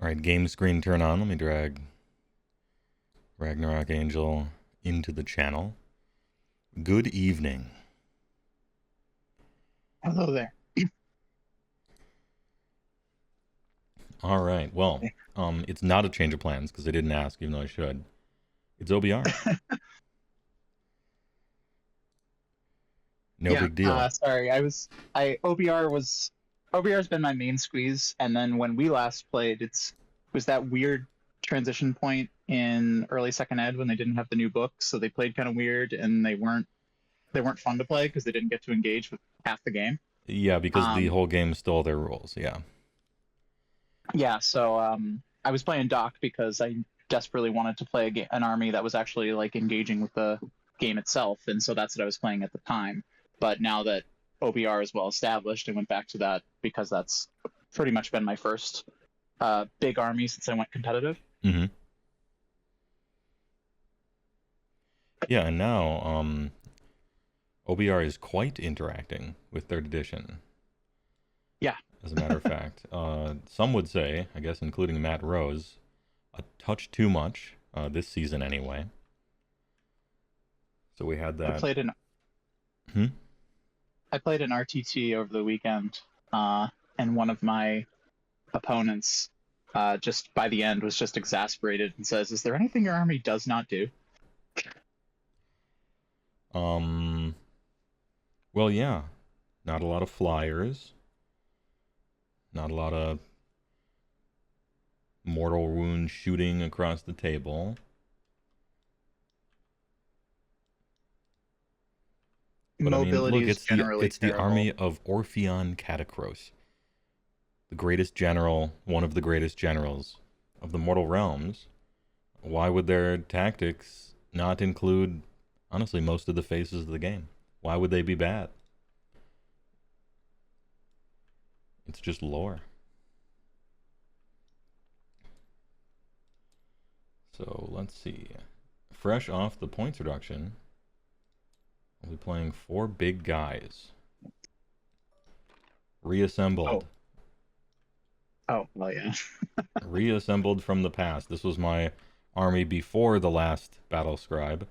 Alright, game screen turn on. Let me drag Ragnarok Angel into the channel. Good evening. Hello there. Alright, well, it's not a change of plans because I didn't ask, even though I should. It's OBR. No Yeah, big deal. sorry. OBR's been my main squeeze, and then when we last played, it was that weird transition point in early second ed when they didn't have the new books, so they played kind of weird and they weren't fun to play because they didn't get to engage with half the game. Yeah, because the Um, whole game stole their rules, yeah. yeah, so I was playing Doc because I desperately wanted to play an army that was actually like engaging with the game itself, and so that's what I was playing at the time. But now that OBR is well established, I went back to that because that's pretty much been my first big army since I went competitive. Mm-hmm. Yeah, and now, OBR is quite interacting with 3rd edition. Yeah, As a matter of fact, some would say, I guess including Matt Rose, a touch too much, this season anyway. So we had I that. played an Hmm? I played an RTT over the weekend, and one of my opponents just by the end was just exasperated and says, "Is there anything your army does not do?" Um, well, yeah, not a lot of flyers, not a lot of mortal wound shooting across the table. But I mean, Mobility look, is generally it's the terrible. army of Orpheon Catacross, the greatest general, one of the greatest generals of the mortal realms. Why would their tactics not include, honestly, most of the phases of the game? Why would they be bad? It's just lore. So let's see. Fresh off the points reduction, we'll be playing 4 big guys. Oh, Reassembled. oh, well, yeah. Reassembled from the past. This was my army before the last Battle Scribe.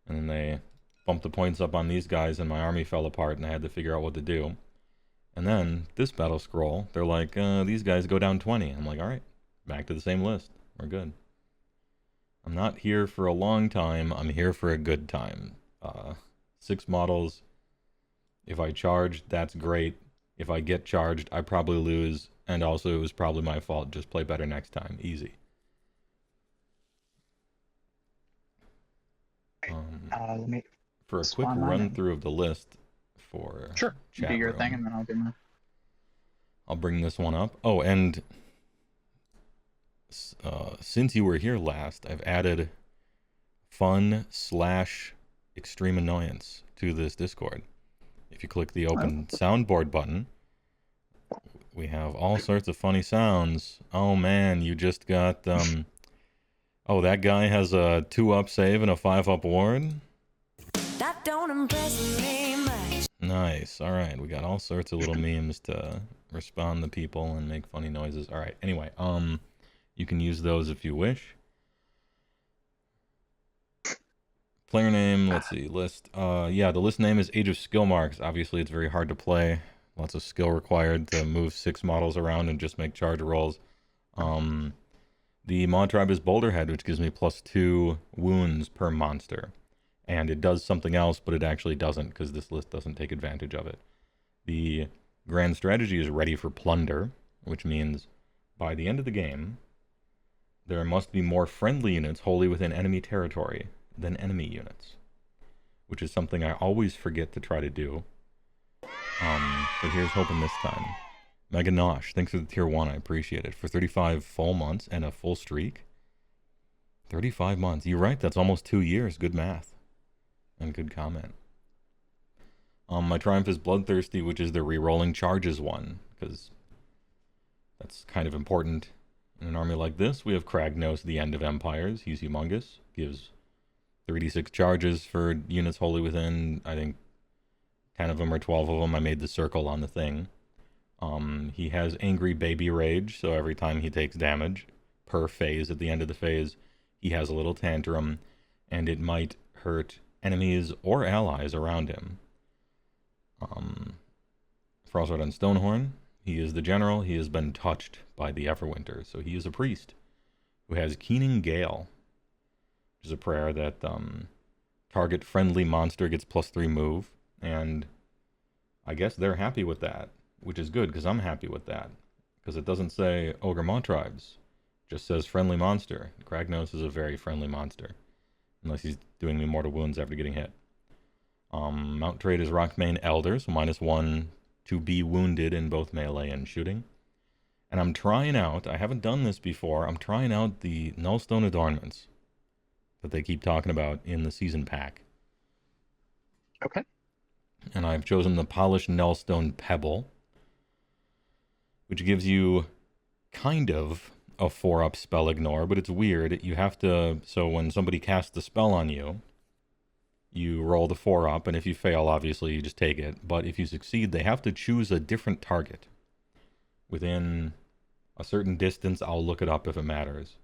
And then they bumped the points up on these guys, and my army fell apart, and I had to figure out what to do. And then this battle scroll, they're like, these guys go down 20. I'm like, all right, back to the same list. We're good. I'm not here for a long time. I'm here for a good time. 6 models. If I charge, that's great. If I get charged, I probably lose. And also, it was probably my fault. Just play better next time. Easy. Let me For a quick spawn mine run in. through of the list for Sure, do chat your thing, room, and then I'll do mine. I'll bring this one up. Oh, and since you were here last, I've added fun/extreme annoyance to this Discord. If you click the Oh, open soundboard button, we have all sorts of funny sounds. Oh man, you just got oh, that guy has a 2-up save and a 5-up ward. That don't impress me much. Nice. All right, we got all sorts of little memes to respond to people and make funny noises. All right. Anyway, you can use those if you wish. Player name, let's see, list. Yeah, the list name is Age of Skill Marks. Obviously, it's very hard to play. Lots of skill required to move 6 models around and just make charge rolls. The mod tribe is Boulderhead, which gives me +2 wounds per monster. And it does something else, but it actually doesn't, because this list doesn't take advantage of it. The grand strategy is Ready for Plunder, which means by the end of the game, there must be more friendly units wholly within enemy territory than enemy units, which is something I always forget to try to do. But here's hoping this time. Mega Nosh, thanks for the tier 1, I appreciate it. For 35 full months and a full streak. 35 months, you're right, that's almost 2 years, good math. And good comment. My Triumph is Bloodthirsty, which is the re-rolling charges one, because that's kind of important in an army like this. We have Kragnos, the End of Empires. He's humongous. Gives 36 charges for units wholly within, I think, 10 of them or 12 of them. I made the circle on the thing. He has Angry Baby Rage, so every time he takes damage per phase, at the end of the phase, he has a little tantrum, and it might hurt enemies or allies around him. Frostward and Stonehorn, he is the general. He has been touched by the Everwinter, so he is a priest who has Keening Gale, which is a prayer that target friendly monster gets +3 move, and I guess they're happy with that, which is good, because I'm happy with that. Because it doesn't say Ogre Mawtribes, it just says friendly monster. Kragnos is a very friendly monster, unless he's doing me mortal wounds after getting hit. Mount Trade is Rockmane Elder, so -1 to be wounded in both melee and shooting. And I'm trying out, I haven't done this before, I'm trying out the Nullstone Adornments that they keep talking about in the season pack. Okay. And I've chosen the Polished Nullstone Pebble, which gives you kind of a 4-up spell ignore, but it's weird. You have to, so when somebody casts the spell on you, you roll the 4-up, and if you fail, obviously, you just take it. But if you succeed, they have to choose a different target within a certain distance. I'll look it up if it matters,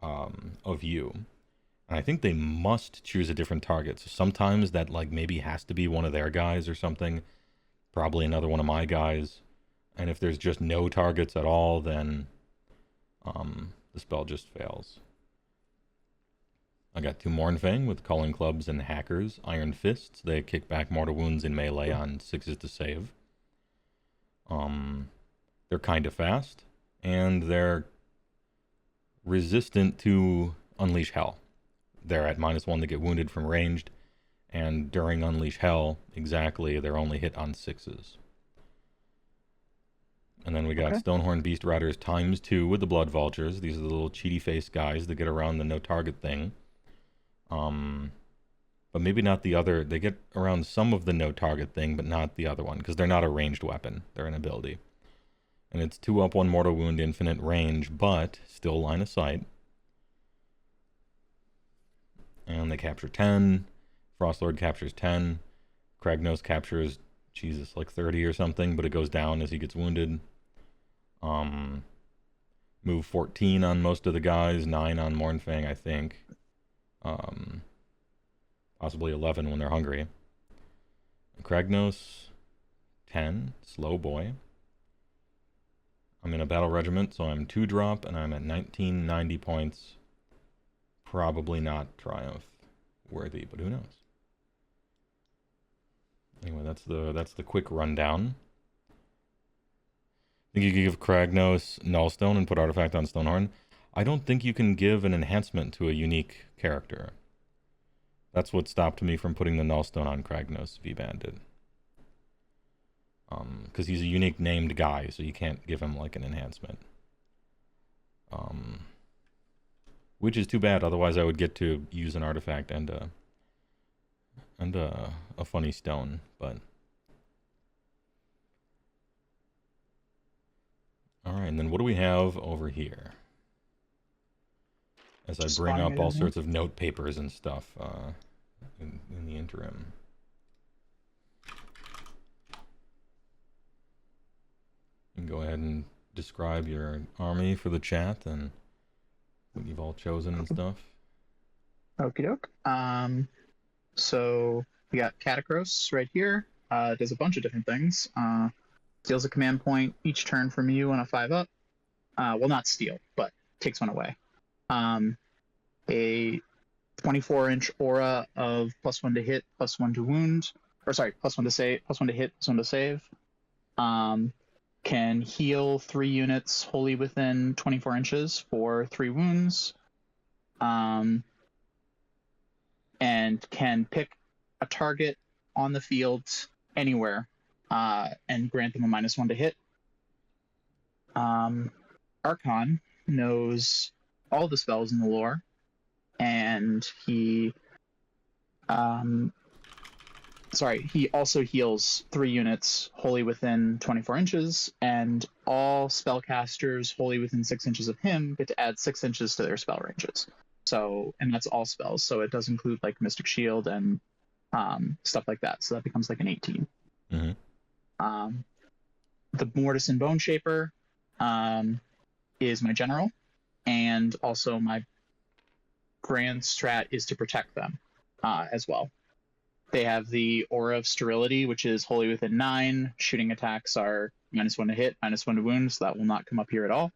of you. And I think they must choose a different target. So sometimes that, like, maybe has to be one of their guys or something. Probably another one of my guys. And if there's just no targets at all, then the spell just fails. I got 2 Mournfang with Calling Clubs and Hackers. Iron Fists. They kick back mortal wounds in melee on 6s to save. They're kind of fast. And they're resistant to Unleash Hell. They're at -1 to get wounded from ranged, and during Unleash Hell, exactly, they're only hit on 6s. And then we got Stonehorn Beast Riders ×2 with the Blood Vultures. These are the little cheaty face guys that get around the no target thing. But maybe not the other. They get around some of the no target thing, but not the other one, because they're not a ranged weapon. They're an ability. And it's 2-up, 1 mortal wound, infinite range, but still line of sight. And they capture 10. Frostlord captures 10. Kragnos captures, Jesus, like 30 or something, but it goes down as he gets wounded. Move 14 on most of the guys, 9 on Mournfang, I think. Possibly 11 when they're hungry. Kragnos, 10, slow boy. I'm in a battle regiment, so I'm 2-drop, and I'm at 1990 points. Probably not triumph worthy, but who knows? Anyway, that's the quick rundown. I think you can give Kragnos Nullstone and put Artifact on Stonehorn. I don't think you can give an enhancement to a unique character. That's what stopped me from putting the Nullstone on Kragnos V-Banded. Because he's a unique named guy, so you can't give him like an enhancement. Which is too bad, otherwise I would get to use an artifact and a funny stone, but... Alright, and then what do we have over here? As I bring up all sorts of note papers and stuff in the interim. You can go ahead and describe your army for the chat and what you've all chosen and stuff. Okie doke. So we got Catacross right here. Does a bunch of different things. Steals a command point each turn from you on a 5-up. Well, not steal, but takes one away. A 24-inch aura of +1 to hit, +1 to wound, or sorry, +1 to save, +1 to hit, +1 to save. Can heal 3 units wholly within 24 inches for 3 wounds. And can pick a target on the field anywhere and grant them a -1 to hit. Archon knows all the spells in the lore, and he also heals 3 units wholly within 24 inches, and all spellcasters wholly within 6 inches of him get to add 6 inches to their spell ranges. So, and that's all spells, so it does include like Mystic Shield and stuff like that, so that becomes like an 18. Mm-hmm. the Mortis and Bone Shaper is my general, and also my grand strat is to protect them as well. They have the Aura of Sterility, which is wholly within 9. Shooting attacks are -1 to hit, -1 to wound, so that will not come up here at all.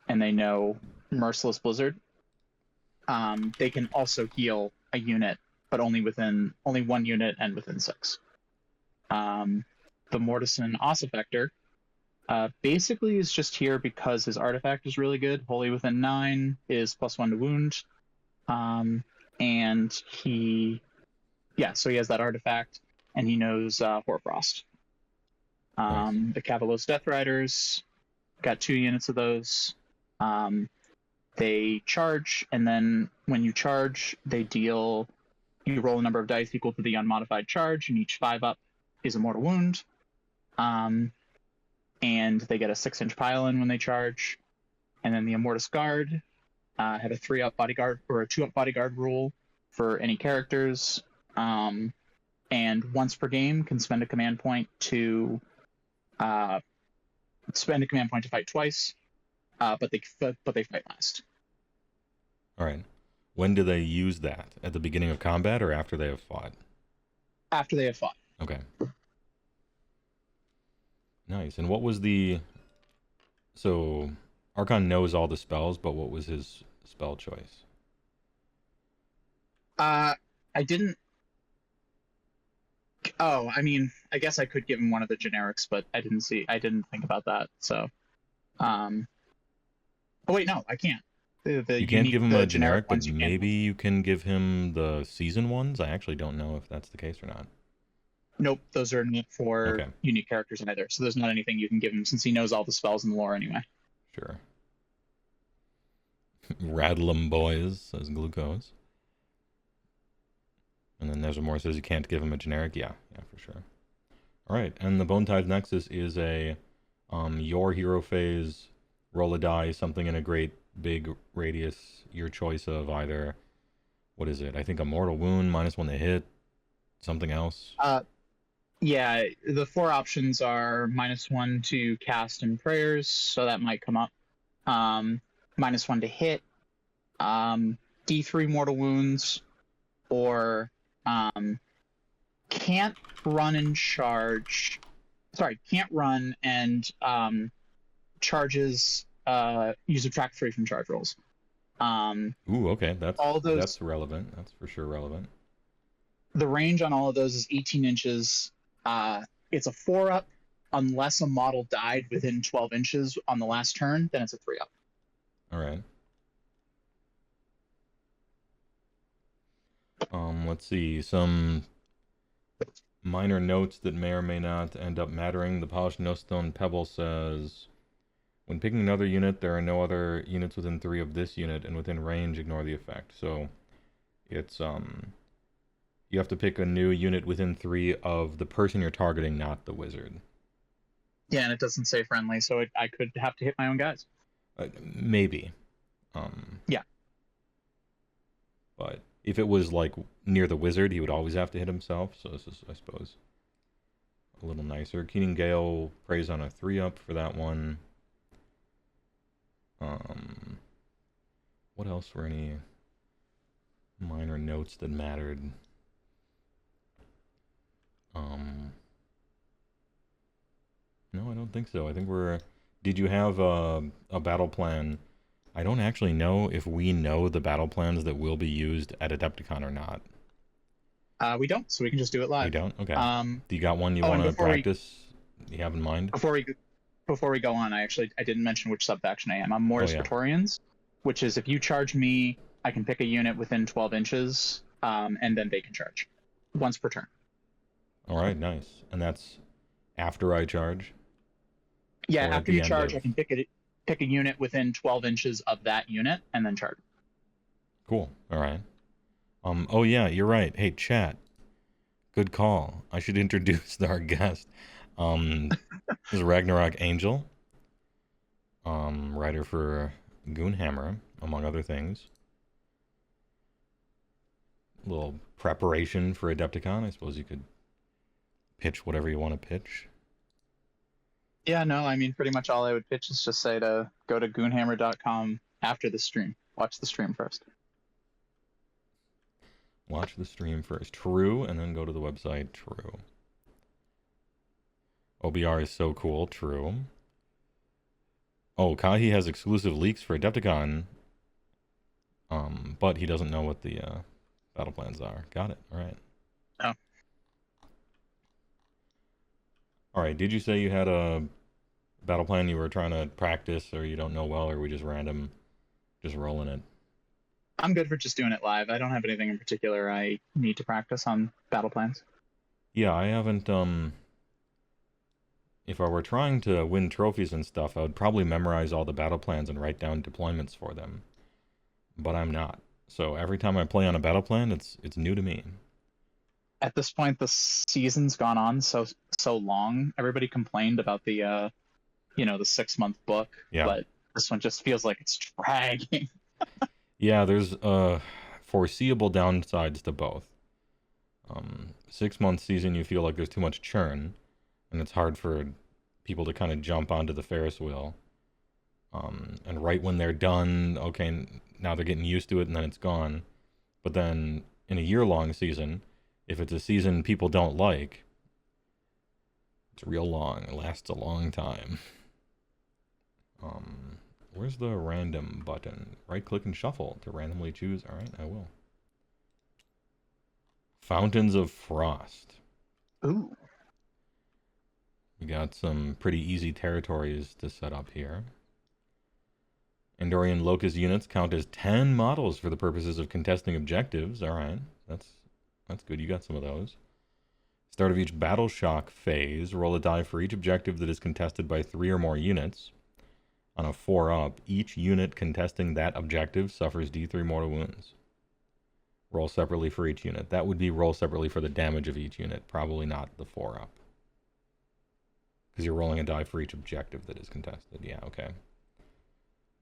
And they know Merciless Blizzard. They can also heal a unit, but only one unit and within 6. The Mortison Ossiarch basically is just here because his artifact is really good. Wholly within 9 is +1 to wound. And so he has that artifact, and he knows Hoarfrost. Nice. The Cavalos Death Riders, got 2 units of those. They charge, and then when you charge, you roll a number of dice equal to the unmodified charge, and each 5-up is a mortal wound. And they get a 6-inch pile-in when they charge. And then the Immortus Guard have a 3-up bodyguard or a 2-up bodyguard rule for any characters. And once per game can spend a command point to fight twice. But they fight last. All right. When do they use that? At the beginning of combat or after they have fought? After they have fought. Okay. Nice. And what was so Archon knows all the spells, but what was his spell choice? I didn't. Oh, I mean, I guess I could give him one of the generics, but I didn't think about that. So, oh wait, no, I can't. You can't give him a generic, but maybe you can give him the season ones. I actually don't know if that's the case or not. Nope, those are not for unique characters either. So there's not anything you can give him since he knows all the spells in the lore anyway. Sure. Rattle 'em boys, says Glucose. And then Nezamore says you can't give him a generic. Yeah, for sure. All right, and the Bone Tide Nexus is a your hero phase, roll a die, something in a great big radius, your choice of either, what is it? I think a mortal wound, -1 to hit, something else. Yeah, the 4 options are -1 to cast and prayers, so that might come up. -1 to hit, D3 mortal wounds, or can't run and charge. Sorry, can't run and charges use subtract 3 from charge rolls. Ooh, okay, that's relevant. That's for sure relevant. The range on all of those is 18 inches. It's a 4-up unless a model died within 12 inches on the last turn, then it's a 3-up. All right. Let's see, some minor notes that may or may not end up mattering. The Polished No Stone Pebble says, when picking another unit, there are no other units within 3 of this unit, and within range, ignore the effect. So it's you have to pick a new unit within 3 of the person you're targeting, not the wizard. Yeah, and it doesn't say friendly, so I could have to hit my own guys. Maybe. Yeah. But if it was like near the wizard, he would always have to hit himself. So this is, I suppose, a little nicer. Keening Gale prays on a 3-up for that one. What else were any minor notes that mattered? No, I don't think so. I think did you have a battle plan? I don't actually know if we know the battle plans that will be used at Adepticon or not. We don't, so we can just do it live. We don't? Okay. Do you got one you want to practice? You have in mind? Before we go on, I didn't mention which sub-faction I am. I'm Mortis Praetorians, which is if you charge me, I can pick a unit within 12 inches, and then they can charge once per turn. All right, nice. And that's after I charge? Yeah, after you charge, I can pick a unit within 12 inches of that unit and then charge. Cool. All right. Oh yeah, you're right. Hey, chat. Good call. I should introduce our guest. This is Ragnarok Angel, writer for Goonhammer, among other things. A little preparation for Adepticon. I suppose you could pitch whatever you want to pitch. Yeah, no, I mean, pretty much all I would pitch is just say to go to goonhammer.com after the stream. Watch the stream first. Watch the stream first. True, and then go to the website. True. OBR is so cool. True. Oh, Kahi has exclusive leaks for Adepticon. But he doesn't know what the battle plans are. Got it. All right. Oh. All right. Did you say you had a battle plan you were trying to practice, or you don't know well, or we just random, just rolling it? I'm good for just doing it live. I don't have anything in particular I need to practice on battle plans. Yeah, I haven't. If I were trying to win trophies and stuff, I would probably memorize all the battle plans and write down deployments for them. But I'm not. So every time I play on a battle plan, it's new to me. At this point, the season's gone on so long. Everybody complained about the the 6-month book, Yeah. but this one just feels like it's dragging. Yeah, there's foreseeable downsides to both. 6-month season, you feel like there's too much churn, and it's hard for people to kind of jump onto the Ferris wheel. And right when they're done, okay, now they're getting used to it, and then it's gone. But then in a year-long season, if it's a season people don't like, it's real long. It lasts a long time. Where's the random button? Right-click and shuffle to randomly choose. All right, I will. Fountains of Frost. Ooh. We got some pretty easy territories to set up here. Andorian Locust units count as 10 models for the purposes of contesting objectives. All right, that's good. You got some of those. Start of each battle shock phase, roll a die for each objective that is contested by 3 or more units. On a 4-up, each unit contesting that objective suffers D3 mortal wounds. Roll separately for each unit. That would be roll separately for the damage of each unit, probably not the 4-up. Because you're rolling a die for each objective that is contested. Yeah, okay.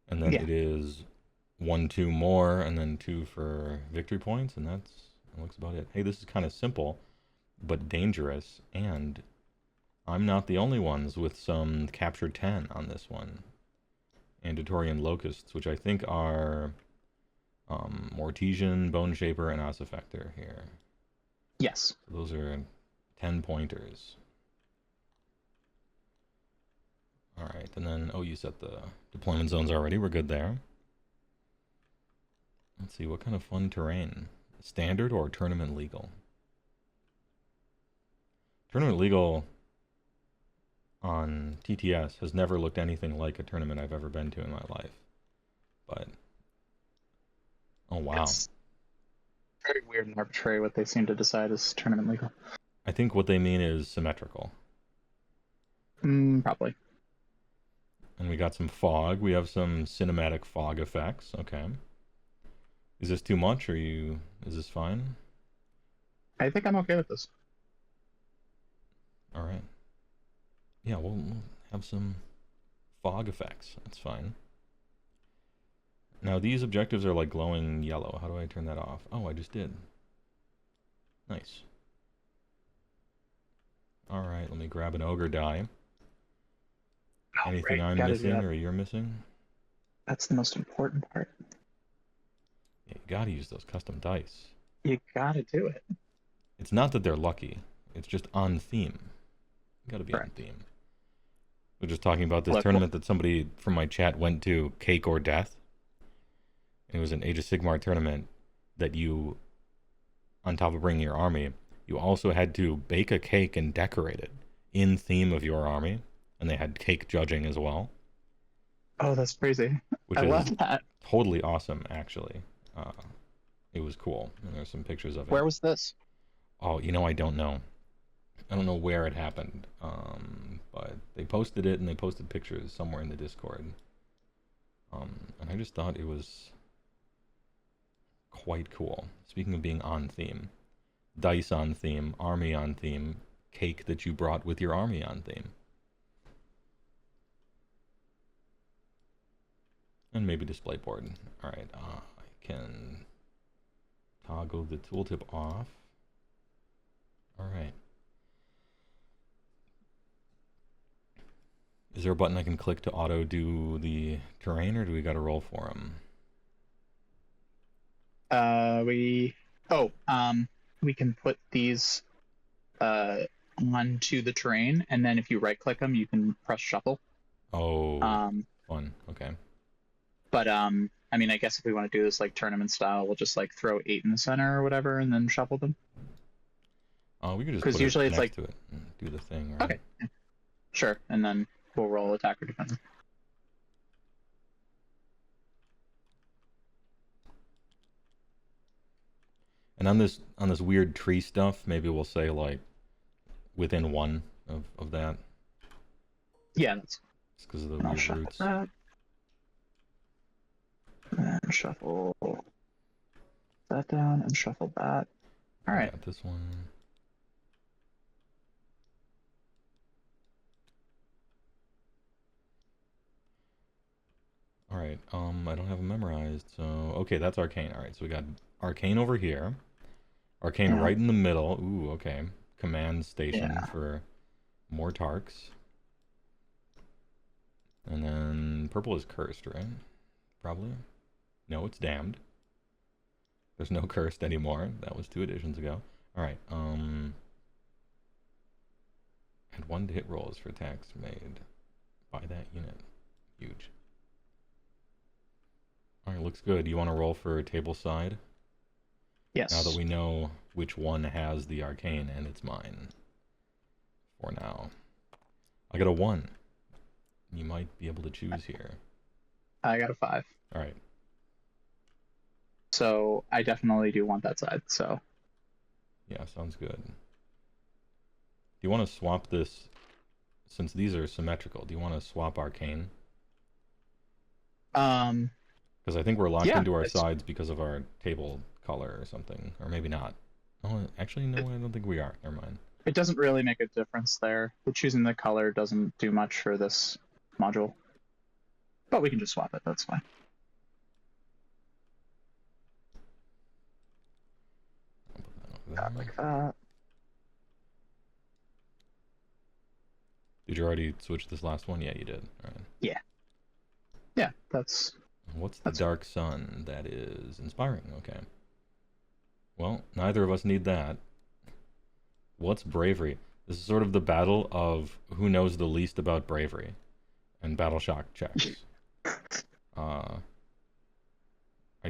And then it is 1, 2 more, and then 2 for victory points, and that looks about it. Hey, this is kind of simple, but dangerous, and I'm not the only ones with some Capture 10 on this one. Andorian Locusts, which I think are Mortesian, Bone Shaper, and Ossiarch here. Yes. So those are 10 pointers. All right, and then, oh, you set the deployment zones already. We're good there. Let's see, what kind of fun terrain? Standard or tournament legal? Tournament legal on TTS has never looked anything like a tournament I've ever been to in my life. But, oh wow. It's very weird and arbitrary what they seem to decide is tournament legal. I think what they mean is symmetrical. Probably. And we got some fog. We have some cinematic fog effects. Okay. Is this too much, or is this fine? I think I'm okay with this. All right. Yeah, we'll have some fog effects. That's fine. Now, these objectives are like glowing yellow. How do I turn that off? Oh, I just did. Nice. All right, let me grab an ogre die. Anything I'm missing or you're missing? That's the most important part. Yeah, you gotta use those custom dice. You gotta do it. It's not that they're lucky. It's just on theme. You gotta be on theme. We're just talking about this tournament that somebody from my chat went to, Cake or Death. And it was an Age of Sigmar tournament that you, on top of bringing your army, you also had to bake a cake and decorate it in theme of your army. And they had cake judging as well. Oh, that's crazy. I love that. Totally awesome, actually. It was cool. And there's some pictures of it. Where was this? Oh, I don't know. I don't know where it happened. But they posted it, and they posted pictures somewhere in the Discord. And I just thought it was quite cool. Speaking of being on theme. Dice on theme, army on theme, cake that you brought with your army on theme. And maybe display board. All right, I can toggle the tooltip off. All right. Is there a button I can click to auto do the terrain, or do we got to roll for them? We can put these onto the terrain, and then if you right click them, you can press shuffle. Oh, Um, fun. Okay. but I mean, I guess if we want to do this like tournament style, we'll just like throw 8 in the center or whatever, and then shuffle them. We could just 'Cause put usually it it's next like- to it and do the thing, right? Okay, sure, and then we'll roll attacker defender. And on this weird tree stuff, maybe we'll say like within 1 of that. Yeah, that's. It's because of the And I'll weird shuffle roots. that. And shuffle that down and shuffle that. All right. Got this one. All right. I don't have them memorized. So okay, that's arcane. All right. So we got arcane over here. Arcane right in the middle. Ooh, okay. Command station for more Tarks. And then purple is cursed, right? Probably. No, it's damned. There's no cursed anymore. That was 2 editions ago. All right. Add 1 to hit rolls for attacks made by that unit. Huge. All right, looks good. You want to roll for table side? Yes. Now that we know which one has the arcane, and it's mine. For now. I got a 1. You might be able to choose here. I got a 5. All right. So I definitely do want that side. So Yeah, sounds good. Do you want to swap this, since these are symmetrical, do you want to swap arcane? Because I think we're locked into our sides because of our table color or something. Or maybe not. Oh, actually, no, I don't think we are. Never mind. it doesn't really make a difference there. Choosing the color doesn't do much for this module. But we can just swap it. That's fine. That like that. Did you already switch this last one? Yeah, you did. All right. Yeah. Yeah, that's... What's the Dark Sun? That is inspiring. Okay. Well, neither of us need that. What's bravery? This is sort of the battle of who knows the least about bravery and battle shock checks. I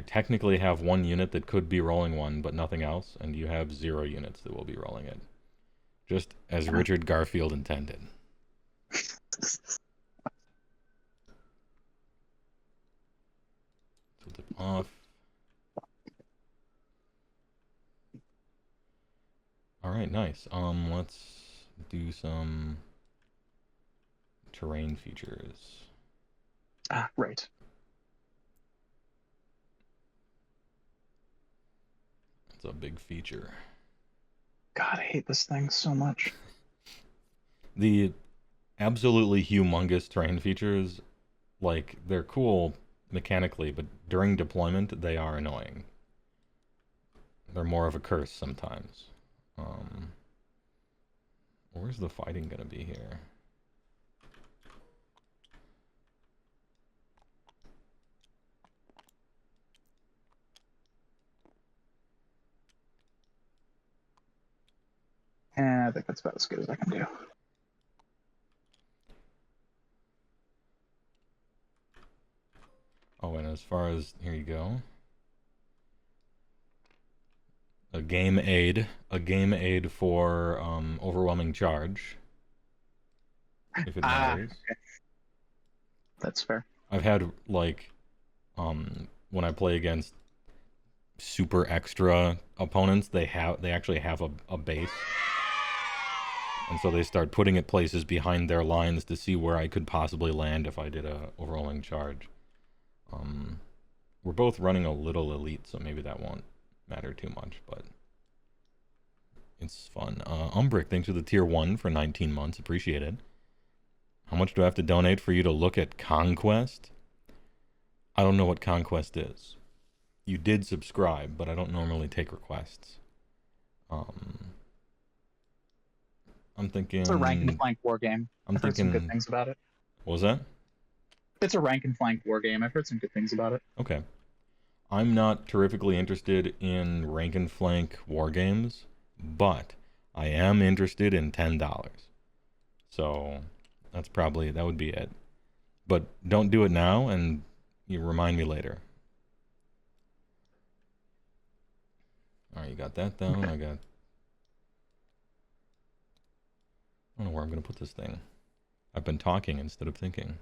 technically have 1 unit that could be rolling 1, but nothing else, and you have 0 units that will be rolling it. Just as Richard Garfield intended. Tilt it off. Alright, nice. Let's do some terrain features. Right. It's a big feature. God, I hate this thing so much. The absolutely humongous terrain features, like, they're cool mechanically, but during deployment, they are annoying. They're more of a curse sometimes. Where's the fighting gonna be here? And I think that's about as good as I can do. Oh, and as far as, here you go. A game aid for overwhelming charge, if it matters. Okay. That's fair. I've had, like, when I play against super extra opponents, they actually have a base, and so they start putting it places behind their lines to see where I could possibly land if I did a overwhelming charge. We're both running a little elite, so maybe that won't matter too much, but it's fun. Umbrick, thanks for the tier 1 for 19 months. Appreciate it. How much do I have to donate for you to look at Conquest? I don't know what Conquest is. You did subscribe, but I don't normally take requests. I'm thinking... It's a rank and flank war game. I'm I've heard some thinking good things about it. What was that? It's a rank and flank war game. I've heard some good things about it. Okay. I'm not terrifically interested in rank and flank war games, but I am interested in $10. So that would be it. But don't do it now, and you remind me later. All right, you got that down. Okay. I don't know where I'm gonna put this thing. I've been talking instead of thinking.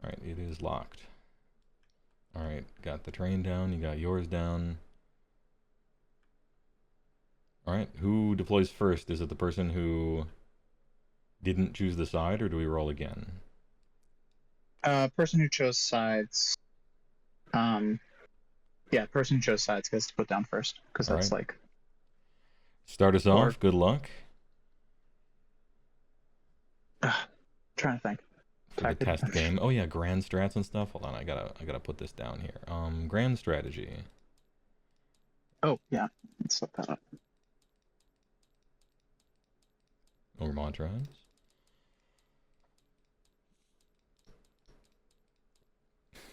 All right, it is locked. All right, got the train down. You got yours down. All right, who deploys first? Is it the person who didn't choose the side, or do we roll again? Person who chose sides. Yeah, person who chose sides gets to put down first because All that's right. like. Start us Or off. Good luck trying to think. for the test game. Oh yeah, grand strats and stuff. Hold on, I gotta put this down here. Grand strategy. Oh yeah, let's look that up. Or mantras.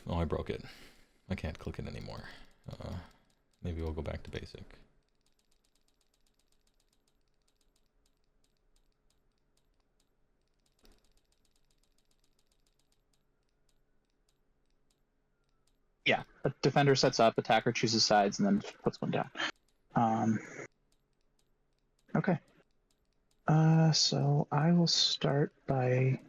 Oh, I broke it. I can't click it anymore. Maybe we'll go back to basic. Yeah, a defender sets up, attacker chooses sides, and then puts one down. Okay. So I will start by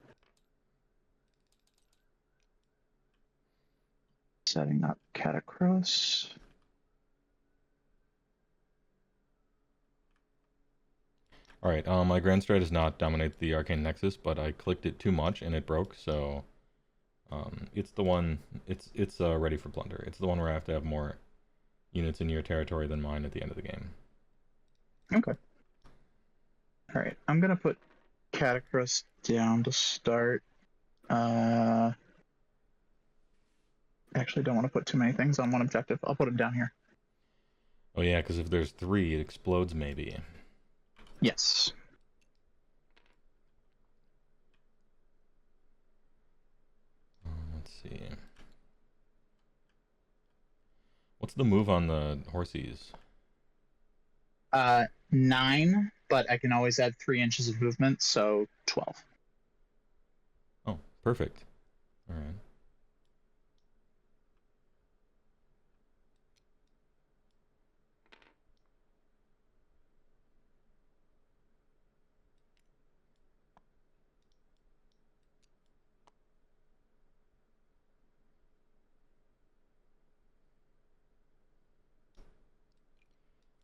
setting up Catacross. All right. My grand strat is not dominate the arcane nexus, but I clicked it too much and it broke. So, it's the one. It's ready for plunder. It's the one where I have to have more units in your territory than mine at the end of the game. Okay. All right, I'm gonna put Catacross down to start. Actually, don't want to put too many things on one objective. I'll put him down here. Oh yeah, because if there's 3, it explodes maybe. Yes. Let's see. What's the move on the horsies? 9, but I can always add 3 inches of movement, so 12. Oh, perfect. All right.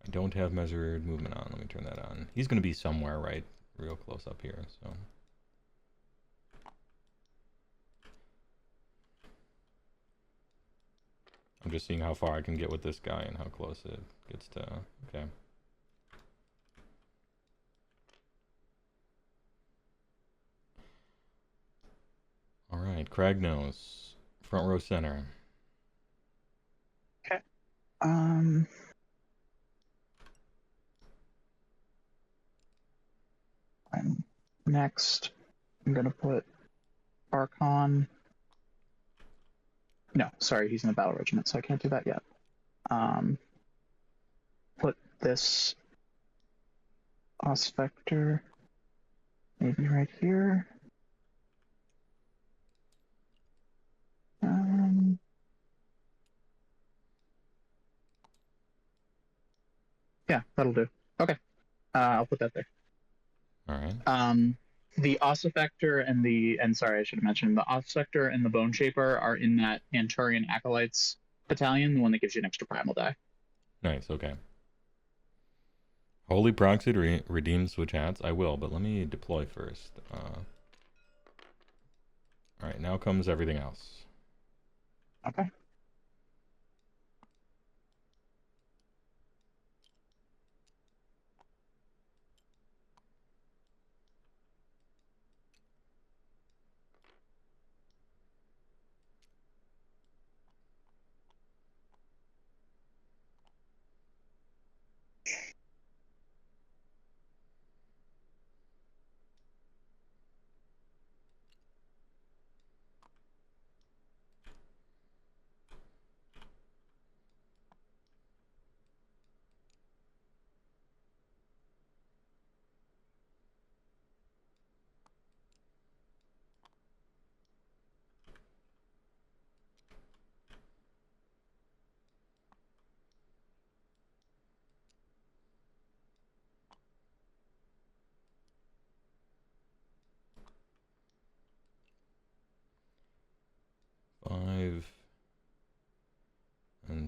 I don't have measured movement on. Let me turn that on. He's going to be somewhere right real close up here, so. I'm just seeing how far I can get with this guy and how close it gets to. Okay. All right, Cragnos, front row center. Okay. And next, I'm gonna put Archon. No, sorry, he's in a battle regiment, so I can't do that yet. Put this Ossiarch maybe right here. Yeah, that'll do. Okay, I'll put that there. All right. The Ossiarch and sorry, I should have mentioned the Ossiarch and the Bone Shaper are in that Anturian Acolytes battalion, the one that gives you an extra primal die. Nice, okay. Holy proxy to redeem switch hats? I will, but let me deploy first. Alright, now comes everything else. Okay.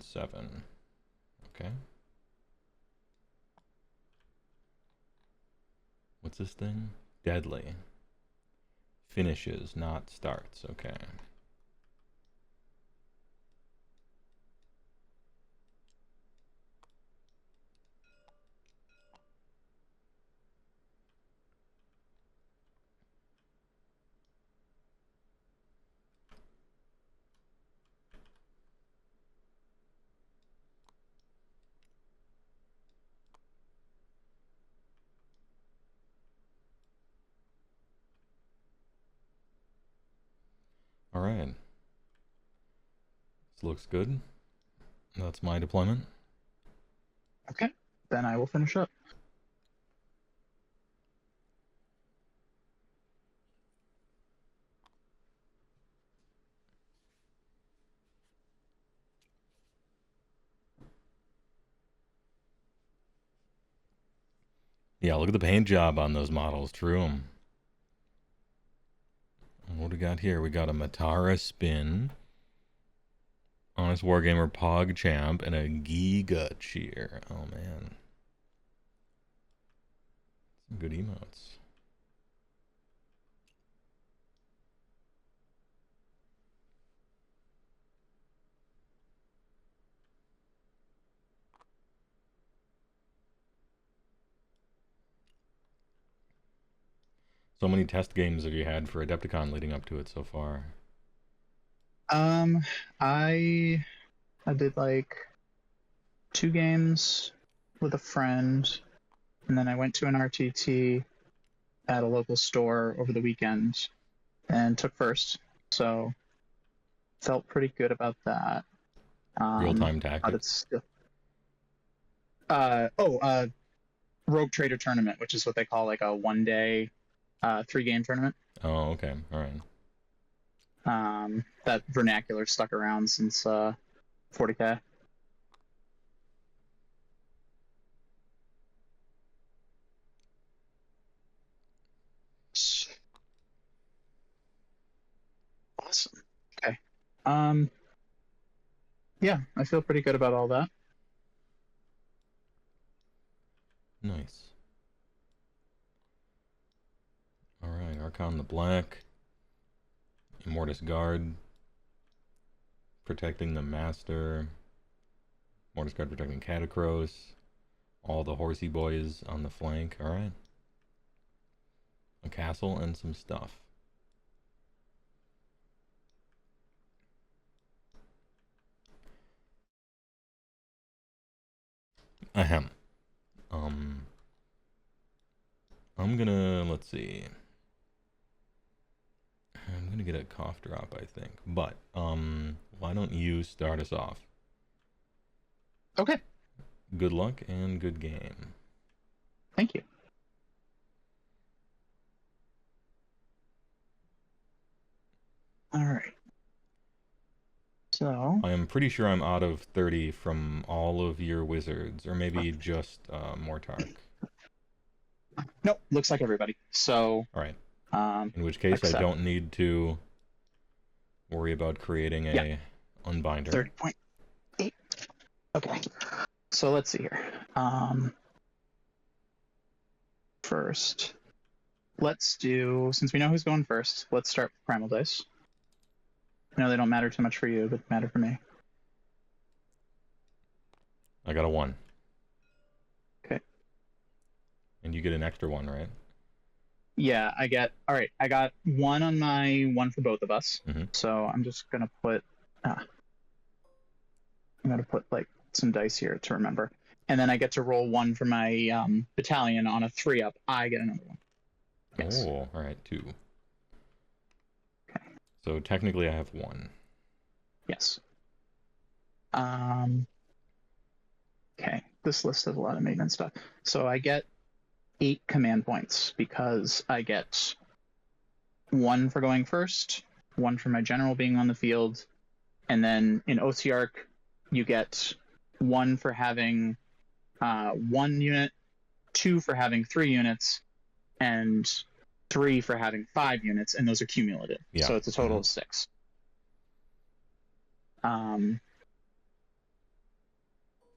7. Okay. What's this thing? Deadly. Finishes, not starts. Okay. All right. This looks good. That's my deployment. Okay, then I will finish up. Yeah, look at the paint job on those models. True. What do we got here? We got a Matara Spin, Honest Wargamer PogChamp, and a Giga Cheer. Oh man. Some good emotes. So many test games have you had for Adepticon leading up to it so far? I did like 2 games with a friend, and then I went to an RTT at a local store over the weekend and took first. So felt pretty good about that. Real-time But tactics. it's still... Rogue Trader Tournament, which is what they call like a 1-day 3-game tournament. Oh, okay. All right. That vernacular stuck around since 40K. Awesome. Okay. Yeah, I feel pretty good about all that. Nice. All right, Archon the Black. Immortus Guard. Protecting the Master. Mortis Guard protecting Catacross. All the horsey boys on the flank. All right. A castle and some stuff. Ahem. I'm gonna, let's see. I'm gonna get a cough drop, I think. But, why don't you start us off? Okay. Good luck and good game. Thank you. All right. So I am pretty sure I'm out of 30 from all of your wizards, or maybe just Mortark. nope, looks like everybody. So All right. In which case, I don't need to worry about creating a unbinder. 30.8. Okay. So let's see here. First, let's do, since we know who's going first, let's start with Primal Dice. I know they don't matter too much for you, but matter for me. I got a 1. Okay. And you get an extra 1, right? Yeah, I got 1 on my 1 for both of us. Mm-hmm. So I'm just gonna put like some dice here to remember. And then I get to roll 1 for my battalion. On a 3-up, I get another 1. Yes. Oh, all right, 2. Okay. So technically I have 1. Yes. Okay, this list has a lot of maintenance stuff. So I get 8 command points because I get 1 for going first, 1 for my general being on the field, and then in Ossiarch, you get 1 for having 1 unit, 2 for having 3 units, and 3 for having 5 units, and those are cumulative. Yeah. So it's a total of 6.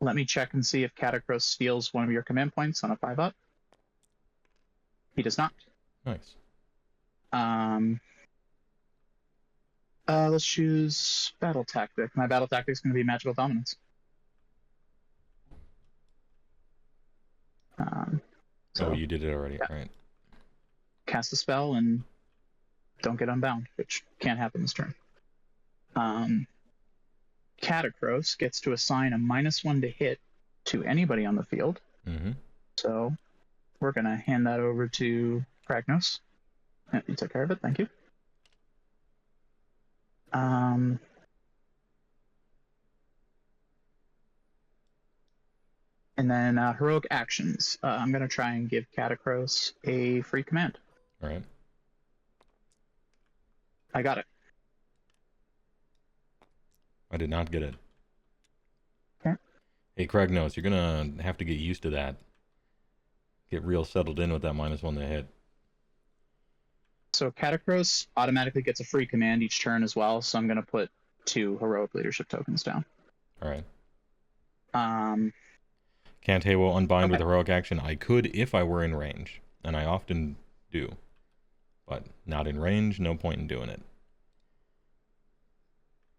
Let me check and see if Catacross steals one of your command points on a 5-up. He does not. Nice. Let's choose battle tactic. My battle tactic is going to be magical dominance. So you did it already, yeah. right? Cast a spell and don't get unbound, which can't happen this turn. Catacross gets to assign a -1 to hit to anybody on the field. Mm-hmm. So we're going to hand that over to Kragnos. You took care of it, thank you. And then heroic actions. I'm going to try and give Catacross a free command. All right. I got it. I did not get it. Okay. Hey, Kragnos, you're going to have to get used to that. Get real settled in with that -1 to hit. So Catacross automatically gets a free command each turn as well, so I'm going to put 2 heroic leadership tokens down. All right. Can't Heywoah unbind with heroic action. I could if I were in range, and I often do. But not in range, no point in doing it.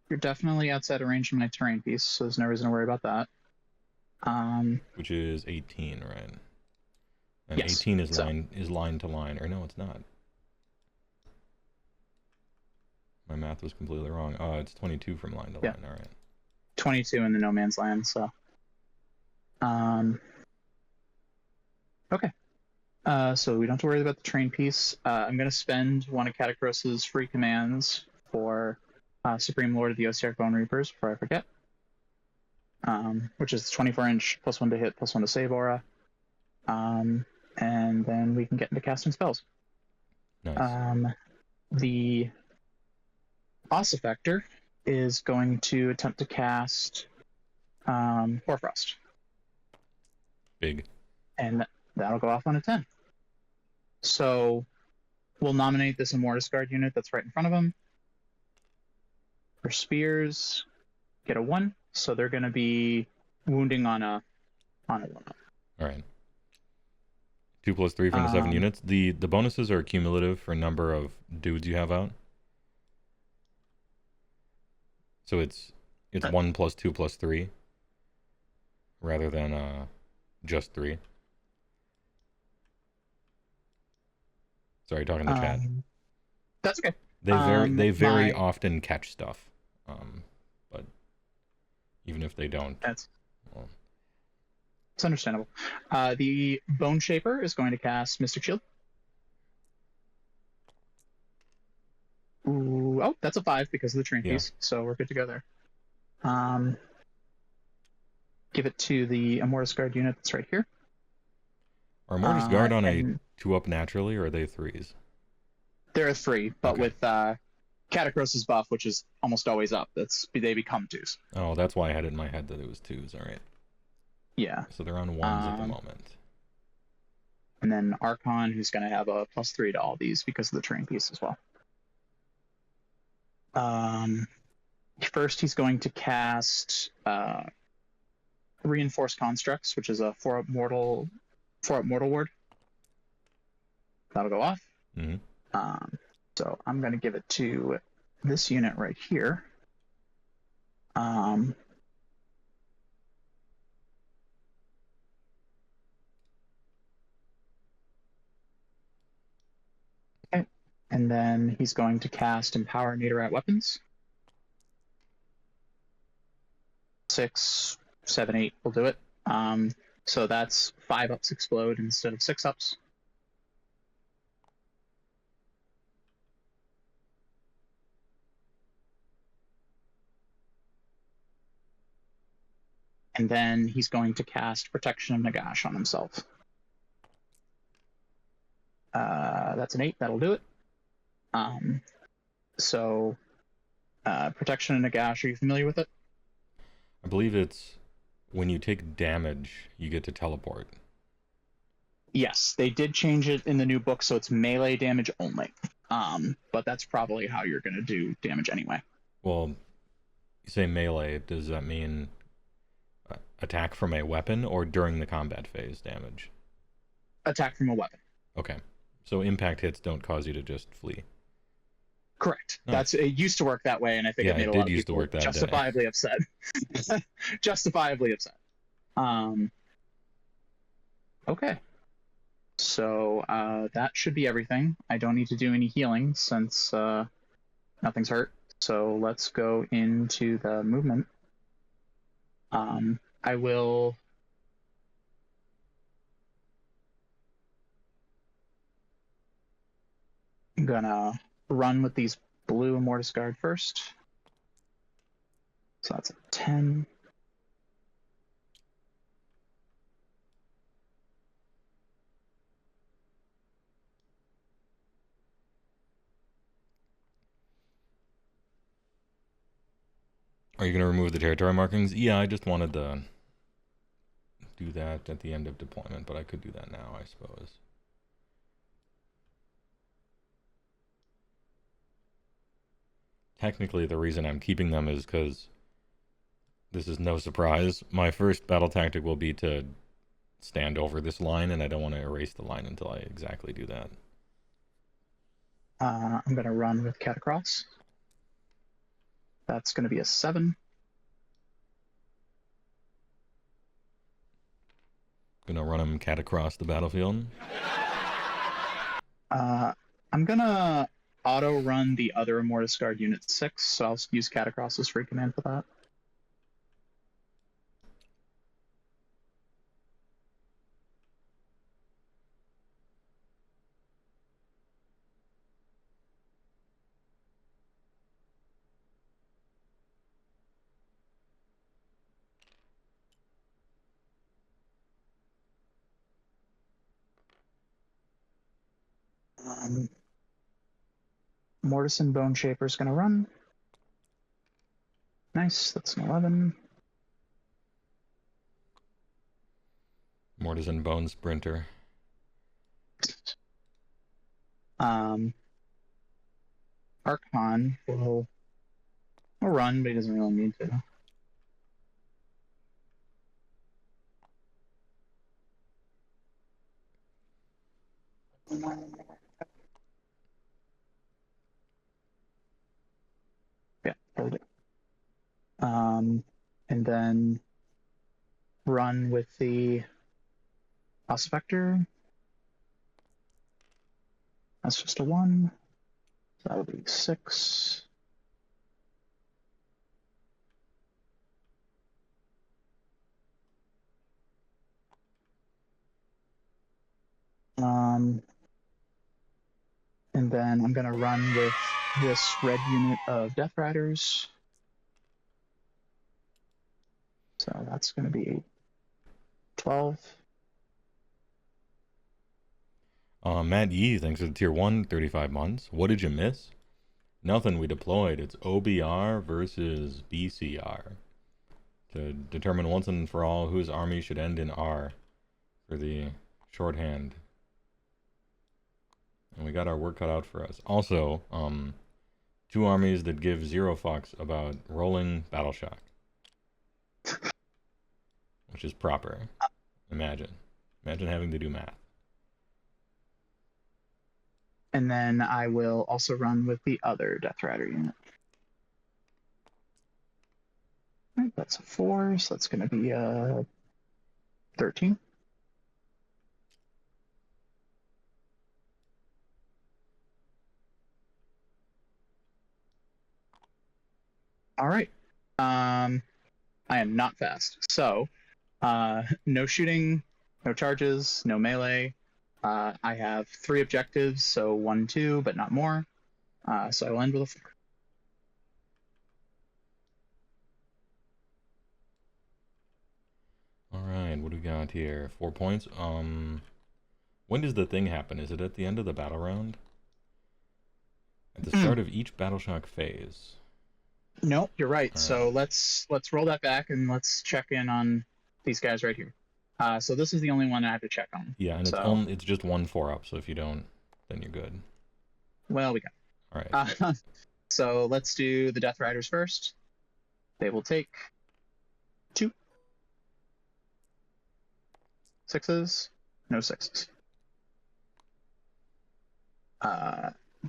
You're definitely outside of range from my terrain piece, so there's no reason to worry about that. Which is 18, right? And yes, 18 is line to line, or no, it's not. My math was completely wrong. Oh, it's 22 from line to line. All right. 22 in the no man's land. So, okay. So we don't have to worry about the terrain piece. I'm going to spend one of Catacross's free commands for Supreme Lord of the Ossiarch Bonereapers before I forget. Which is 24-inch +1 to hit, +1 to save aura. And then we can get into casting spells. Nice. The Ossiarch is going to attempt to cast Hoarfrost. Big. And that'll go off on a 10. So we'll nominate this Immortus Guard unit that's right in front of him. For spears, get a 1. So they're going to be wounding on a 1-up. All right. 2+3 from the 7 units. The bonuses are cumulative for number of dudes you have out. So it's 1 + 2 + 3 rather than just 3. Sorry, talking to chat. That's okay. They very often catch stuff, but even if they don't, well, it's understandable. The Bone Shaper is going to cast Mystic Shield. Ooh, oh, that's a 5 because of the train piece, so we're good to go there. Give it to the Immortus Guard unit that's right here. Are Immortus Guard on a 2-up naturally, or are they 3s? They're a 3, but with Catacross's buff, which is almost always up, they become 2s. Oh, that's why I had it in my head that it was 2s. All right. Yeah. So they're on 1s at the moment. And then Archon, who's going to have a +3 to all these because of the terrain piece as well. First, he's going to cast Reinforced Constructs, which is a 4-up mortal ward. That'll go off. Mm-hmm. So I'm going to give it to this unit right here. Okay. And then he's going to cast Empower Naderite Weapons. 6, 7, 8 will do it. So that's 5-ups explode instead of 6-ups. And then he's going to cast Protection of Nagash on himself. That's an 8, that'll do it. So Protection of Nagash, are you familiar with it? I believe it's when you take damage, you get to teleport. Yes, they did change it in the new book, so it's melee damage only. But that's probably how you're going to do damage anyway. Well, you say melee, does that mean Attack from a weapon or during the combat phase damage? Attack from a weapon. Okay. So impact hits don't cause you to just flee. Correct. Nice. It used to work that way, and I think Yeah, it made it a did lot of used to people work that day. justifiably upset. Justifiably upset. Okay. So that should be everything. I don't need to do any healing since nothing's hurt. So let's go into the movement. I will. I'm gonna run with these blue Mortis Guard first. So that's a 10. Are you going to remove the territory markings? Yeah, I just wanted to do that at the end of deployment, but I could do that now, I suppose. Technically, the reason I'm keeping them is because this is no surprise. My first battle tactic will be to stand over this line, and I don't want to erase the line until I exactly do that. I'm going to run with Cat Across. That's going to be a 7. Gonna run him cat across the battlefield. I'm going to auto run the other Mortis Guard Unit 6, so I'll use Cat Across as free command for that. Mortis and Bone Shaper is going to run. Nice, that's an 11. Mortis and Bone Sprinter. Archon will run, but he doesn't really need to. Yeah, totally. And then run with the Prospector. That's just a 1. So that would be 6. And then I'm going to run with this red unit of Death Riders. So that's going to be 12. Matt Yee, thanks for the tier 1, 35 months. What did you miss? Nothing, we deployed. It's OBR versus BCR. To determine once and for all whose army should end in R for the shorthand. And we got our work cut out for us. Also, 2 armies that give 0 fucks about rolling battle shock. Which is proper. Imagine having to do math. And then I will also run with the other Death Rider unit. Right, that's a 4, so that's going to be 13. All right. I am not fast. So, no shooting, no charges, no melee. I have 3 objectives, so 1, 2, but not more. So I will end with a 4. All right, what do we got here? 4 points. When does the thing happen? Is it at the end of the battle round? At the start of each battle shock phase. No, you're right. All So let's roll that back and let's check in on these guys right here. So this is the only one I have to check on. Yeah, and it's just 1 4-up, so if you don't, then you're good. Well, we got it. All right. So let's do the Death Riders first. They will take 2. 6s, no 6s.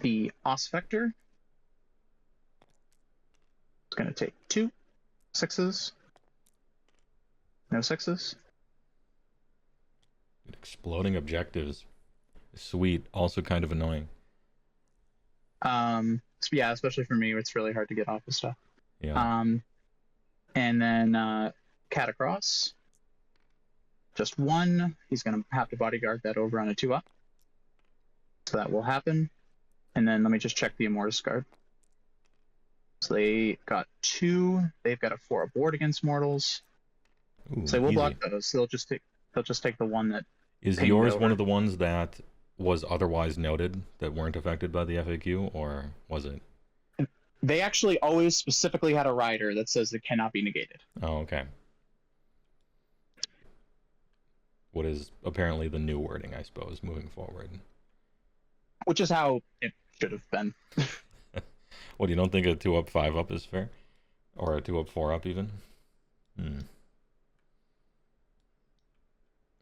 The Ossiarch is going to take 2 6s, no 6s. Exploding objectives. Sweet. Also kind of annoying. Yeah, especially for me, it's really hard to get off of stuff. Yeah. And then Cat Across, just 1. He's going to have to bodyguard that over on a 2-up. So that will happen. And then let me just check the Immortus card. So they got 2. They've got a 4-up ward against mortals. Ooh, So we'll easy. block those. They'll just take the one that. Is pinged yours over. one of the ones that was otherwise noted that weren't affected by the FAQ, or was it? They actually always specifically had a rider that says it cannot be negated. Oh, okay. What is apparently the new wording, I suppose, moving forward. Which is how it should have been. What, you don't think a 2-up, 5-up is fair? Or a 2-up, 4-up even?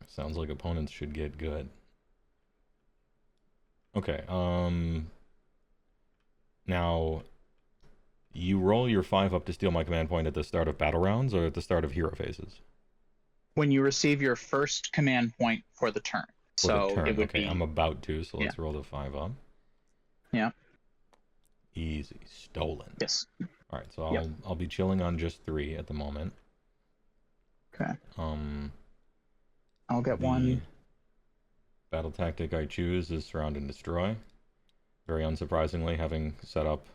Sounds like opponents should get good. Okay, now, you roll your 5-up to steal my command point at the start of battle rounds or at the start of hero phases? When you receive your first command point for the turn. For so the turn. it would Okay, be. I'm about to, so let's roll the 5-up. Yeah. Easy. Stolen. Yes. Alright, so I'll be chilling on just 3 at the moment. Okay. I'll get The 1. battle tactic I choose is surround and destroy. Very unsurprisingly, having set up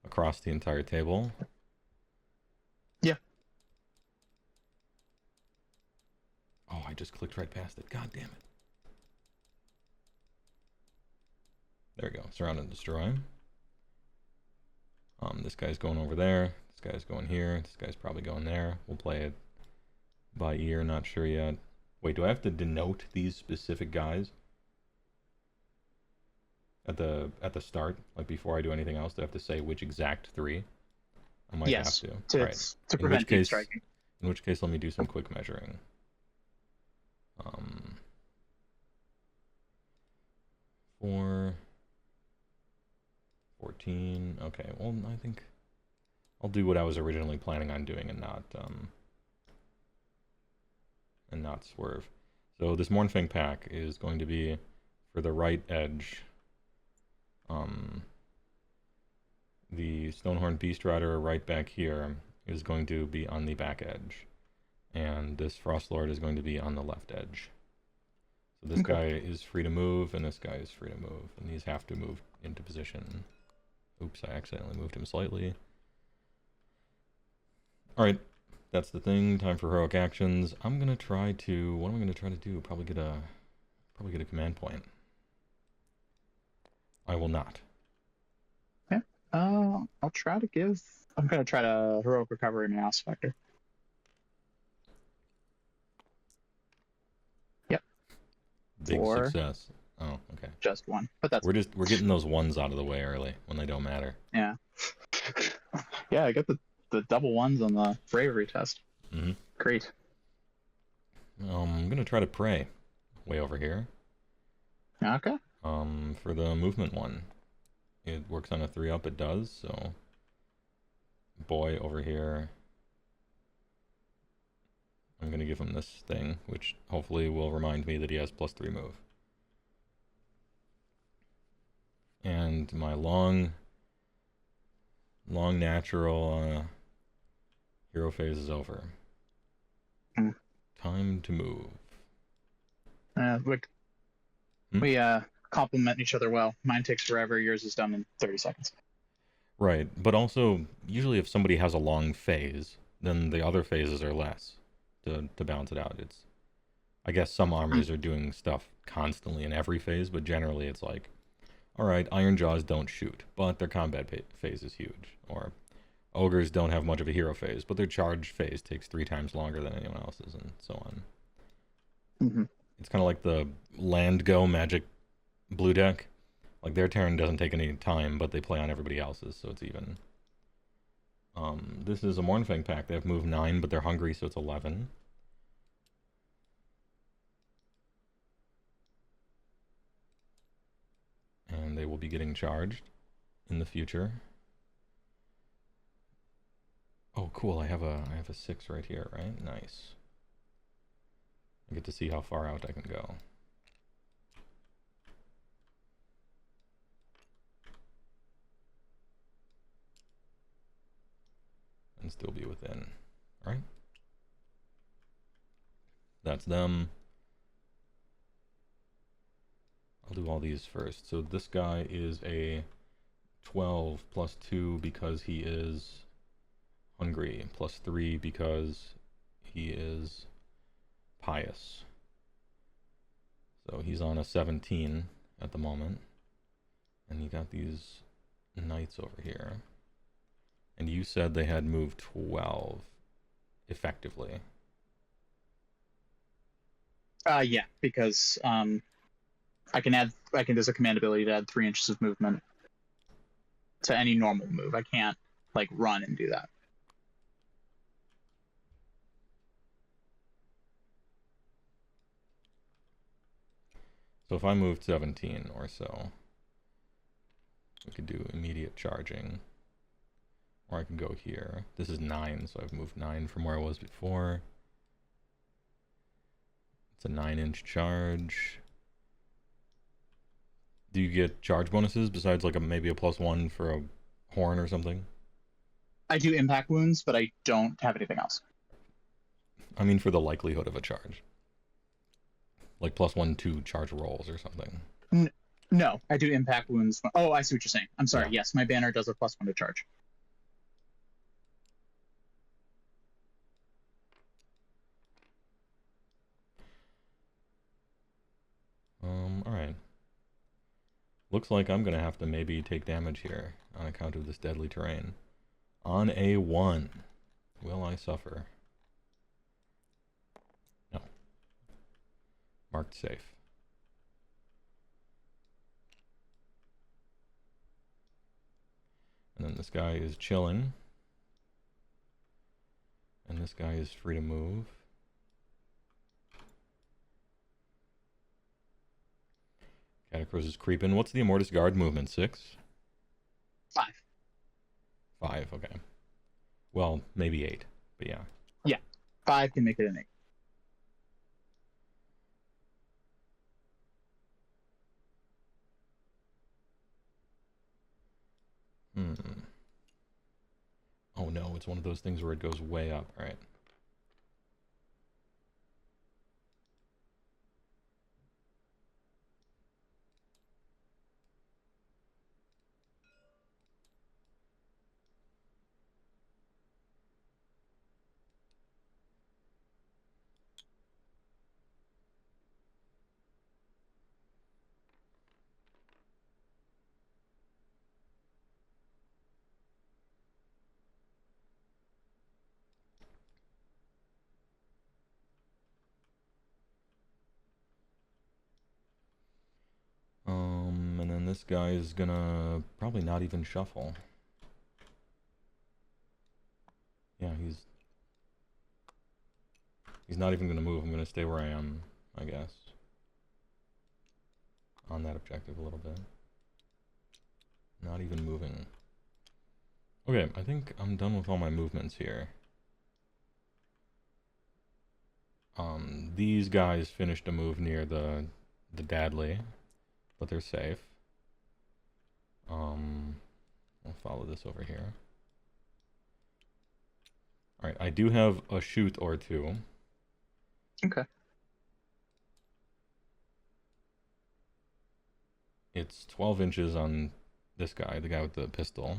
across the entire table. Yeah. Oh, I just clicked right past it. God damn it. There we go. Surround and destroy. This guy's going over there. This guy's going here. This guy's probably going there. We'll play it by ear. Not sure yet. Wait, do I have to denote these specific guys at the start, like before I do anything else? Do I have to say which exact 3? I might have to. All right. To prevent deep case, striking. in which case, let me do some quick measuring. 4, 14. Okay, well, I think I'll do what I was originally planning on doing and not swerve. So this Mournfang pack is going to be for the right edge. The Stonehorn Beast Rider right back here is going to be on the back edge, and this Frostlord is going to be on the left edge. So this guy is free to move, and this guy is free to move, and these have to move into position. Oops, I accidentally moved him slightly. Alright, that's the thing. Time for heroic actions. I'm gonna try to... What am I gonna try to do? Probably get a command point. I will not. Okay. I'll try to give... I'm gonna try to heroic recovery my Ossiarch. Yep. Big 4. success. Oh, okay. Just 1. But that's... We're getting those 1s out of the way early when they don't matter. Yeah. Yeah, I got the double 1s on the bravery test. Mm-hmm. Great. I'm gonna try to pray way over here. Okay. For the movement one. It works on a 3-up, it does, so boy over here. I'm gonna give him this thing, which hopefully will remind me that he has +3 move. And my long natural hero phase is over. Time to move. We complement each other well. Mine takes forever, yours is done in 30 seconds. Right, but also, usually if somebody has a long phase, then the other phases are less to balance it out. It's, I guess some armies are doing stuff constantly in every phase, but generally it's like, alright, Iron Jaws don't shoot, but their combat phase is huge. Or Ogres don't have much of a hero phase, but their charge phase takes 3 times longer than anyone else's, and so on. Mm-hmm. It's kind of like the land go magic blue deck. Like their turn doesn't take any time, but they play on everybody else's, so it's even. This is a Mournfang pack. They have move 9, but they're hungry, so it's 11. will be getting charged in the future. Oh, cool. I have a 6 right here, right? Nice. I get to see how far out I can go. And still be within, right? That's them. I'll do all these first. So this guy is a 12 plus 2 because he is hungry, plus 3 because he is pious. So he's on a 17 at the moment. And you got these knights over here. And you said they had moved 12 effectively. Yeah, because there's a command ability to add 3 inches of movement to any normal move. I can't like run and do that. So if I moved 17 or so, we could do immediate charging. Or I can go here. This is 9, so I've moved 9 from where I was before. It's a 9-inch charge. Do you get charge bonuses besides like maybe a +1 for a horn or something? I do impact wounds, but I don't have anything else. I mean for the likelihood of a charge. Like +1 to charge rolls or something. No, I do impact wounds. Oh, I see what you're saying. I'm sorry. Yeah. Yes, my banner does a +1 to charge. Alright. Looks like I'm gonna have to maybe take damage here on account of this deadly terrain. On a 1. Will I suffer? No. Marked safe. And then this guy is chilling. And this guy is free to move. Catacross is creeping. What's the Immortus Guard movement? 6? 5. 5, okay. Well, maybe 8, but yeah. Yeah, 5 can make it an 8. Oh no, it's one of those things where it goes way up, right? And then this guy is gonna probably not even shuffle. Yeah, he's not even gonna move. I'm gonna stay where I am, I guess. On that objective a little bit. Not even moving. Okay, I think I'm done with all my movements here. These guys finished a move near the Dadley, but they're safe. I'll follow this over here. Alright, I do have a shoot or 2. Okay. It's 12 inches on this guy, the guy with the pistol.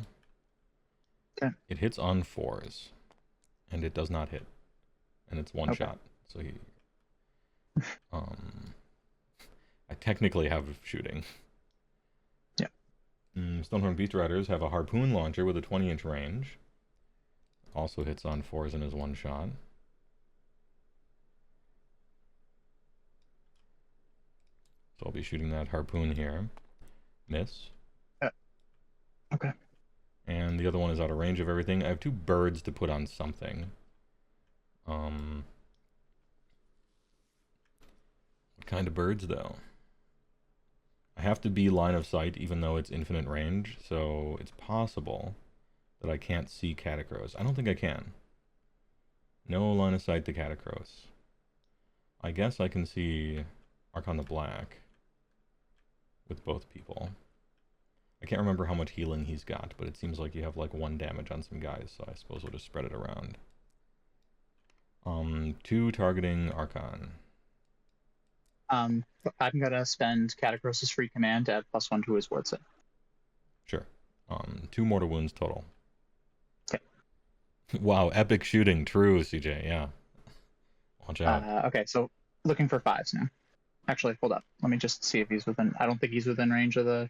Okay. It hits on 4s, and it does not hit. And it's one shot, so he... I technically have shooting. Yeah. Stonehorn Beast Riders have a harpoon launcher with a 20-inch range. Also hits on 4s and is one shot. So I'll be shooting that harpoon here. Miss. Okay. And the other one is out of range of everything. I have 2 birds to put on something. What kind of birds, though? I have to be line of sight even though it's infinite range, so it's possible that I can't see Catacross. I don't think I can. No line of sight to Catacross. I guess I can see Archon the Black with both people. I can't remember how much healing he's got, but it seems like you have like 1 damage on some guys, so I suppose we'll just spread it around. 2 targeting Archon. I'm gonna spend Catacross's free command to add +1 to his ward save. Sure. 2 mortal wounds total. Okay. Wow, epic shooting. True, CJ, yeah. Watch out. Okay, so looking for 5s now. Actually, hold up. Let me just see if he's within... I don't think he's within range of the...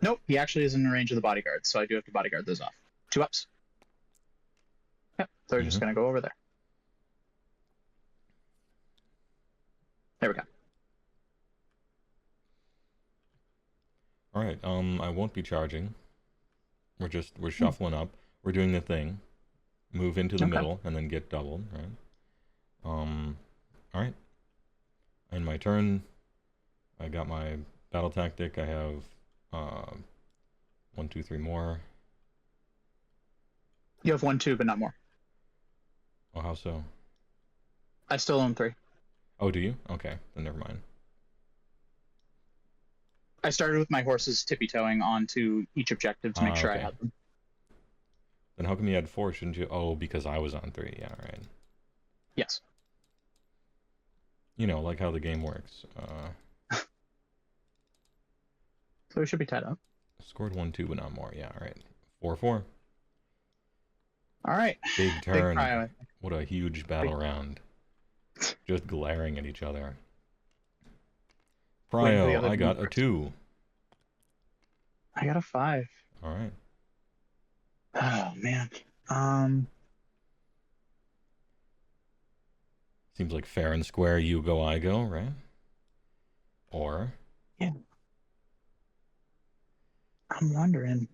Nope, he actually is in range of the bodyguards, so I do have to bodyguard those off. 2 ups. Yep, so we're just going to go over there. There we go. Alright, I won't be charging. We're shuffling up. We're doing the thing. Move into the middle and then get doubled, right? Alright. In my turn, I got my battle tactic. I have 1, 2, 3 more. You have 1, 2, but not more. Oh, how so? I still own 3. Oh, do you? Okay, then never mind. I started with my horses tippy-toeing onto each objective to make sure I had them. Then how come you had 4, shouldn't you? Oh, because I was on 3, yeah, right. Yes. You know, like how the game works. So we should be tied up. Scored 1, 2, but not more, yeah, alright. 4, 4. Alright. Big turn. Big What a huge battle round. Just glaring at each other. Prio, I got a 2. I got a 5. Alright. Oh, man. Seems like fair and square, you go, I go, right? Or? Yeah. I'm wondering.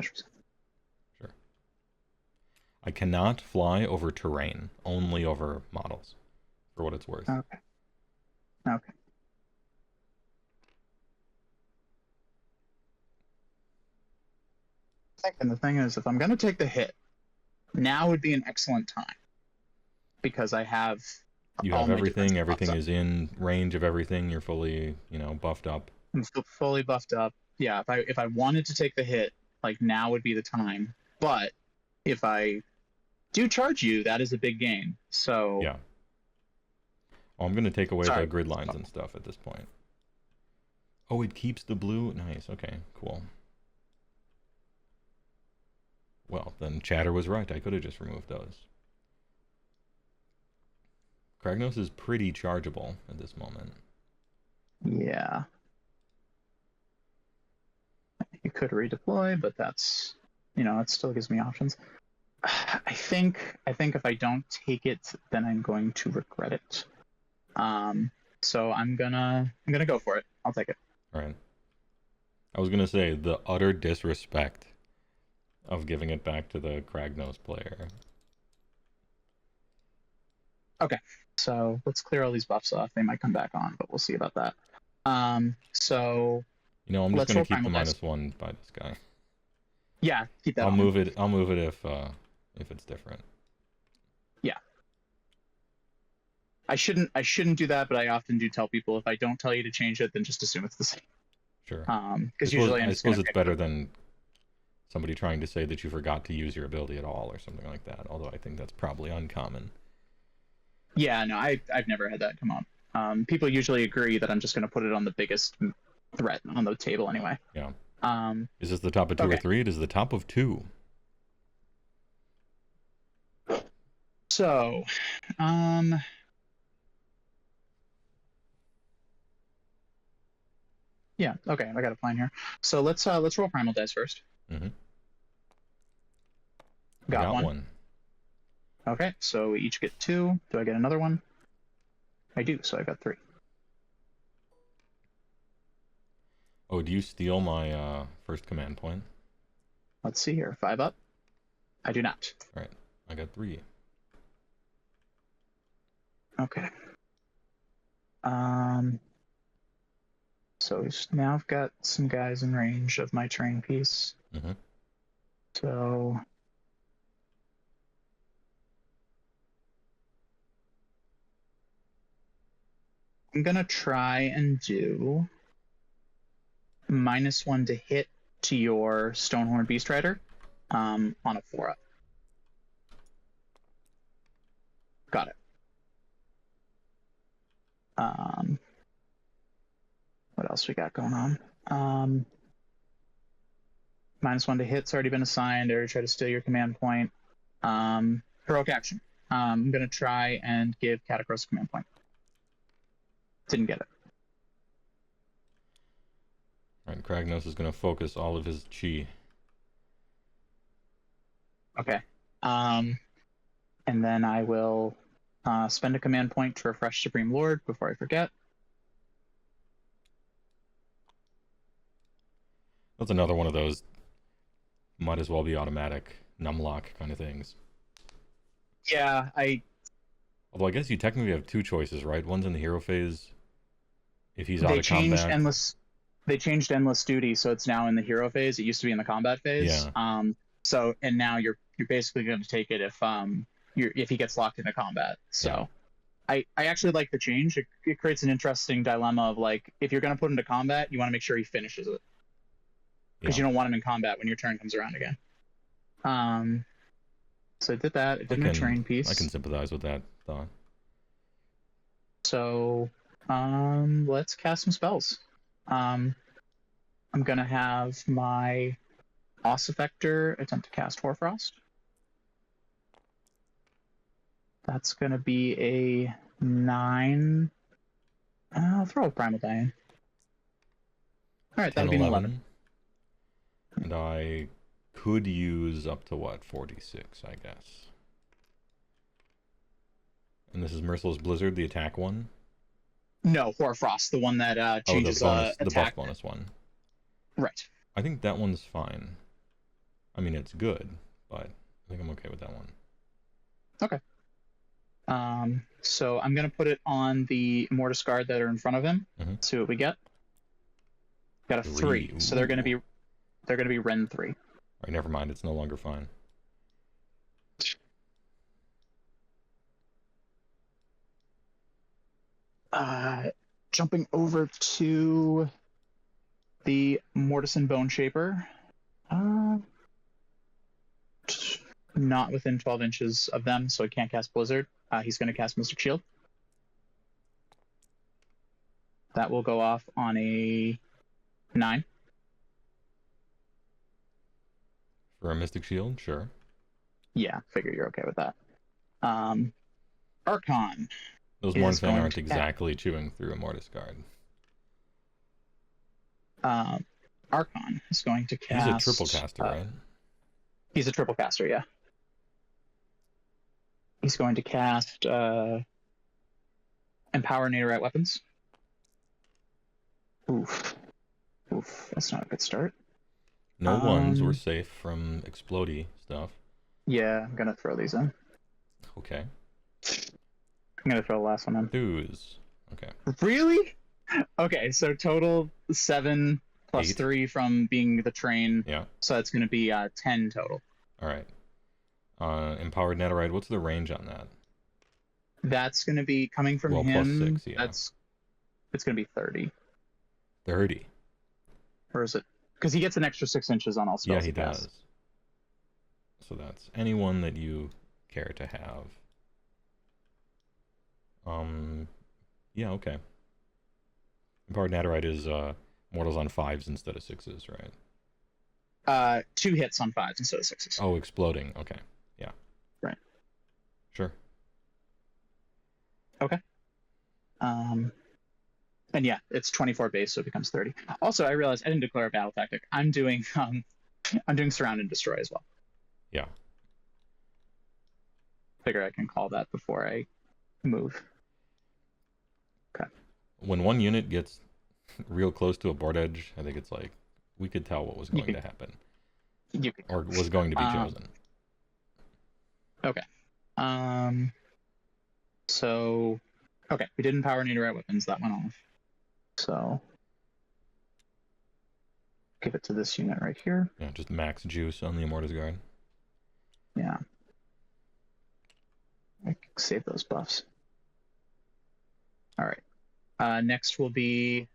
Sure. I cannot fly over terrain, only over models, for what it's worth. Okay. Okay. And the thing is, if I'm going to take the hit, now would be an excellent time. Because I have... You have everything, everything is in range of everything, you're fully, you know, buffed up. I'm still fully buffed up. Yeah, if I wanted to take the hit, like, now would be the time. But if I do charge you, that is a big gain. So... Yeah. Oh, I'm going to take away the grid lines and stuff at this point. Oh, it keeps the blue? Nice, okay, cool. Well, then Chatter was right. I could have just removed those. Kragnos is pretty chargeable at this moment. Yeah. You could redeploy, but that's, you know, it still gives me options. I think if I don't take it, then I'm going to regret it. So I'm gonna go for it. I'll take it. All right. I was gonna say the utter disrespect of giving it back to the Kragnos player. Okay, so let's clear all these buffs off. They might come back on, but we'll see about that. So you know, I'm just gonna keep the -1 by this guy. Yeah, keep that. I'll move it if it's different. Yeah. I shouldn't do that, but I often do tell people if I don't tell you to change it, then just assume it's the same. Sure. Because usually I suppose it's better than somebody trying to say that you forgot to use your ability at all or something like that. Although I think that's probably uncommon. Yeah, no, I've never had that come up. People usually agree that I'm just going to put it on the biggest threat on the table anyway. Yeah. Is this the top of 2 or 3? It is the top of 2. So, yeah, okay, I got a plan here. So let's roll primal dice first. Mm-hmm. Got one. Okay, so we each get 2. Do I get another one? I do, so I got 3. Oh, do you steal my first command point? Let's see here. 5 up. I do not. All right, I got 3. Okay. So now I've got some guys in range of my terrain piece. Mm-hmm. So I'm gonna try and do -1 to hit to your Stonehorn Beast Rider on a 4-up. Got it. What else we got going on? -1 to hit's already been assigned. I already tried to steal your command point. Heroic action. I'm gonna try and give Catacross a command point. Didn't get it. Alright, Kragnos is going to focus all of his chi. Okay. And then I will spend a command point to refresh Supreme Lord before I forget. That's another one of those might as well be automatic numlock kind of things. Yeah, Although I guess you technically have two choices, right? One's in the hero phase. If he's out they of changed combat. endless. They changed endless duty, so it's now in the hero phase. It used to be in the combat phase. Yeah. So and now you're basically going to take it if he gets locked into combat. So I actually like the change. It creates an interesting dilemma of like if you're going to put him into combat, you want to make sure he finishes it because you don't want him in combat when your turn comes around again. So I did that. It did a terrain piece. I can sympathize with that thought. So let's cast some spells. I'm gonna have my Ossiarch attempt to cast Hoarfrost. That's gonna be a 9. I'll throw a Primal Die in. Alright, that'll be an 11. And I could use up to what, 46, I guess. And this is Merciless Blizzard, the attack one? No, Hoarfrost, the one that changes the attack. buff bonus one. Right. I think that one's fine. I mean, it's good, but I think I'm okay with that one. Okay. So I'm gonna put it on the Mortis Guard that are in front of him. Mm-hmm. See what we get. Got a 3. So they're gonna be Ren 3. Alright, never mind. It's no longer fine. Jumping over to the Mortis and Bone Shaper. Not within 12 inches of them, so he can't cast Blizzard. He's going to cast Mystic Shield. That will go off on a 9. For a Mystic Shield, sure. Yeah, figure you're okay with that. Archon. Those Mornfang aren't exactly chewing through a Mortis Guard. Archon is going to cast... He's a triple caster, right? He's a triple caster, yeah. He's going to cast Empower Naderite Weapons. Oof, that's not a good start. No ones were safe from explodey stuff. Yeah, I'm going to throw these in. Okay. I'm going to throw the last one in. Twos. Okay. Really? Okay, so total 7 plus 8. 3 from being the train. Yeah. So that's going to be 10 total. All right. Empowered Netherite, what's the range on that? That's going to be coming from him. Plus 6, yeah. It's going to be 30. 30. Or is it? Because he gets an extra 6 inches on all spells. Yeah, he does. So that's anyone that you care to have. Yeah, okay. Empowered Netherite is mortals on 5s instead of 6s, right? 2 hits on 5s instead of 6s. Oh, exploding. Okay. Yeah. Right. Sure. Okay. And yeah, it's 24 base, so it becomes 30. Also, I realized I didn't declare a battle tactic. I'm doing Surround and Destroy as well. Yeah. Figure I can call that before I move. Okay. When one unit gets real close to a board edge, I think it's like we could tell what was going to happen. Or was going to be chosen. Okay. So Okay, we didn't power Netherite weapons. That went off. So give it to this unit right here. Yeah, just max juice on the Immortus Guard. Yeah. I can save those buffs. All right. Next will be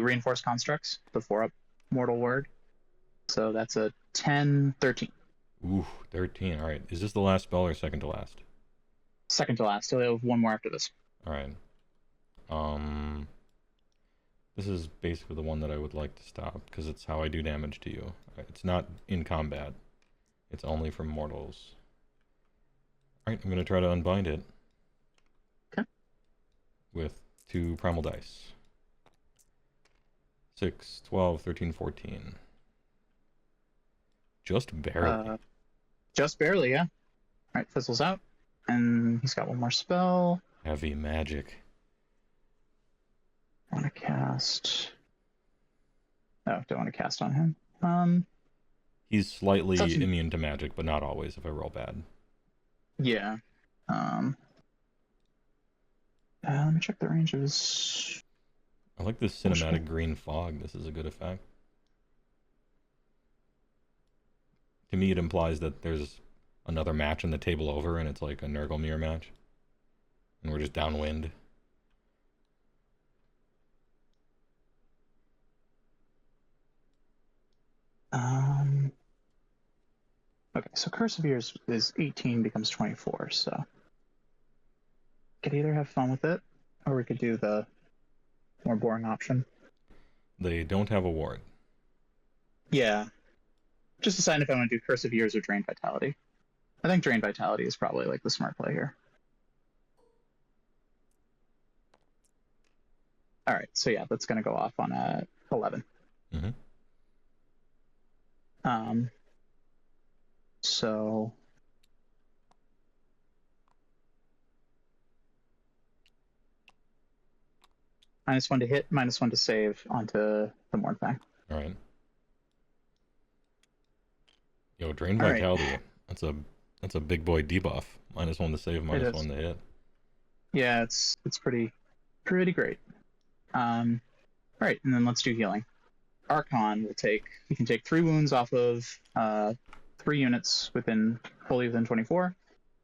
reinforced constructs, the 4-up mortal word. So that's a 10, 13. Ooh, 13. All right. Is this the last spell or second to last? Second to last. So they have one more after this. All right. This is basically the one that I would like to stop because it's how I do damage to you. It's not in combat. It's only from mortals. All right, I'm going to try to unbind it. Okay. With 2 primal dice. 6, 12, 13, 14. Just barely. Just barely, yeah. All right, fizzles out. And he's got one more spell. Heavy magic. I want to cast... Oh, don't want to cast on him. He's slightly immune to magic, but not always if I roll bad. Yeah. Let me check the range of his... I like this cinematic green fog. This is a good effect. To me, it implies that there's another match in the table over, and it's like a Nurgle mirror match. And we're just downwind. Okay, so Curse of Years is 18, becomes 24, so... Could either have fun with it, or we could do the more boring option. They don't have a ward. Yeah. Just decide if I want to do Curse of Years or Drain Vitality. I think Drain Vitality is probably like the smart play here. All right, so yeah, that's going to go off on 11. Mm-hmm. So -1 to hit, -1 to save onto the Mornfang. All right. Yo, Drain All right. Vitality. That's a big boy debuff. -1 to save, -1 to hit. Yeah, it's pretty great. All right, and then let's do healing. Archon will take. You can take 3 wounds off of 3 units wholly within 24.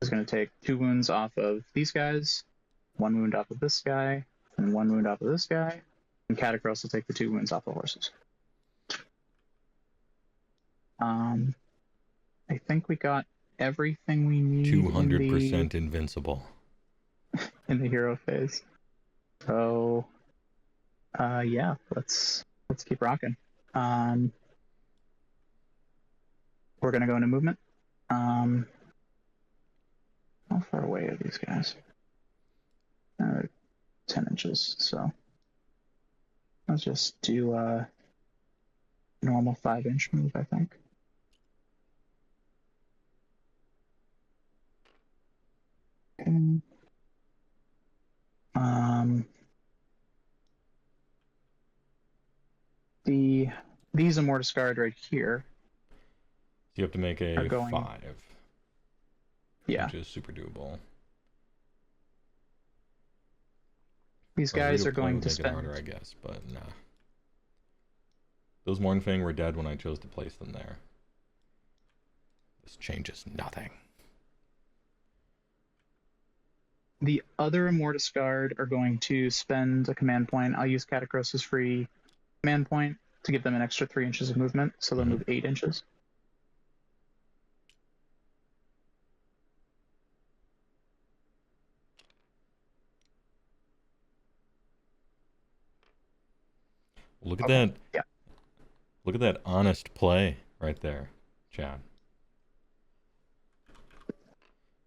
Is going to take 2 wounds off of these guys, 1 wound off of this guy, and 1 wound off of this guy. And Catacross will take the 2 wounds off the horses. I think we got everything we need. 200% invincible. In the hero phase. So, yeah, let's keep rocking. We're gonna go into movement. How far away are these guys? 10 inches. So let's just do a normal 5-inch move, I think. Okay. These Immortus Guard right here. So you have to make a 5. Yeah. Which is super doable. These guys are going to make it harder, I guess, but nah. Those Mornfang were dead when I chose to place them there. This changes nothing. The other Immortus Guard are going to spend a command point. I'll use Catacross's free command point to give them an extra 3 inches of movement, so they'll move 8 inches. Look at that. Yeah. Look at that honest play right there, Chad.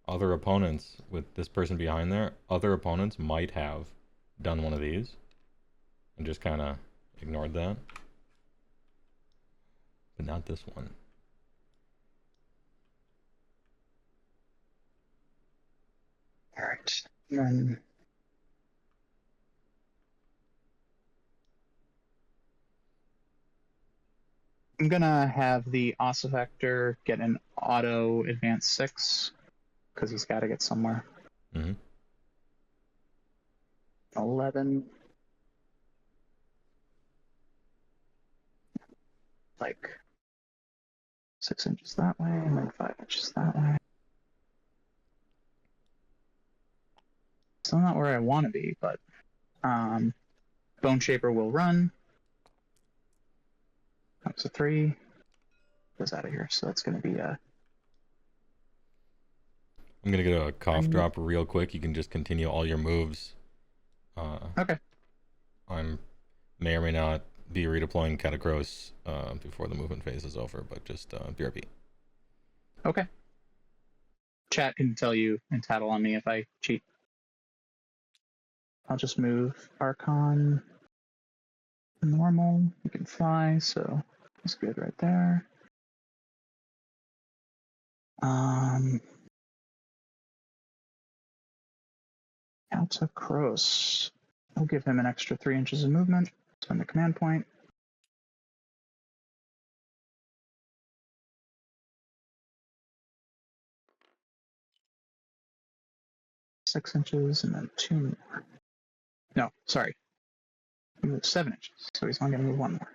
Other opponents, with this person behind there, other opponents might have done one of these and just kind of ignored that. But not this one. All right. Then I'm gonna have the Ossiarch get an auto advance 6 because he's got to get somewhere. Mm-hmm. 11. Like 6 inches that way, and then 5 inches that way. Still not where I want to be, but Bone Shaper will run. That's a 3. Goes out of here, so that's going to be a. I'm gonna get a cough drop real quick. You can just continue all your moves. Okay. I'm may or may not be redeploying Catacross before the movement phase is over, but just BRB. Okay. Chat can tell you and tattle on me if I cheat. I'll just move Archon normal. You can fly, so that's good right there. Catacross. I'll give him an extra 3 inches of movement. Spend the command point. Six inches and then 2 more. No, sorry. He moves 7 inches, so he's only going to move 1 more.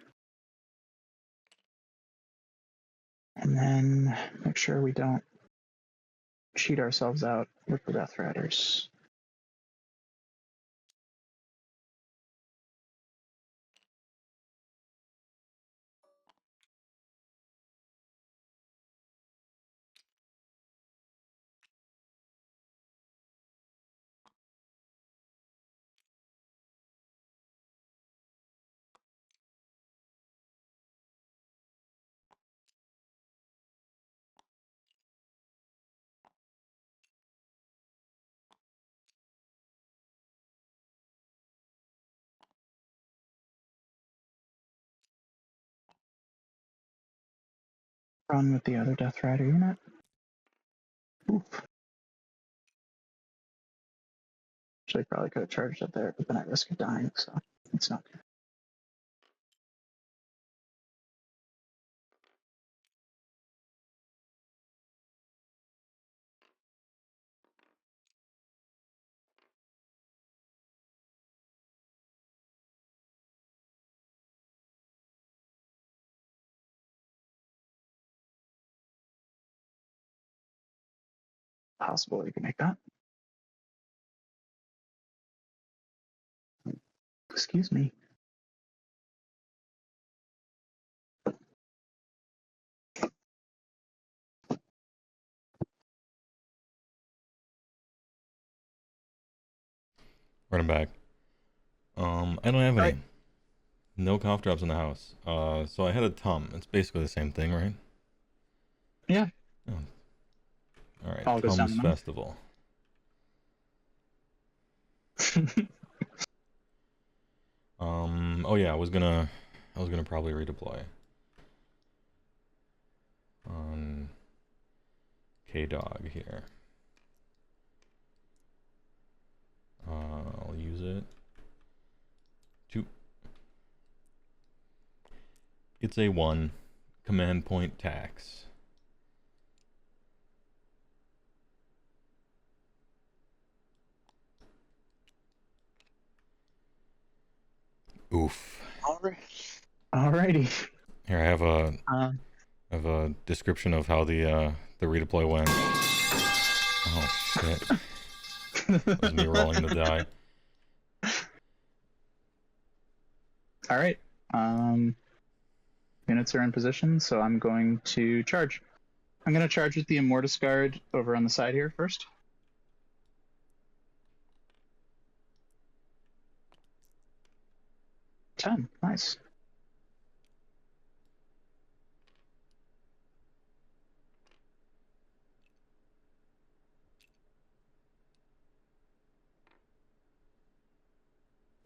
And then make sure we don't cheat ourselves out with the Death Riders. Run with the other Death Rider unit. Oof. Actually, probably could have charged up there, but then I risk of dying, so it's not good. Possible you can make that. Excuse me. Running back. I don't have any. Right. No cough drops in the house. So I had a Tum. It's basically the same thing, right? Yeah. Oh. All right. All goes down Tum's the mouth. Festival. Oh yeah, I was gonna probably redeploy on K-Dog here. I'll use it. 2. It's a 1 command point tax. Oof. Alrighty. Here I have a description of how the redeploy went. Oh shit. That was me rolling the die. All right. Units are in position, so I'm going to charge. I'm going to charge with the Immortus Guard over on the side here first. Ten. Nice.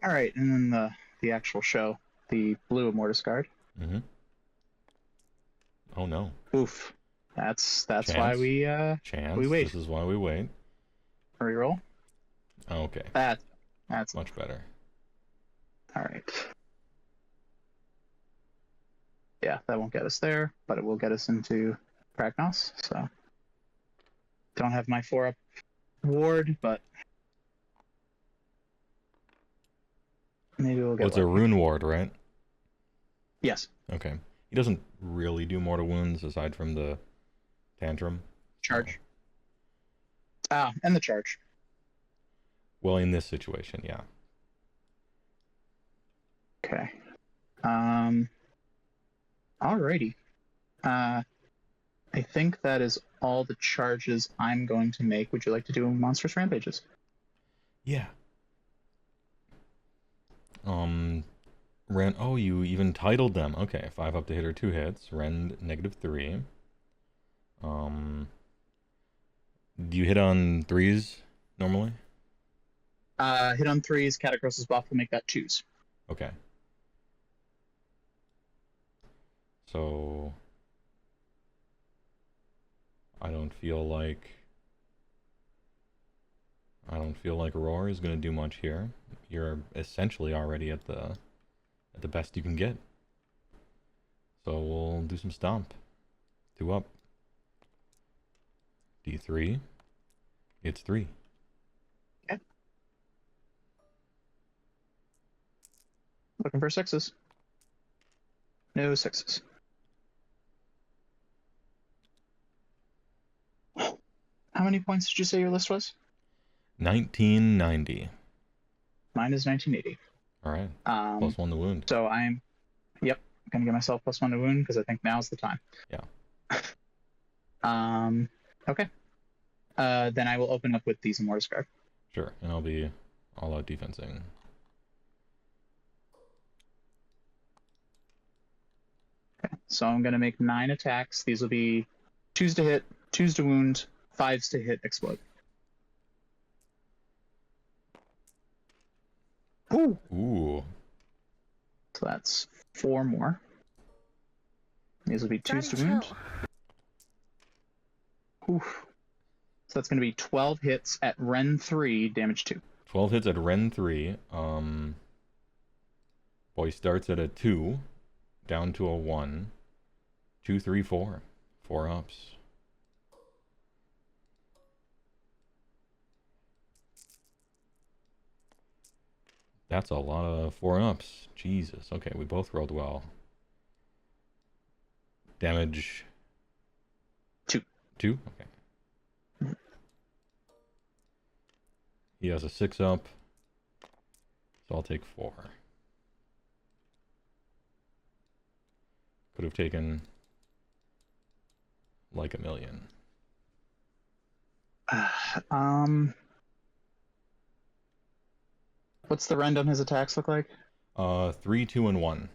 All right, and then the actual show, the blue Immortus Guard. Mm-hmm. Oh no. Oof. That's Chance? why we wait. This is why we wait. Reroll. Oh, okay. That's Much better. all right. Yeah, that won't get us there, but it will get us into Pragnos. So Don't have my 4-up ward, but maybe we'll get Well, it's a lucky. rune ward, right? Yes. Okay. He doesn't really do mortal wounds aside from the tantrum. Charge. And the charge. Well, in this situation, yeah. Okay. Alrighty. I think that is all the charges I'm going to make. Would you like to do monstrous rampages? Yeah. Ren. Oh, you even titled them. Okay, 5 up to hit or 2 hits. Ren -3. Do you hit on 3s normally? Hit on 3s. Catacross's buff will make that 2s. Okay. So I don't feel like Roar is going to do much here. You're essentially already at the best you can get. So we'll do some stomp. 2 up. D3. It's 3. Okay. Looking for 6s. No 6s. How many points did you say your list was? 1990. Mine is 1980. All right. +1 to wound. So I'm, gonna get myself +1 to wound because I think now's the time. Yeah. Okay. Then I will open up with these Immortus Guard. Sure, and I'll be all out defensing. Okay. So I'm gonna make 9 attacks. These will be 2s to hit, 2s to wound, 5s to hit, explode. Ooh. Ooh. So that's 4 more. These will be 2s to wound. Oof. So that's going to be 12 hits at Ren 3, damage 2. 12 hits at Ren 3. Boy starts at a 2, down to a 1. 2, 3, 4. 4 ups. That's a lot of 4 ups. Jesus. Okay, we both rolled well. Damage 2. 2? Okay. He has a 6 up. So I'll take 4. Could have taken like a million. What's the rend on his attacks look like? 3, 2, and 1.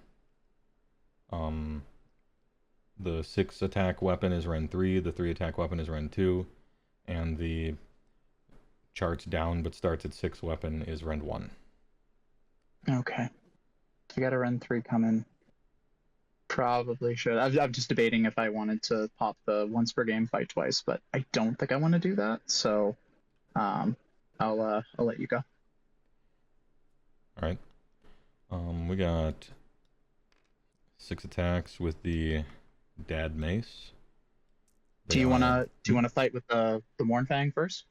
The 6 attack weapon is Ren 3, the 3 attack weapon is Ren 2, and the charts down but starts at 6 weapon is Ren 1. Okay. I got a Ren 3 coming. Probably should. I'm just debating if I wanted to pop the once per game fight twice, but I don't think I want to do that, so I'll let you go. Alright. We got 6 attacks with the Dad Mace. Do you wanna fight with the Mournfang first?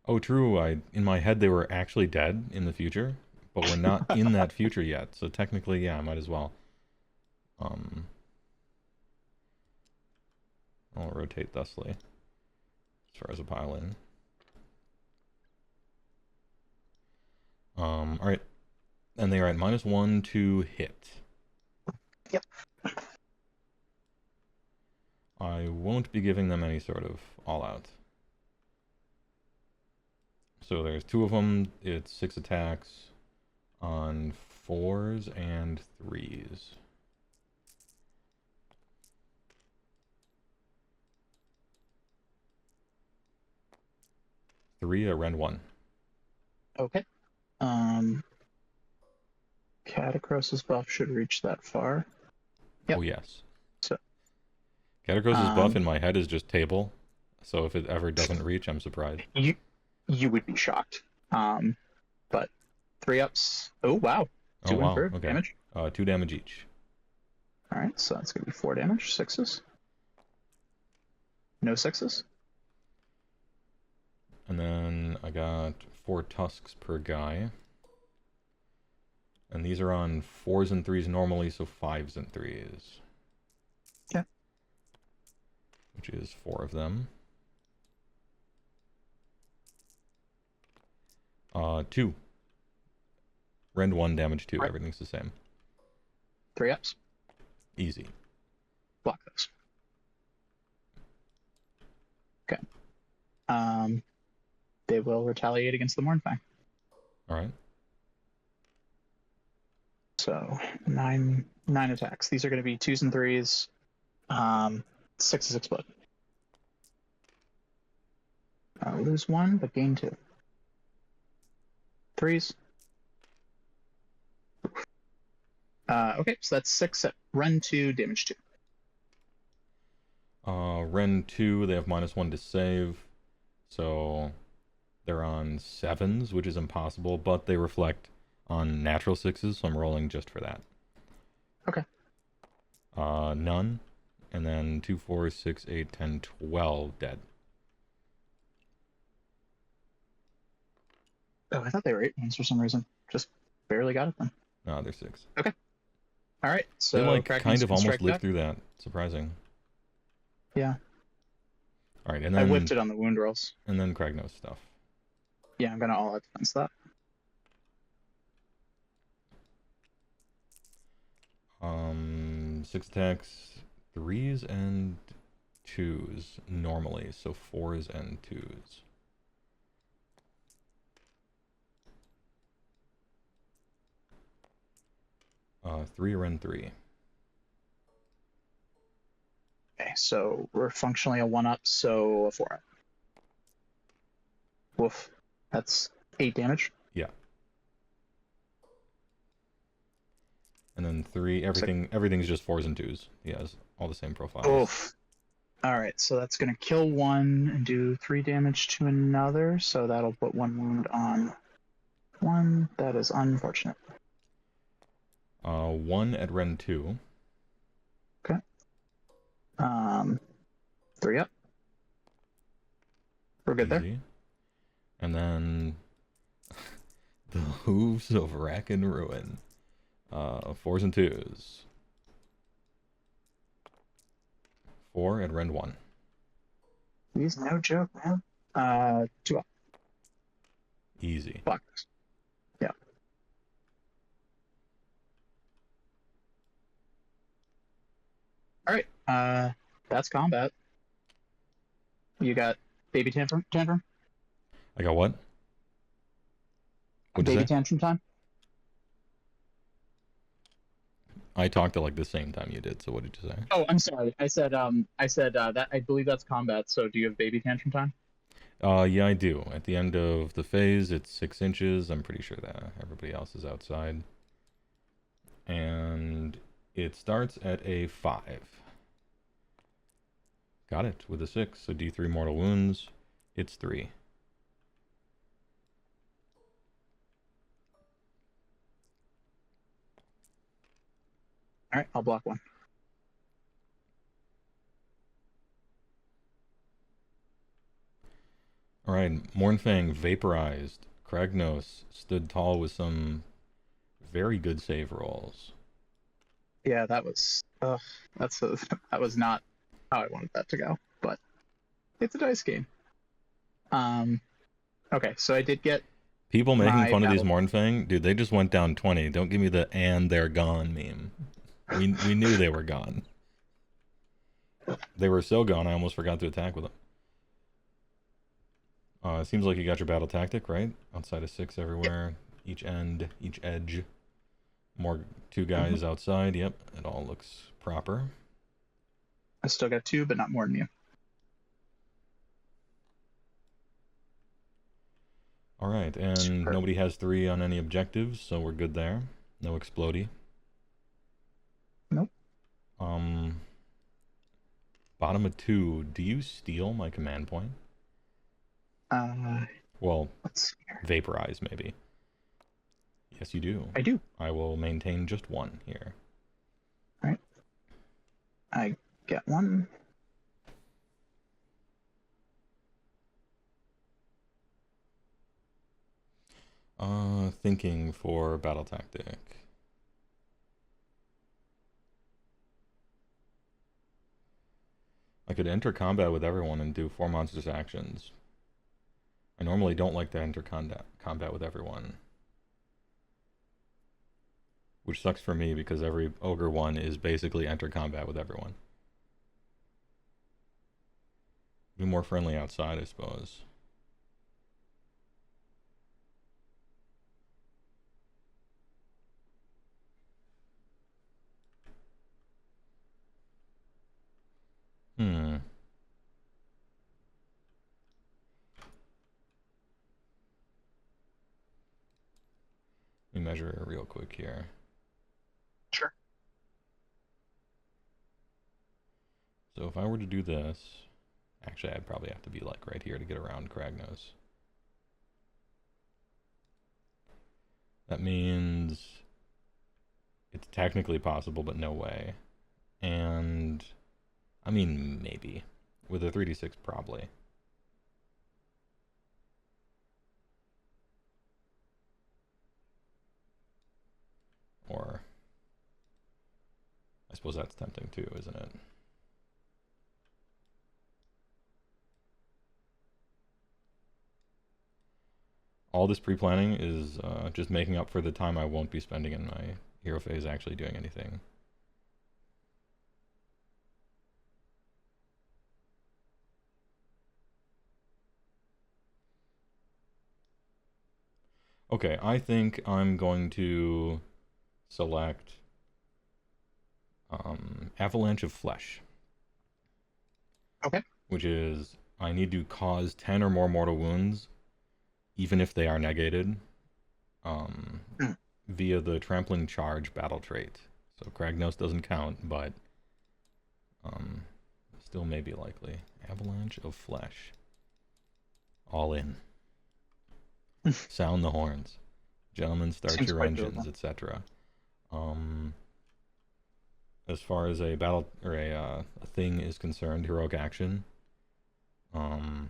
Oh, true. In my head they were actually dead in the future, but we're not in that future yet. So technically, yeah, I might as well. I'll rotate thusly as far as a pile in. All right, and they are at -1 to hit. Yep. I won't be giving them any sort of all-out. So there's 2 of them. It's 6 attacks on 4s and 3s. Three at Ren 1. Okay. Catacross's buff should reach that far. Yep. Oh, yes. So, Catacross's buff in my head is just table, so if it ever doesn't reach, I'm surprised. You would be shocked. But 3 ups. Oh, wow. 2 improved damage. 2 damage each. All right, so that's going to be 4 damage. 6s. No 6s. And then I got 4 tusks per guy. And these are on 4s and 3s normally, so 5s and 3s. Okay. Which is 4 of them. 2. Rend 1, damage 2. Right. Everything's the same. 3 ups. Easy. Block those. Okay. They will retaliate against the Mournfang. Alright. So 9 attacks. These are going to be 2s and 3s. 6s explode. Lose 1, but gain 2. 3s. Okay, so that's 6 at run 2, damage 2. Rend 2, they have -1 to save. So they're on 7s, which is impossible, but they reflect on natural 6s, so I'm rolling just for that. Okay. None. And then 2, 4, 6, 8, 10, 12 dead. Oh, I thought they were 8 ones for some reason. Just barely got it then. No, they're 6. Okay. All right. So They like Kraken's kind of can almost strike lived back. through that. Surprising. Yeah. All right, and I then whipped it on the wound rolls. and then Kragnos stuff. Yeah, I'm gonna all out defense that. 6 attacks, 3s and 2s normally, so 4s and 2s. Three rend 3. Okay, so we're functionally a 1-up, so a 4-up. Woof. That's 8 damage. Yeah. And then 3, everything's just 4s and 2s. He has all the same profiles. Oof. All right, so that's gonna kill 1 and do 3 damage to another. So that'll put 1 wound on 1. That is unfortunate. 1 at rend 2. 3 up. We're good there. Easy. And then the hooves of Rack and Ruin. 4s and 2s. 4 at rend 1. He's no joke, man. 2 up. Easy. Block this. Yeah. All right. That's combat. You got baby tantrum. I got what? What'd you Baby say? tantrum time. I talked at like the same time you did, so what did you say? Oh, I'm sorry. I said that I believe that's combat. So do you have baby tantrum time? Yeah, I do. At the end of the phase, it's 6 inches. I'm pretty sure that everybody else is outside. And it starts at a 5. Got it with a 6. So D3 mortal wounds. It's 3. All right, I'll block 1. All right, Mournfang vaporized. Kragnos stood tall with some very good save rolls. Yeah, that was that was not how I wanted that to go, but it's a dice game. Okay, so I did get People making my fun of these battle- Mournfang, dude, they just went down 20. Don't give me the "and they're gone" meme. We knew they were gone. They were so gone, I almost forgot to attack with them. It seems like you got your battle tactic, right? Outside of 6 everywhere. Each end, each edge. More 2 guys outside. Yep, it all looks proper. I still got 2, but not more than you. All right, and Super. nobody has 3 on any objectives, so we're good there. No explodey. Nope. Bottom of 2. Do you steal my command point? Well, Let's see here. vaporize maybe. Yes, you do. I do. I will maintain just 1 here. I get 1. Thinking for battle tactic. I could enter combat with everyone and do 4 monsters actions. I normally don't like to enter combat with everyone. Which sucks for me because every ogre one is basically enter combat with everyone. Be more friendly outside, I suppose. Hmm. Let me measure it real quick here. Sure. So if I were to do this, actually I'd probably have to be like right here to get around Kragnos. That means it's technically possible, but no way. And I mean, maybe. With a 3d6, probably. Or I suppose that's tempting too, isn't it? All this pre-planning is just making up for the time I won't be spending in my hero phase actually doing anything. Okay, I think I'm going to select Avalanche of Flesh. Okay. Which is, I need to cause 10 or more mortal wounds, even if they are negated, via the Trampling Charge battle trait. So Kragnos doesn't count, but still may be likely. Avalanche of Flesh. All in. Sound the horns. Gentlemen, start Seems your quite engines, doable. etc. As far as a battle or a thing is concerned, heroic action. I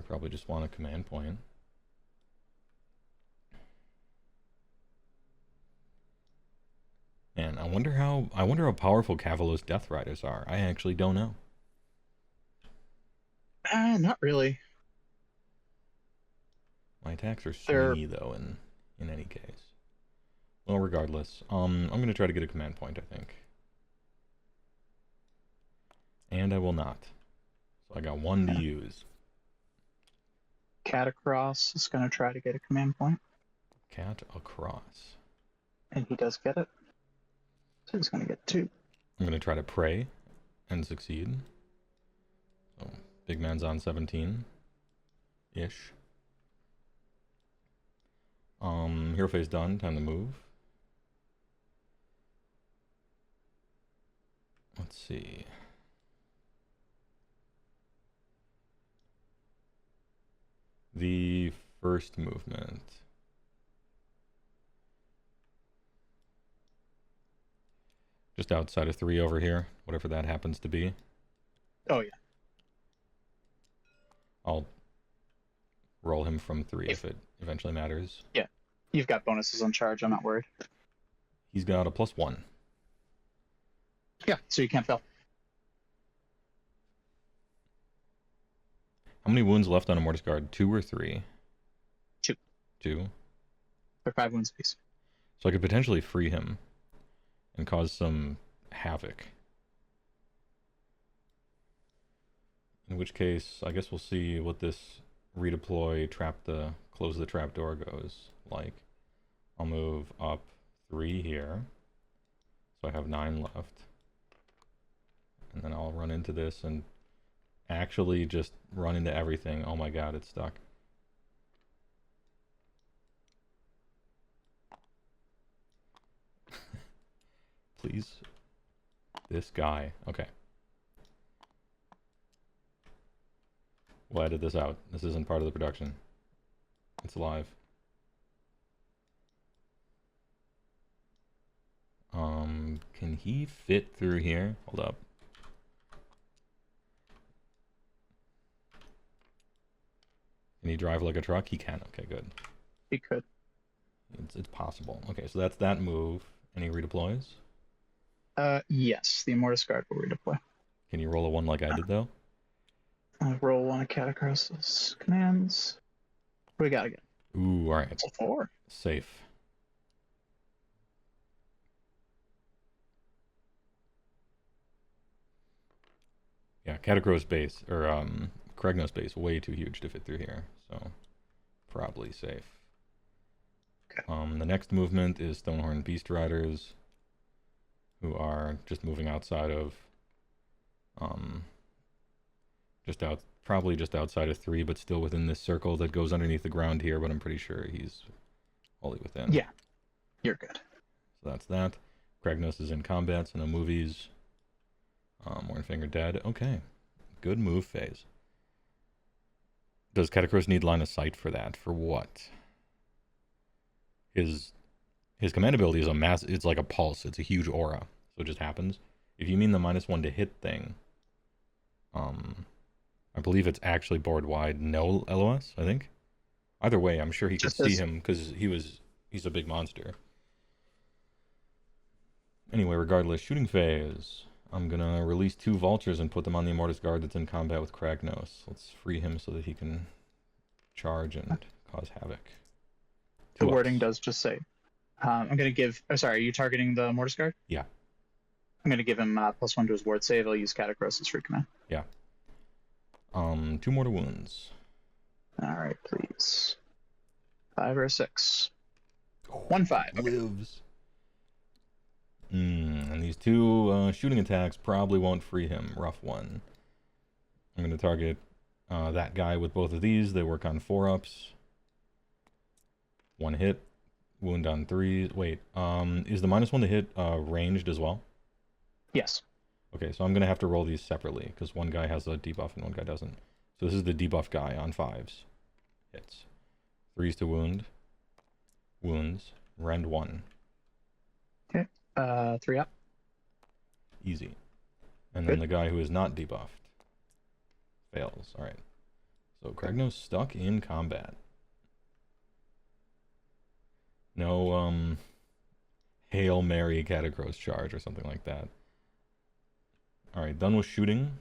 probably just want a command point. And I wonder how powerful Cavalos Death Riders are. I actually don't know. Not really. My attacks are They're swingy though in any case. Well, regardless, I'm gonna try to get a command point, I think. And I will not. So I got one to use. Cat across is going to try to get a command point, Cat across. and he does get it. So he's going to get 2. I'm gonna try to pray and succeed. So big man's on 17 ish. Hero phase done, time to move. Let's see. The first movement. Just outside of 3 over here, whatever that happens to be. Oh, yeah. I'll roll him from 3 if it eventually matters. Yeah. You've got bonuses on charge. I'm not worried. He's got a +1. Yeah, so you can't fail. How many wounds left on a Mortis Guard? 2 or 3? 2. 2. They're 5 wounds apiece. So I could potentially free him and cause some havoc. In which case, I guess we'll see what this redeploy close the trapdoor goes like. I'll move up 3 here. So I have 9 left. And then I'll run into this and actually just run into everything. Oh my god, it's stuck. Please. This guy. Okay. We'll edit this out. This isn't part of the production. It's live. Can he fit through here? Hold up. Can Can he drive like a truck? He can. Okay, good. He could. It's possible. Okay, so that's that move. And he redeploys. Yes, the Immortus Guard will redeploy. Can you roll a 1 like I did, though? I'll roll one of Catacross's commands. What do we got again? Ooh, all right. It's a 4. Safe. Yeah, Catacross base, or Kragnos base, way too huge to fit through here, so probably safe. Okay. The next movement is Stonehorn Beast Riders, who are just moving outside of, probably just outside of 3, but still within this circle that goes underneath the ground here, but I'm pretty sure he's wholly within. Yeah, you're good. So that's that. Kragnos is in combat, so no movies. Warnfinger dead. Okay. Good move phase. Does Catacross need line of sight for that? For what? His command ability is a mass. It's like a pulse. It's a huge aura. So it just happens. If you mean the -1 to hit thing, I believe it's actually board wide. No LOS, I think. Either way, I'm sure he could see him because he's a big monster. Anyway, regardless, shooting phase. I'm going to release 2 vultures and put them on the Immortus Guard that's in combat with Kragnos. Let's free him so that he can charge and cause havoc. The wording does just say, I'm going to give... Oh, sorry, are you targeting the Immortus Guard? Yeah. I'm going to give him +1 to his ward save. I'll use Catacross as free command. Yeah. 2 mortal wounds. All right, please. 5 or a 6. 1 5. Okay. Lives. And these 2 shooting attacks probably won't free him. Rough one. I'm going to target that guy with both of these. They work on 4-ups. 1 hit. Wound on 3. Wait, is the -1 to hit ranged as well? Yes. Okay, so I'm going to have to roll these separately because one guy has a debuff and one guy doesn't. So this is the debuff guy on 5s. Hits. 3s to wound. Wounds. Rend 1. Okay. 3 up. Easy. And then the guy who is not debuffed fails. All right. So Kragnos stuck in combat. No Hail Mary Catacross charge or something like that. All right, done with shooting.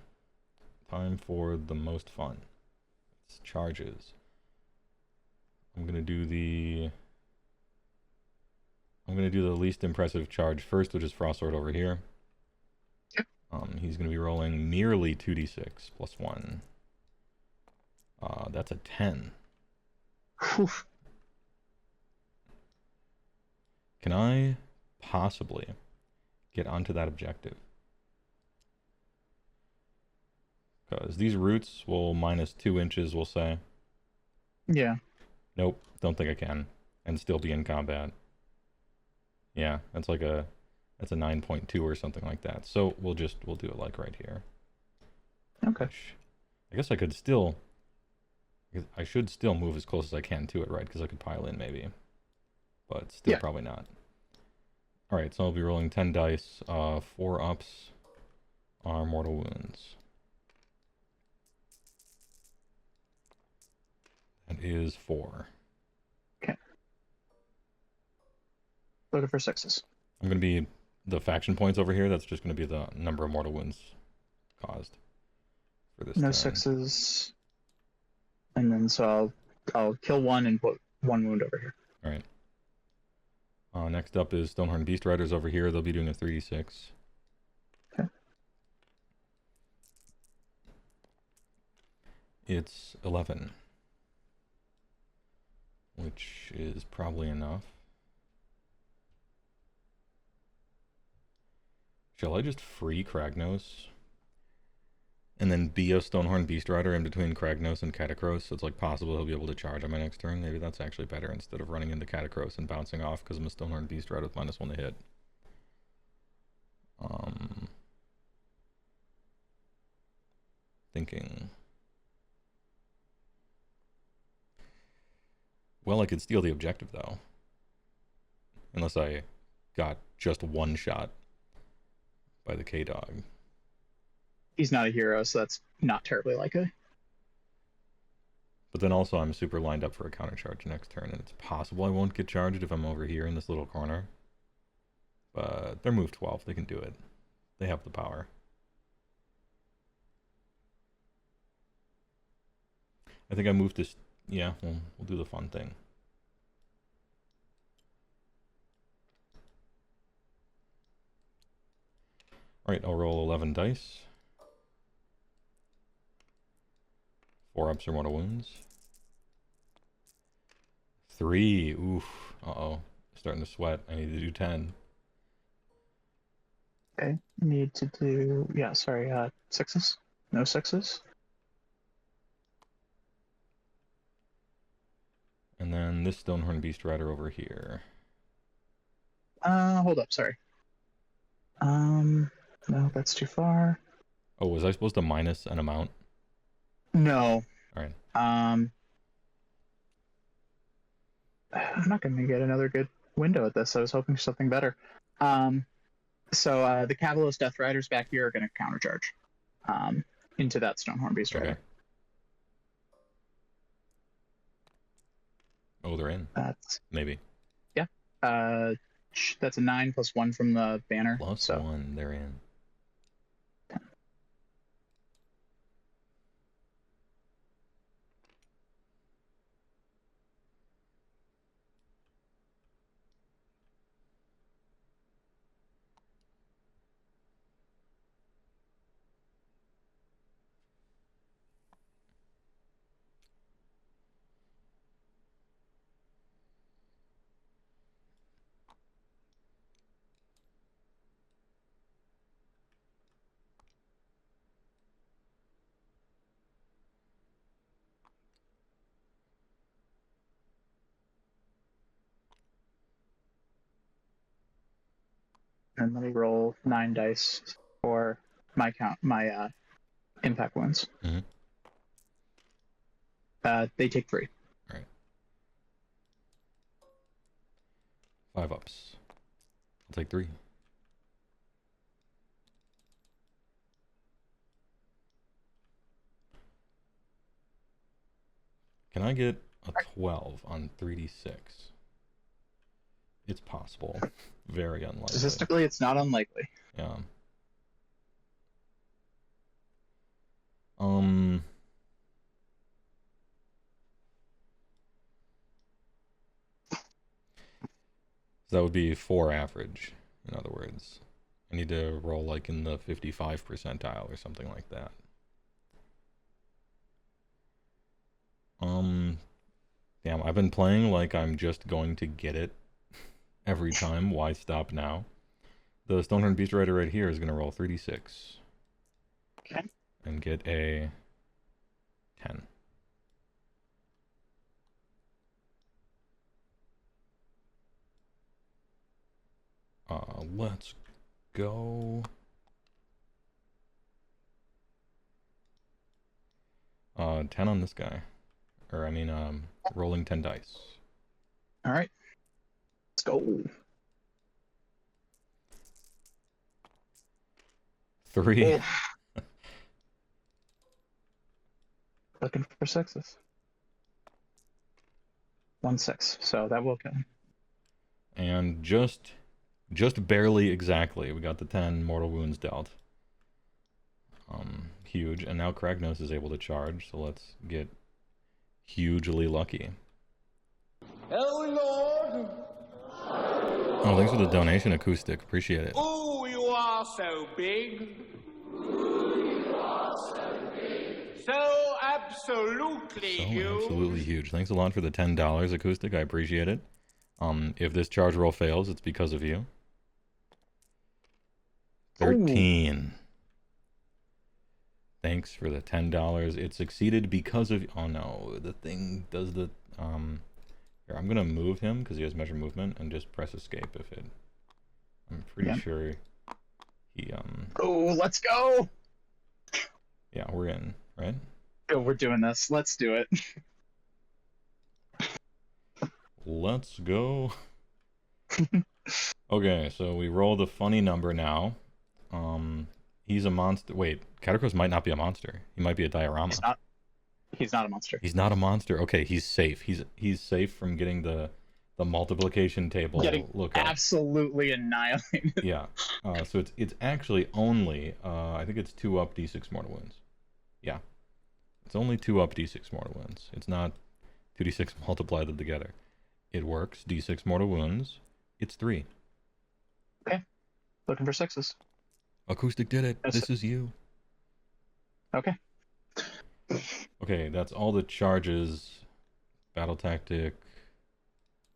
Time for the most fun. It's charges. I'm gonna do the least impressive charge first, which is Frost Sword over here. Yep. He's gonna be rolling merely 2d6 plus 1. That's a 10. Whew. Can I possibly get onto that objective? Because these roots will -2 inches, we'll say. Yeah. Nope, don't think I can. And still be in combat. Yeah, that's a 9.2 or something like that. So we'll do it like right here. Okay. I guess I should still move as close as I can to it, right? Because I could pile in maybe. But still probably not. Alright, so I'll be rolling 10 dice. 4 ups are mortal wounds. That is 4. Okay. Loaded for 6s. I'm going to be the faction points over here. That's just going to be the number of mortal wounds caused for this No turn. 6s. And then so I'll kill 1 and put 1 wound over here. All right. Next up is Stonehorn Beast Riders over here. They'll be doing a 3d6. Okay. It's 11. Which is probably enough. Shall I just free Kragnos? And then be a Stonehorn Beast Rider in between Kragnos and Catacross, so it's like possible he'll be able to charge on my next turn. Maybe that's actually better instead of running into Catacross and bouncing off because I'm a Stonehorn Beast Rider with -1 to hit. Thinking. Well, I could steal the objective though. Unless I got just 1 shot by the K-Dog. He's not a hero, so that's not terribly likely. But then also I'm super lined up for a counter charge next turn, and it's possible I won't get charged if I'm over here in this little corner. But they're move 12, they can do it. They have the power. I think I moved this. Yeah, we'll do the fun thing. Alright, I'll roll 11 dice. 4 ups or mortal wounds. 3. Oof. Uh-oh. Starting to sweat. I need to do 10. Okay. Need to do, yeah, sorry, 6s? No 6s? And then this Stonehorn Beast Rider over here. Hold up, sorry. No, that's too far. Oh, was I supposed to minus an amount? No. Alright. I'm not going to get another good window at this. I was hoping for something better. So the Cavalos Death Riders back here are going to countercharge into that Stonehorn Beast Rider. Okay. Oh, they're in. That's Maybe. yeah. That's a 9 plus 1 from the banner. Plus 1, they're in. And let me roll 9 dice for my impact wounds. Mm-hmm. They take 3. Alright. 5 ups. I'll take 3. Can I get a 12 on 3d6? It's possible. Very unlikely. Statistically, it's not unlikely. Yeah. So that would be 4 average, in other words. I need to roll like in the 55 percentile or something like that. Damn, I've been playing like I'm just going to get it every time. Why stop now? The Stonehorn Beast Rider right here is going to roll 3d6. Okay. And get a 10. Let's go. 10 on this guy. Or, I mean, rolling 10 dice. All right. Let's go. 3. Oh. Looking for 6s. 1 6. So that will kill him. And just barely exactly. We got the 10 mortal wounds dealt. Huge. And now Kragnos is able to charge, so let's get hugely lucky. Oh, Lord! Oh, thanks for the donation, Acoustic. Appreciate it. Oh, you are so big. So absolutely huge. So absolutely huge. Thanks a lot for the $10, Acoustic. I appreciate it. If this charge roll fails, it's because of you. 13. Thanks for the $10. It succeeded because of... Oh no, the thing does the... Here, I'm gonna move him because he has measure movement and just press escape if it... I'm pretty sure he... Oh, let's go! Yeah, we're in, right? Oh, we're doing this. Let's do it. Let's go. Okay, so we rolled a funny number now. He's a monster. Wait, Katakros might not be a monster. He might be a diorama. He's not a monster. He's not a monster. Okay, he's safe. He's safe from getting the multiplication table Getting lookup. absolutely annihilated. Yeah. So it's actually only I think it's 2 up d6 mortal wounds. Yeah. It's only 2 up d6 mortal wounds. It's not 2d6 multiply them together. It works. d6 mortal wounds. It's 3. Okay. Looking for 6s. Acoustic did it. Yes. This is you. Okay. Okay, that's all the charges. Battle tactic.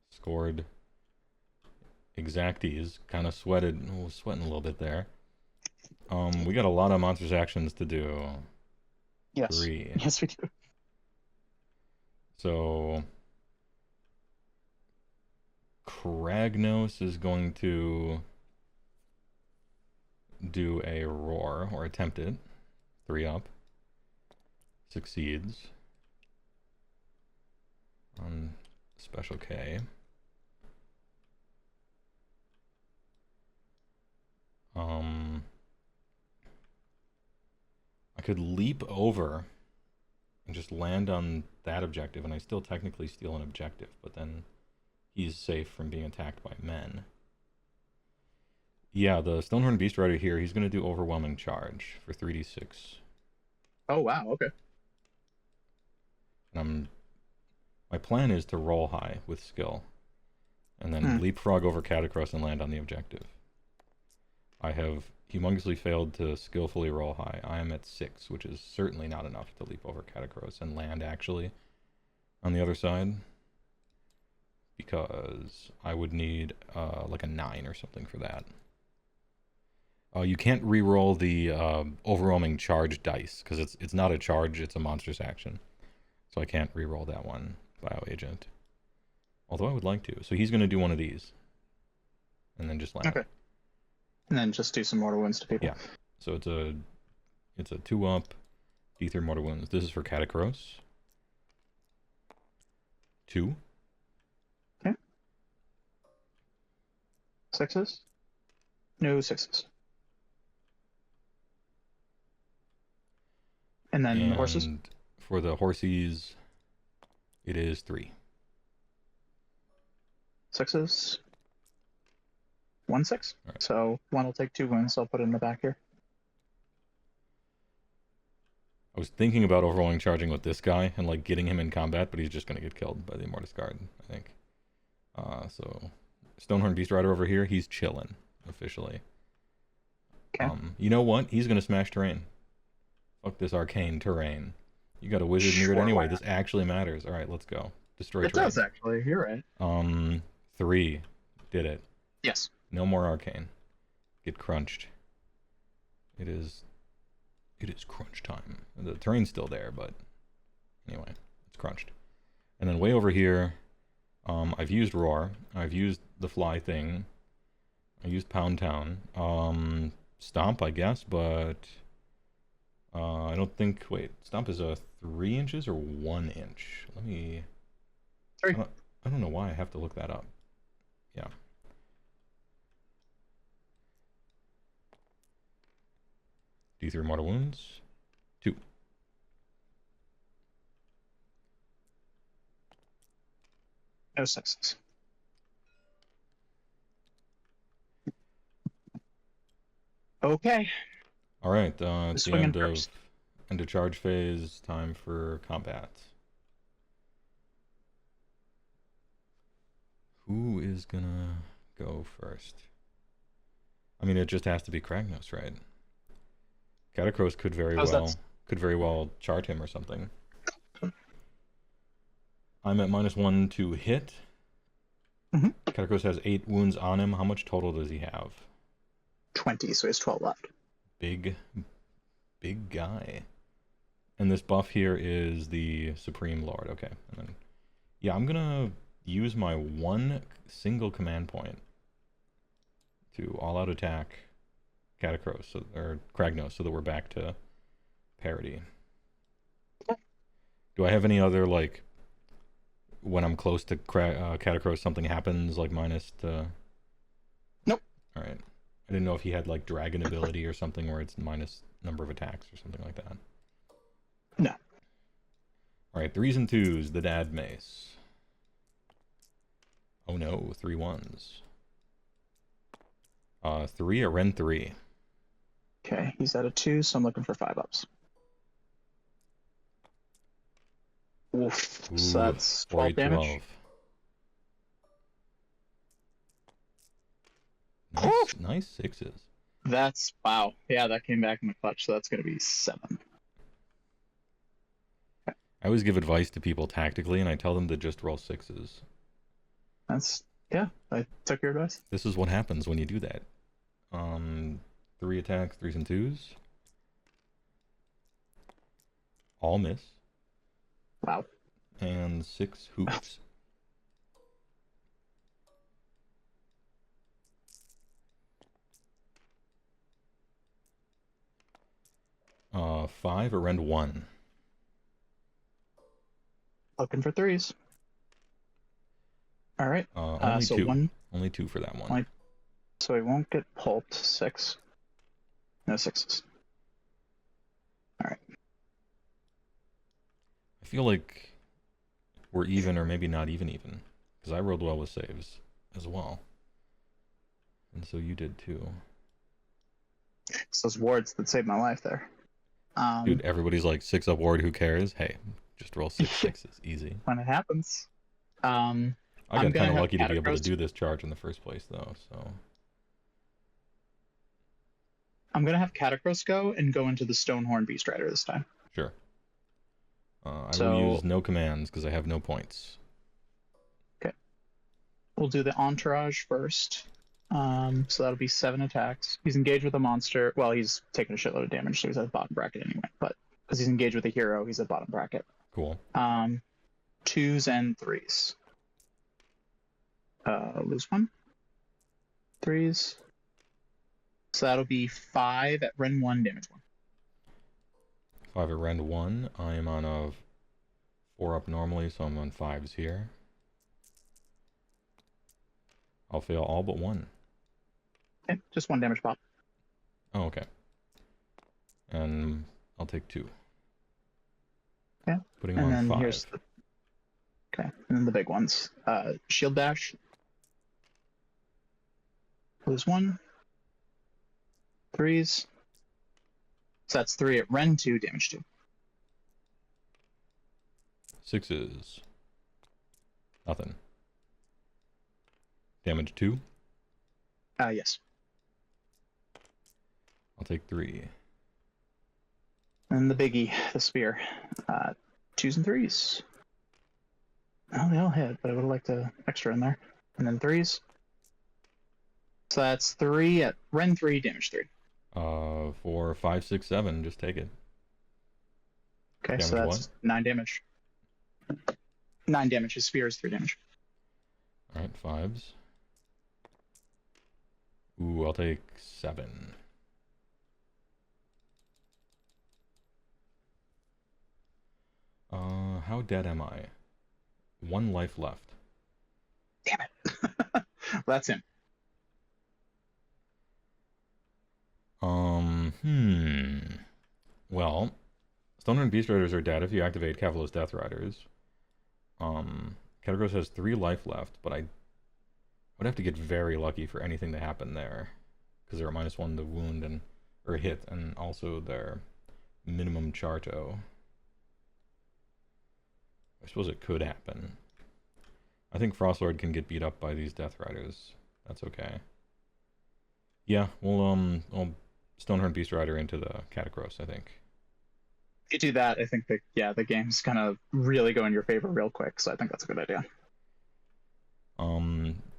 Scored. Exacties. Kind of sweating a little bit there. We got a lot of monsters actions to do. Yes. 3. Yes, we do. So Kragnos is going to do a roar, or attempt it. 3 up. Succeeds. On special K. I could leap over and just land on that objective, and I still technically steal an objective, but then he's safe from being attacked by men. Yeah, the Stonehorn Beast Rider here, he's going to do Overwhelming Charge for 3d6. Oh, wow. Okay. And my plan is to roll high with skill, and then leapfrog over Catacross and land on the objective. I have humongously failed to skillfully roll high. I am at 6, which is certainly not enough to leap over Catacross and land actually on the other side, because I would need like a 9 or something for that. You can't re-roll the overwhelming charge dice, because it's not a charge, it's a monstrous action. So I can't re-roll that one, Bioagent. Although I would like to. So he's going to do one of these. And then just land. Okay. And then just do some mortal wounds to people. Yeah. So it's a 2 up, D3 mortal wounds. This is for Catacross. 2. Okay. 6s? No 6s. And then the horses? For the horsies, it is 3. 6s? 1 6. Right. So one will take 2 wounds, so I'll put it in the back here. I was thinking about overwhelming charging with this guy and like getting him in combat, but he's just going to get killed by the Immortus Guard, I think. So Stonehorn Beast Rider over here, he's chilling officially. Okay. You know what? He's going to smash terrain. Fuck this arcane terrain. You got a wizard near it anyway. This actually matters. All right, let's go. Destroy It terrain. does, actually. You're right. 3. Did it. Yes. No more arcane. Get crunched. It is crunch time. The terrain's still there, but anyway, it's crunched. And then way over here, I've used Roar. I've used the fly thing. I used Pound Town. Stomp, I guess, but I don't think... Wait, Stomp is a 3 inches or 1 inch? Let me... 3. I don't know why I have to look that up. Yeah. D3 mortal wounds. 2. No 6s. Okay. All right. It's the Swinging end first. of charge phase. Time for combat. Who is gonna go first? I mean, it just has to be Kragnos, right? Catacross could very well chart him or something. I'm at -1 to hit. Catacross has 8 wounds on him. How much total does he have? 20, so he has 12 left. Big guy. And this buff here is the Supreme Lord. Okay. And then, yeah, I'm gonna use my 1 single command point to all-out attack Catacross, or Kragnos, so that we're back to parity. Do I have any other, like, when I'm close to Catacross, something happens, like, minus to... Nope. Alright. I didn't know if he had, like, dragon ability or something where it's minus number of attacks or something like that. No. Alright, 3s and 2s, the dad mace. Oh no, 3 1s. 3, a Ren 3. Okay, he's at a 2, so I'm looking for 5 ups. Oof. Ooh, So that's 4, 12 8, damage. 12. Oof. Nice 6s. That's wow. Yeah, that came back in the clutch, so that's gonna be 7. I always give advice to people tactically, and I tell them to just roll 6s. That's yeah. I took your advice. This is what happens when you do that. 3 attacks, 3s and 2s. All miss. Wow. And 6 hoops. Uh, 5, a Rend 1. Looking for 3s. All right. Only So 2. 1. Only 2 for that one. Only, so he won't get pulped. 6. No 6s. All right. I feel like we're even, or maybe not even, because I rolled well with saves as well, and so you did too. It's those wards that saved my life there. Dude, everybody's like 6-up ward. Who cares? Hey, just roll 6 6s, easy. When it happens. I got kind of lucky to be able to do this charge in the first place, though. So I'm gonna have Catacross go and go into the Stonehorn Beast Rider this time. sure. I will use no commands because I have no points. Okay. We'll do the Entourage first. So that'll be 7 attacks. He's engaged with a monster. Well, he's taking a shitload of damage, so he's at the bottom bracket anyway. But because he's engaged with a hero, he's at bottom bracket. Cool. 2s and 3s. Lose 1. 3s. So that'll be 5 at Ren 1, damage 1. 5 at Rend 1. I am on a 4-up normally, so I'm on 5s here. I'll fail all but 1. Okay, just 1 damage pop. Oh, okay. And I'll take 2. Okay. Putting him on 5. Here's the... Okay, and then the big ones. Shield Dash. Lose 1. 3s. So that's 3 at Ren 2, damage 2. 6s. Nothing. Damage 2. Yes. I'll take 3. And the biggie, the spear. 2s and 3s. Oh, they all hit, but I would have liked a extra in there. And then 3s. So that's 3 at Ren 3, damage 3. 4, 5, 6, 7. Just take it. Okay, Damage so that's what? 9 damage. 9 damage. His spear is 3 damage. Alright, 5s. Ooh, I'll take 7. How dead am I? 1 life left. Damn it. That's him. Well, Stonehorn Beast Riders are dead if you activate Cavalos Death Riders. Catagros has 3 life left, but I would have to get very lucky for anything to happen there, because they're at -1 to wound and or hit, and also their minimum charto. I suppose it could happen. I think Frostlord can get beat up by these Death Riders. That's okay. Yeah, we'll Stonehorn Beast Rider into the Catacross, I think. If you do that, I think the game's gonna really go in your favor real quick, so I think that's a good idea.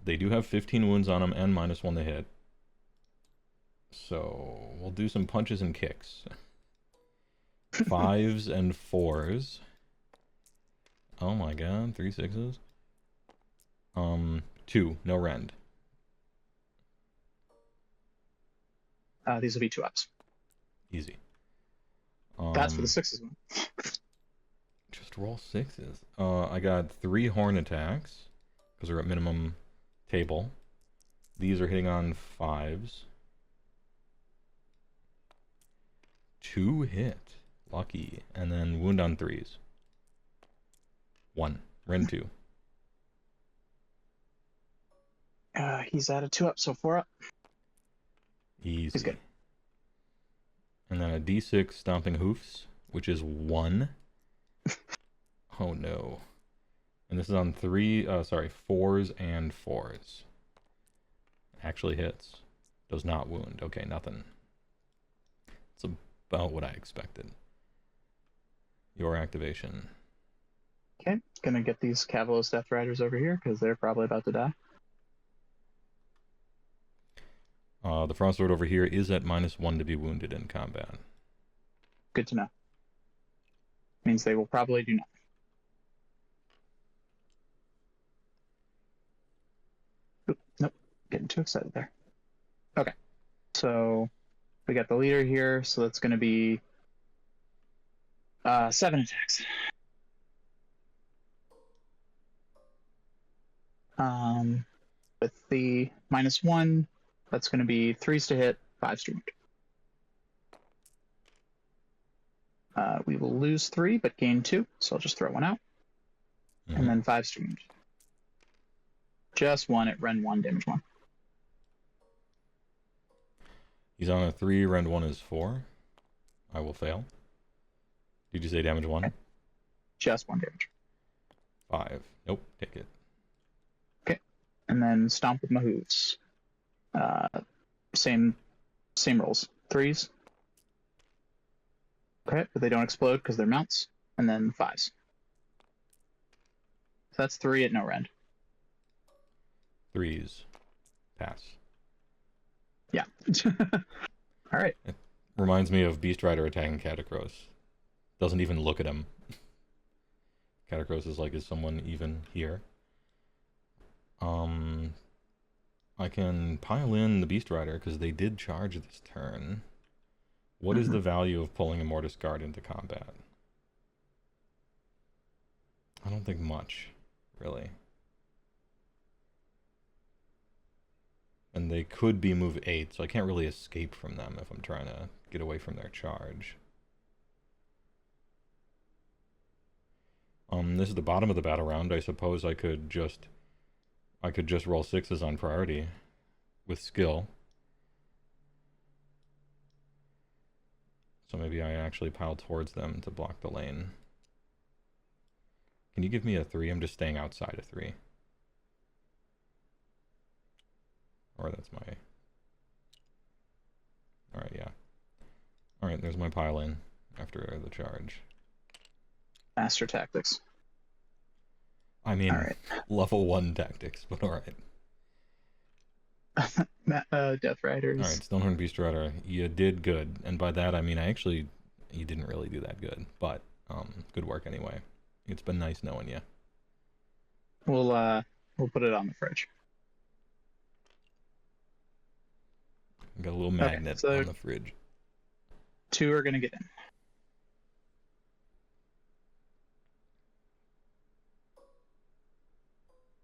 They do have 15 wounds on them and -1 to hit. So we'll do some punches and kicks. 5s and 4s. Oh my god, 3 6s. 2, no rend. These will be 2 ups. Easy. That's for the 6s one. Just roll 6s. I got 3 horn attacks, because we're at minimum table. These are hitting on 5s. 2 hit. Lucky. And then wound on 3s. 1. Rend 2. He's at a 2-up, so 4-up. Easy. He's good. And then a D6 Stomping Hoofs, which is 1. Oh no. And this is on 4s and 4s. Actually hits. Does not wound. Okay, nothing. It's about what I expected. Your activation. Okay, gonna get these Cavalos Death Riders over here because they're probably about to die. The Frost Lord over here is at -1 to be wounded in combat. Good to know. Means they will probably do nothing. Oop, nope, getting too excited there. Okay, so we got the leader here, so that's going to be 7 attacks. With the -1, that's going to be 3s to hit, 5s to wound. We will lose 3, but gain 2, so I'll just throw 1 out. And then 5s to wound. Just 1 at Rend 1, damage 1. He's on a 3, Rend 1 is 4. I will fail. Did you say damage 1? Okay. Just 1 damage. 5. Nope, take it. Okay. And then Stomp with my hooves. Same rolls. 3s. Okay, but they don't explode because they're mounts. And then 5s. So that's 3 at no rend. 3s. Pass. Yeah. All right. It reminds me of Beast Rider attacking Catacross. Doesn't even look at him. Catacross is like, is someone even here? I can pile in the Beast Rider because they did charge this turn. What is the value of pulling a Mortis Guard into combat? I don't think much, really. And they could be move 8, so I can't really escape from them if I'm trying to get away from their charge. This is the bottom of the battle round. I suppose I could just roll 6s on priority with skill. So maybe I actually pile towards them to block the lane. Can you give me a 3? I'm just staying outside of 3. Or that's my... Alright, yeah. Alright, there's my pile in after the charge. Master tactics. I mean, All right. level 1 tactics, but alright. Death Riders. Alright, Stonehorn Beast Rider, you did good. And by that, I mean, you didn't really do that good. But, good work anyway. It's been nice knowing you. We'll put it on the fridge. Got a little magnet so on the fridge. 2 are going to get in.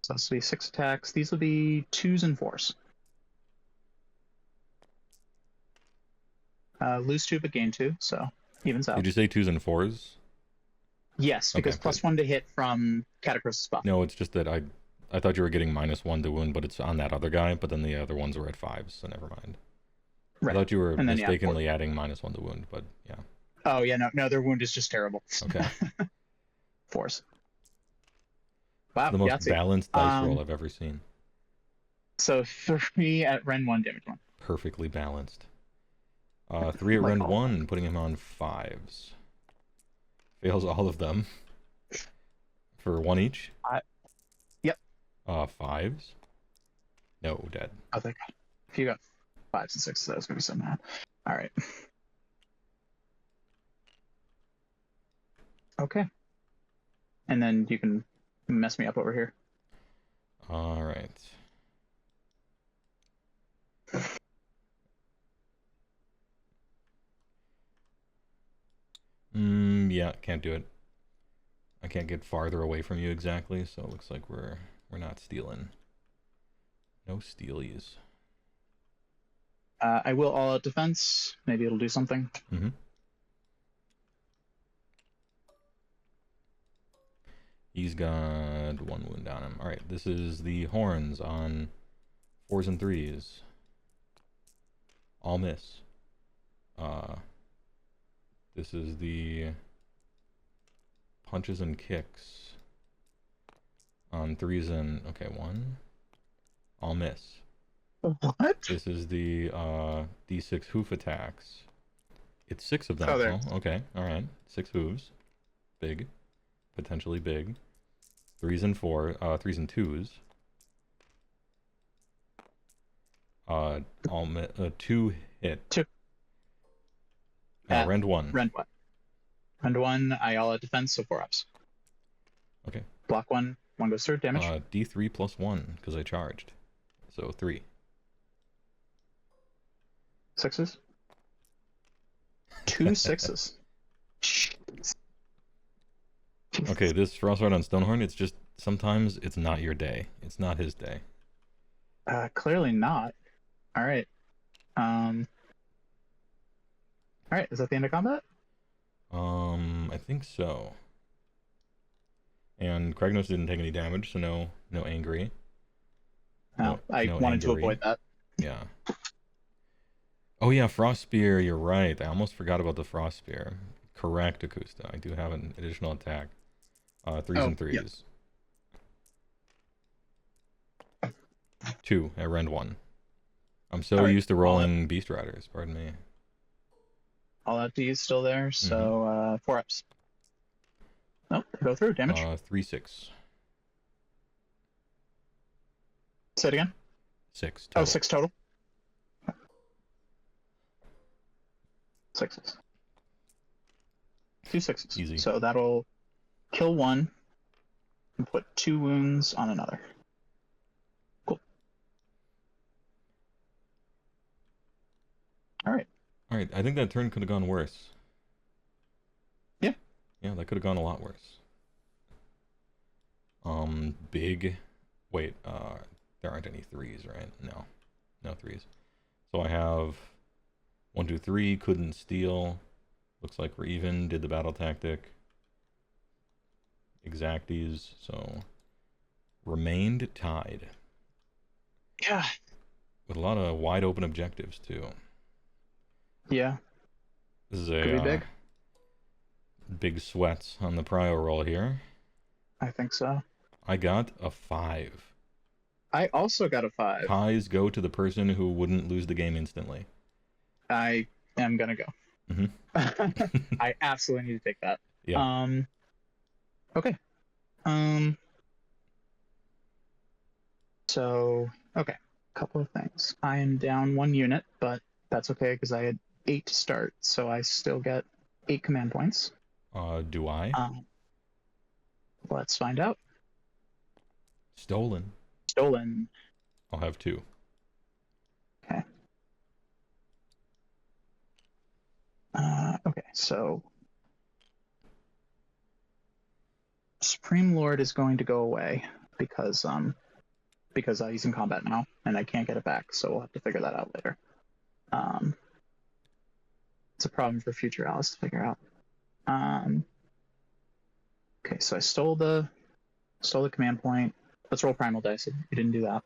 So this will be 6 attacks. These will be 2s and 4s. Lose 2 but gain 2, so evens out. Did you say 2s and 4s? Yes, because Okay, +1 to hit from Catacross's buff. No, it's just that I thought you were getting -1 to wound, but it's on that other guy, but then the other ones were at 5s, so never mind. Right. I thought you were And then, mistakenly adding -1 to wound, but yeah. Oh, yeah, no, their wound is just terrible. Okay. 4s. Wow, The most Yahtzee. balanced dice roll I've ever seen. So 3 at Rend 1, damage 1. Perfectly balanced. 3 at Like Rend all 1, putting him on 5s. Fails all of them. For 1 each? Yep. 5s? No, dead. Oh, thank God. If you got 5s and 6s, that was going to be so mad. All right. Okay. And then you can mess me up over here. Alright. Yeah, can't do it. I can't get farther away from you exactly, so it looks like we're not stealing. No stealies. I will all out defense. Maybe it'll do something. He's got 1 wound on him. Alright, this is the horns on 4s and 3s. All miss. This is the punches and kicks on 3s and... Okay, 1. All miss. What? This is the D6 hoof attacks. It's 6 of them. Oh, there. Oh, okay, alright. 6 hooves. Big. Potentially big. 3s and 3s and 2s. All 2 hit. 2. Rend 1. Rend 1. Rend 1, I all out defense, so 4 ups. Okay. Block 1, 1 goes through, damage. D3 plus 1, because I charged. So 3. 6s. 2 6s. Okay, this Frostbite on Stonehorn, it's just, sometimes it's not your day. It's not his day. Clearly not. Alright. Alright, is that the end of combat? I think so. And Kragnos didn't take any damage, so no angry. No, I no wanted to angry. avoid that. Yeah. Oh yeah, Frost Spear, you're right. I almost forgot about the Frost Spear. Correct, Akusta. I do have an additional attack. 3s and 3s. Yep. 2 at Rend 1. I'm so Alright. used to rolling Beast Riders, pardon me. All out D is still there, so 4 ups. Nope, go through, damage. 3-6. Say it again. 6 total. Oh, 6 total. 6s. 2 6s. Easy. So that'll kill 1 and put 2 wounds on another. Cool. Alright. Alright, I think that turn could have gone worse. Yeah. Yeah, that could have gone a lot worse. Big... Wait, there aren't any 3s, right? No. No 3s. So I have 1, 2, 3, couldn't steal. Looks like we're even, did the battle tactic. Exacties, so... Remained tied. Yeah. With a lot of wide open objectives, too. Yeah. This is Could be a big. big sweats on the prio roll here. I think so. I got a 5. I also got a 5. Ties go to the person who wouldn't lose the game instantly. I am gonna go. Mm-hmm. I absolutely need to take that. Yeah. Okay. So, okay. Couple of things. I am down 1 unit, but that's okay because I had 8 to start, so I still get 8 command points. Do I? Let's find out. Stolen. Stolen. I'll have 2. Okay. Okay, so Supreme Lord is going to go away because he's in combat now and I can't get it back, so we'll have to figure that out later. It's a problem for future Alice to figure out. Okay, so I stole the command point. Let's roll primal dice. You didn't do that.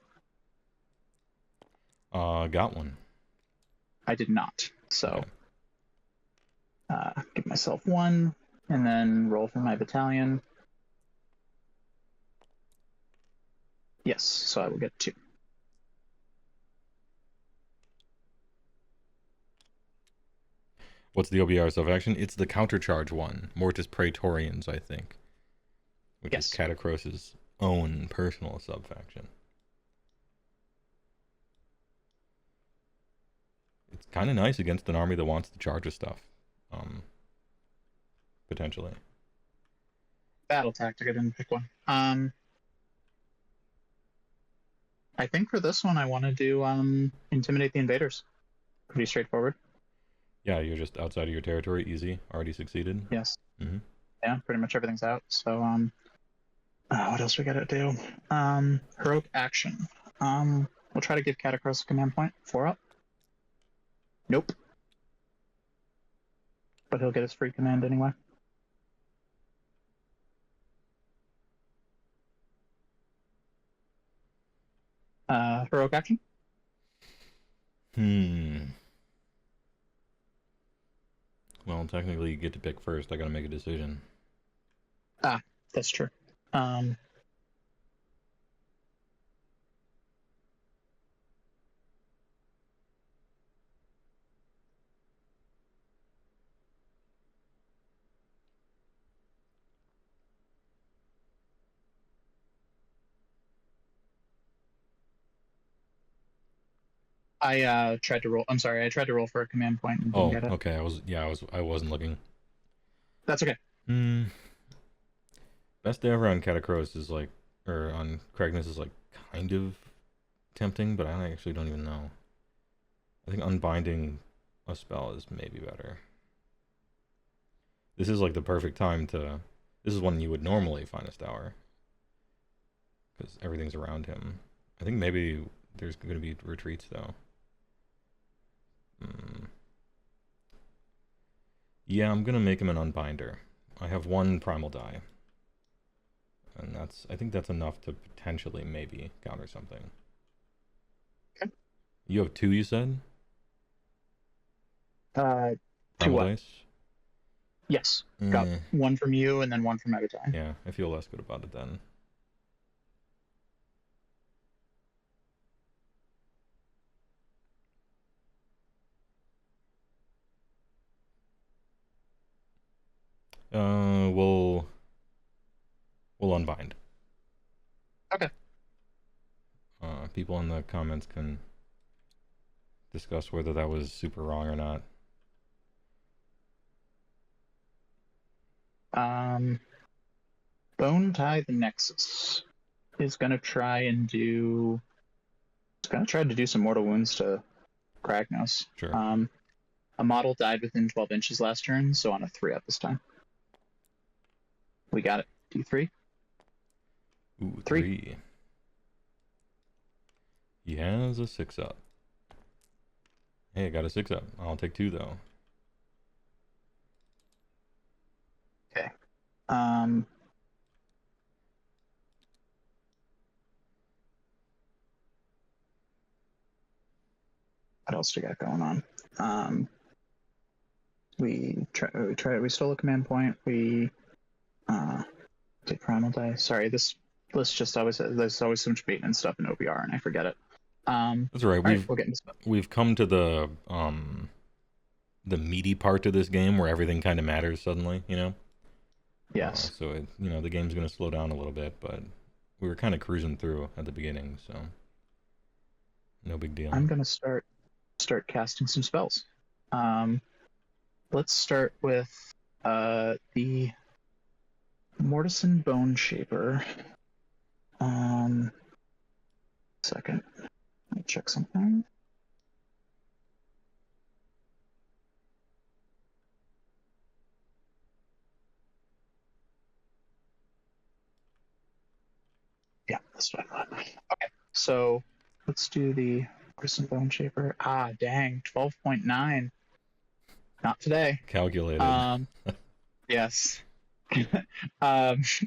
Got one. I did not. So Okay. Give myself 1 and then roll for my battalion. Yes, so I will get 2. What's the OBR sub-faction? It's the countercharge one. Mortis Praetorians, I think. Which Yes. is Catacross's own personal sub-faction. It's kind of nice against an army that wants to charge with stuff. Potentially. Battle tactic, I didn't pick one. I think for this one I want to do intimidate the invaders. Pretty straightforward. Yeah, you're just outside of your territory. Easy. Already succeeded. Yes. Mm-hmm. Yeah, pretty much everything's out. So what else we gotta do? Heroic action. We'll try to give Catacross a command point. 4 up. Nope. But he'll get his free command anyway. Heroic action? Well, technically, you get to pick first. I gotta make a decision. Ah, that's true. I tried to roll. I'm sorry, I tried to roll for a command point and didn't Oh, get it. okay. I wasn't looking. That's okay. Best day ever on Catacross is like, or on Cragnus is like kind of tempting, but I actually don't even know. I think unbinding a spell is maybe better. This is like the perfect time to. This is when you would normally find a Stour, because everything's around him. I think maybe there's going to be retreats though. Yeah, I'm gonna make him an unbinder. I have one primal die, and I think that's enough to potentially maybe counter something. Okay. You have two, you said? Two Primal what? dice? Yes. Got one from you and then one from Megatai. Yeah, I feel less good about it then. We'll unbind. Okay. People in the comments can discuss whether that was super wrong or not. Bone Tie the Nexus is gonna try to do some mortal wounds to Kragnos. Sure. A model died within 12 inches last turn, so on a 3-up this time. We got it. D3. Ooh, 3. He has a 6-up. Hey, I got a 6-up. I'll take 2 though. Okay. What else do we got going on? We stole a command point. We did primal die. Sorry, this list just always there's always so much maintenance stuff in OBR and I forget it. That's right. We'll get into stuff. We've come to the meaty part of this game where everything kind of matters suddenly, you know? Yes. So the game's gonna slow down a little bit, but we were kind of cruising through at the beginning, so no big deal. I'm gonna start casting some spells. Let's start with the Mortison Bone Shaper. Second. Let me check something. Yeah, that's what I thought. Okay, so let's do the Mortison Bone Shaper. Ah, dang, 12.9. Not today. Calculated. Yes.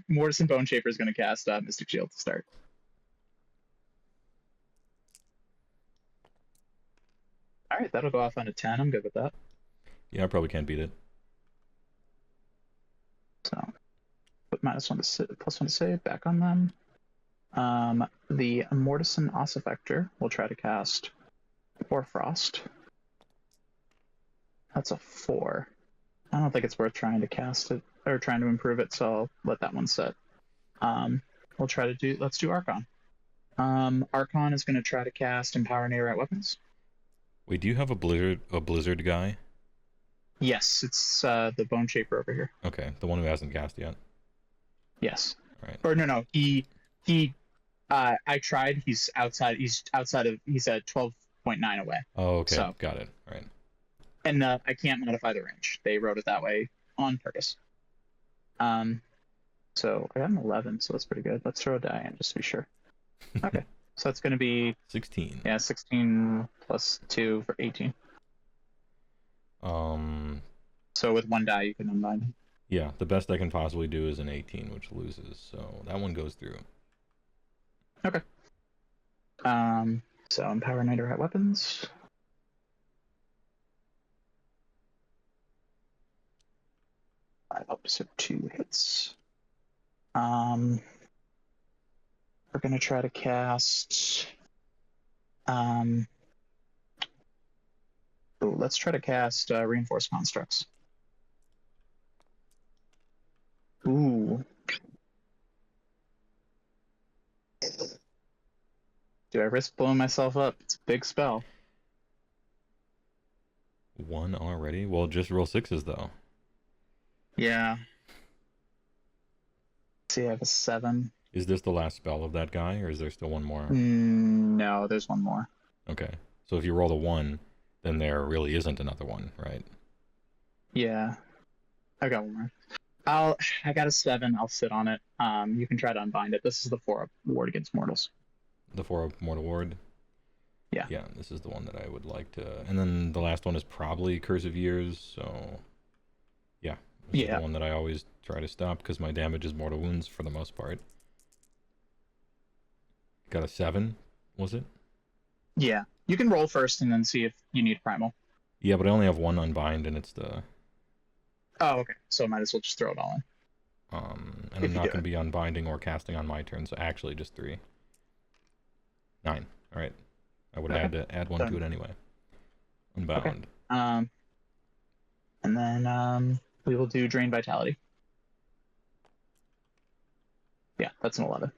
Mortison Bone Shaper is going to cast Mystic Shield to start. All right, that'll go off on a 10. I'm good with that. Yeah, I probably can't beat it. So, put -1 to +1 to save back on them. The Mortison Ossiarch will try to cast Hoarfrost. That's a 4. I don't think it's worth trying to cast it or trying to improve it, so I'll let that one sit. Let's do Archon. Archon is going to try to cast Empower Nearite Weapons. Wait, do you have a blizzard guy? Yes, it's the Bone Shaper over here. Okay, the one who hasn't cast yet. Yes. All right. Or no, he I tried. He's at 12.9 away. Oh, okay. So, got it. All right. And I can't modify the range. They wrote it that way on purpose. So I got an 11, so that's pretty good. Let's throw a die in just to be sure. Okay. So that's going to be 16. Yeah, 16 plus 2 for 18. So with one die, you can unbind. Yeah, the best I can possibly do is an 18, which loses. So that one goes through. Okay. So Empower Knight at weapons. Five up, so 2 hits. We're gonna try to cast. Let's try to cast Reinforced Constructs. Ooh. Do I risk blowing myself up? It's a big spell. 1 already? Well, just roll 6s though. Yeah. Let's see, I have a 7. Is this the last spell of that guy, or is there still one more? No, there's one more. Okay. So if you roll a 1, then there really isn't another one, right? Yeah. I got one more. I got a 7. I'll sit on it. You can try to unbind it. This is the 4 ward against mortals. The 4 Mortal Ward? Yeah. Yeah, this is the one that I would like to... And then the last one is probably Curse of Years, so... Yeah. This is the one that I always try to stop, because my damage is mortal wounds for the most part. Got a 7, was it? Yeah. You can roll first and then see if you need primal. Yeah, but I only have 1 unbind, and it's the... Oh, okay. So I might as well just throw it all in. And I'm not going to be unbinding or casting on my turn, so actually just 3. 9. All right. I would have had to add 1 to it anyway. Unbound. Okay. And then we will do Drain Vitality. Yeah, that's an 11.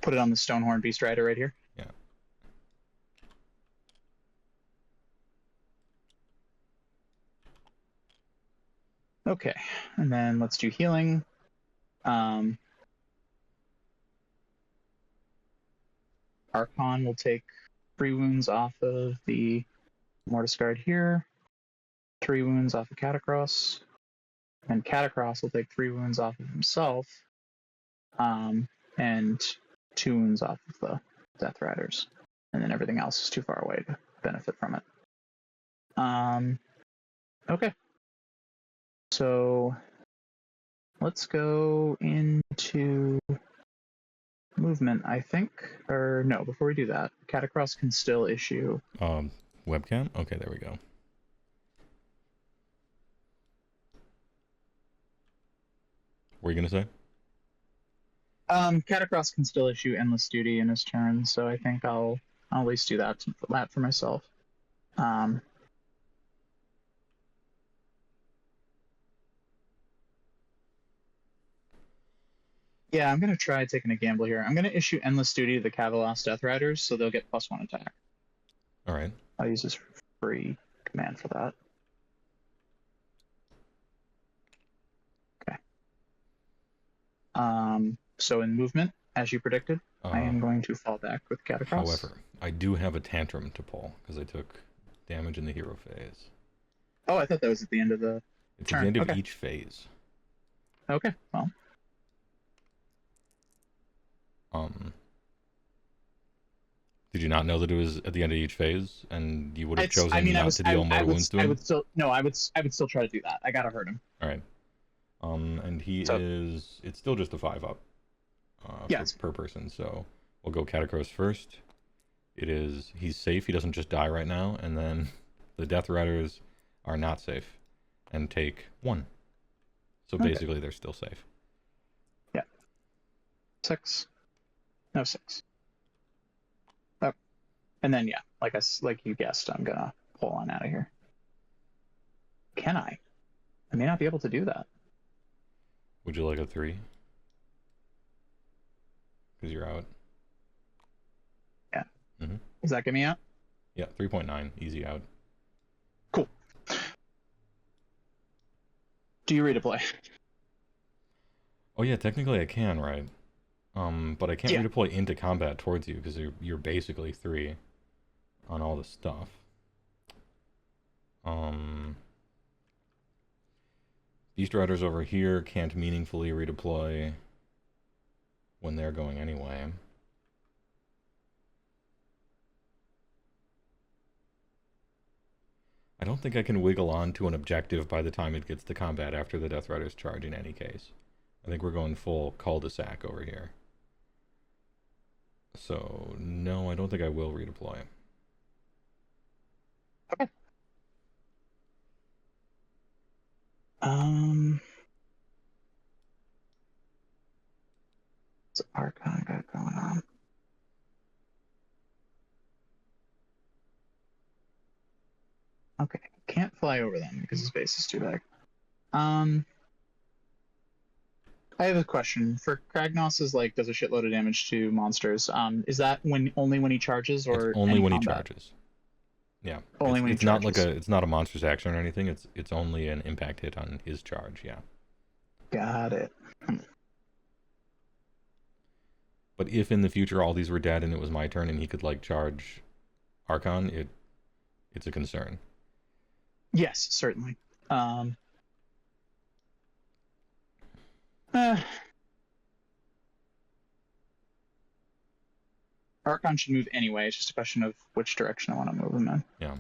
Put it on the Stonehorn Beast Rider right here. Yeah. Okay, and then let's do healing. Archon will take 3 wounds off of the Mortis Guard here, 3 wounds off of Catacross, and Catacross will take 3 wounds off of himself, and 2 wounds off of the Death Riders, and then everything else is too far away to benefit from it. Okay. So let's go into movement, I think. Or no, before we do that, Catacross can still issue. Webcam? Okay, there we go. What were you going to say? Catacross can still issue Endless Duty in his turn, so I think I'll at least do that for myself. Yeah, I'm going to try taking a gamble here. I'm going to issue Endless Duty to the Kavalos Death Riders, so they'll get +1 attack. All right. I'll use this free command for that. Okay. So in movement, as you predicted, I am going to fall back with Catacross. However, I do have a tantrum to pull, because I took damage in the hero phase. Oh, I thought that was at the end of the It's turn. at the end of each phase. Okay, well. Did you not know that it was at the end of each phase, and you would have chosen not to deal mortal wounds to him? I would still try to do that. I gotta hurt him. All right. And it's still just a 5-up. Per person. So we'll go Catacross first. He's safe. He doesn't just die right now, and then the Death Riders are not safe and take 1. So basically, they're still safe. Yeah. 6. No 6. Oh. And then like you guessed, I'm gonna pull on out of here. Can I? I may not be able to do that. Would you like a 3? Because you're out. Yeah. Mm-hmm. Does that get me out? Yeah, 3.9, easy out. Cool. Do you redeploy? Oh yeah, technically I can, right? But I can't redeploy into combat towards you because you're basically 3 on all the stuff. Beast Riders over here can't meaningfully redeploy when they're going anyway. I don't think I can wiggle on to an objective by the time it gets to combat after the Death Riders charge in any case. I think we're going full cul-de-sac over here. So no, I don't think I will redeploy. Okay. What's Archon got going on? Okay, can't fly over them because his base is too big. I have a question for Kragnos. Is like does a shitload of damage to monsters. Is that only when he charges It's or only any when he combat? charges. Yeah. Only when he It's not like charges. it's not a monster's action or anything. It's only an impact hit on his charge. Yeah. Got it. But if in the future all these were dead and it was my turn and he could like charge Archon, it's a concern. Yes, certainly. Uh, Archon should move anyway. It's just a question of which direction I want to move him in. Yeah.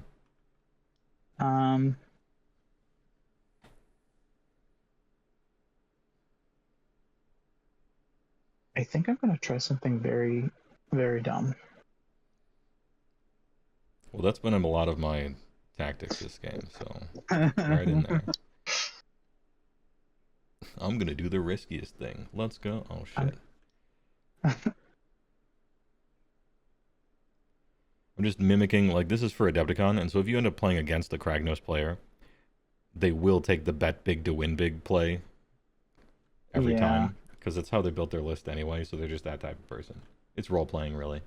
I think I'm going to try something very, very dumb. Well, that's been a lot of my tactics this game, so right in there. I'm gonna do the riskiest thing. Let's go. Oh shit. I'm just mimicking, like, this is for Adepticon, and so if you end up playing against the Kragnos player, they will take the bet big to win big play every time, because that's how they built their list anyway, so they're just that type of person. It's role-playing, really.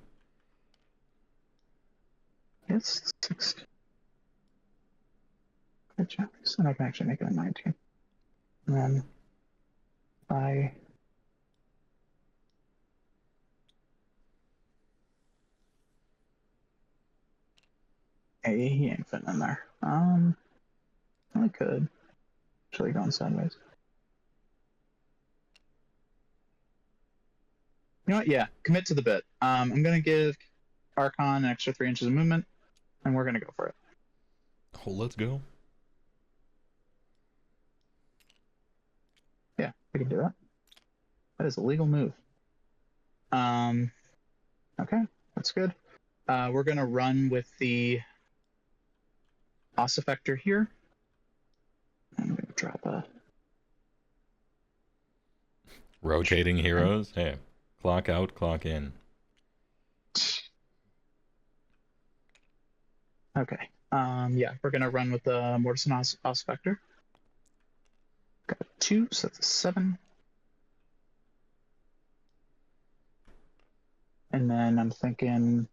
It's 16. Good job. So I can actually make it a 19. And then Hey, he ain't fitting in there. I could. Actually going sideways. You know what? Yeah, commit to the bit. I'm gonna give Archon an extra 3 inches of movement, and we're gonna go for it. Oh, let's go. Yeah, we can do that. That is a legal move. Okay, that's good. We're gonna run with the Ossiarch here. I'm gonna drop a Rotating heroes. Hey, clock out, clock in. Okay. Yeah, we're gonna run with the Mortis and Ossiarch. Got a 2, so that's a 7. And then I'm thinking,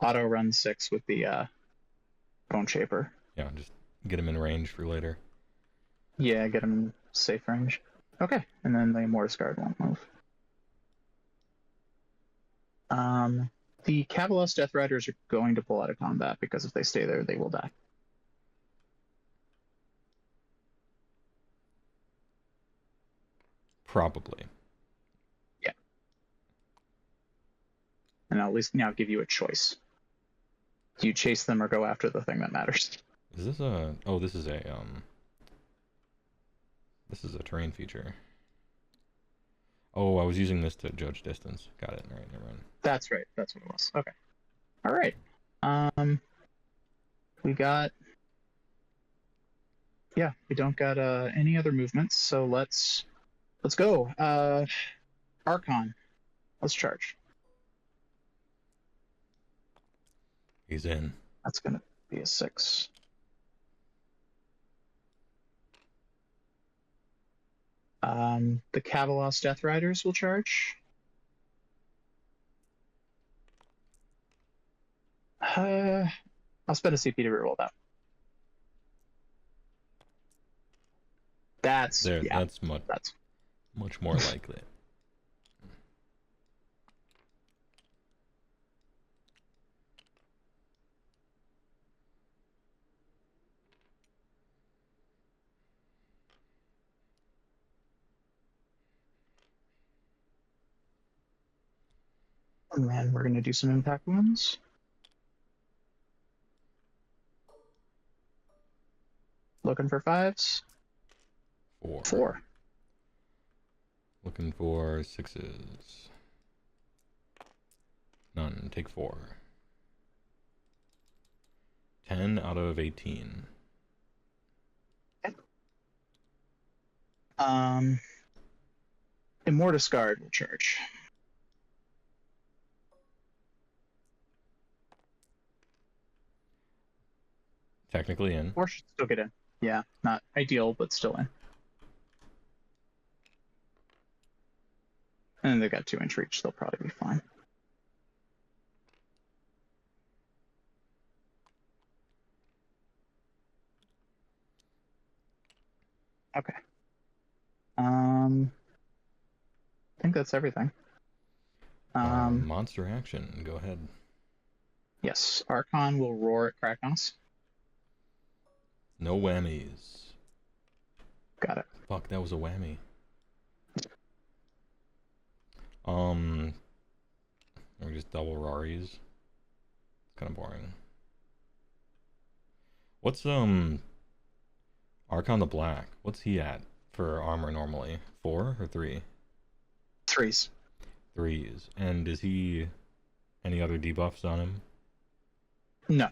auto run 6 with the Bone Shaper. Yeah, just get him in range for later. Yeah, get him in safe range. Okay, and then the Mortis Guard won't move. The Cavalos Death Riders are going to pull out of combat because if they stay there, they will die. Probably. Yeah. And I'll at least now give you a choice. Do you chase them or go after the thing that matters? Is this a... Oh, this is a terrain feature. Oh, I was using this to judge distance. Got it. All right, never mind. That's right. That's what it was. Okay. All right. We got... Yeah, we don't got any other movements, so let's go. Archon. Let's charge. He's in. That's gonna be a 6. The Cavalos Death Riders will charge. I'll spend a CP to reroll that. That's much more likely. And then we're gonna do some impact wounds. Looking for 5s. 4. 4. Looking for 6s. None. Take 4. 10 out of 18. Immortus Guard will charge. Technically in. Or should still get in. Yeah, not ideal, but still in. And they got 2-inch reach, they'll probably be fine. Okay. I think that's everything. Monster action. Go ahead. Yes, Archon will roar at Kraknos. No whammies. Got it. Fuck, that was a whammy. Or just double Raris. It's kind of boring. What's Archon the Black? What's he at for armor normally? 4 or 3? 3s. 3s. And is he any other debuffs on him? No.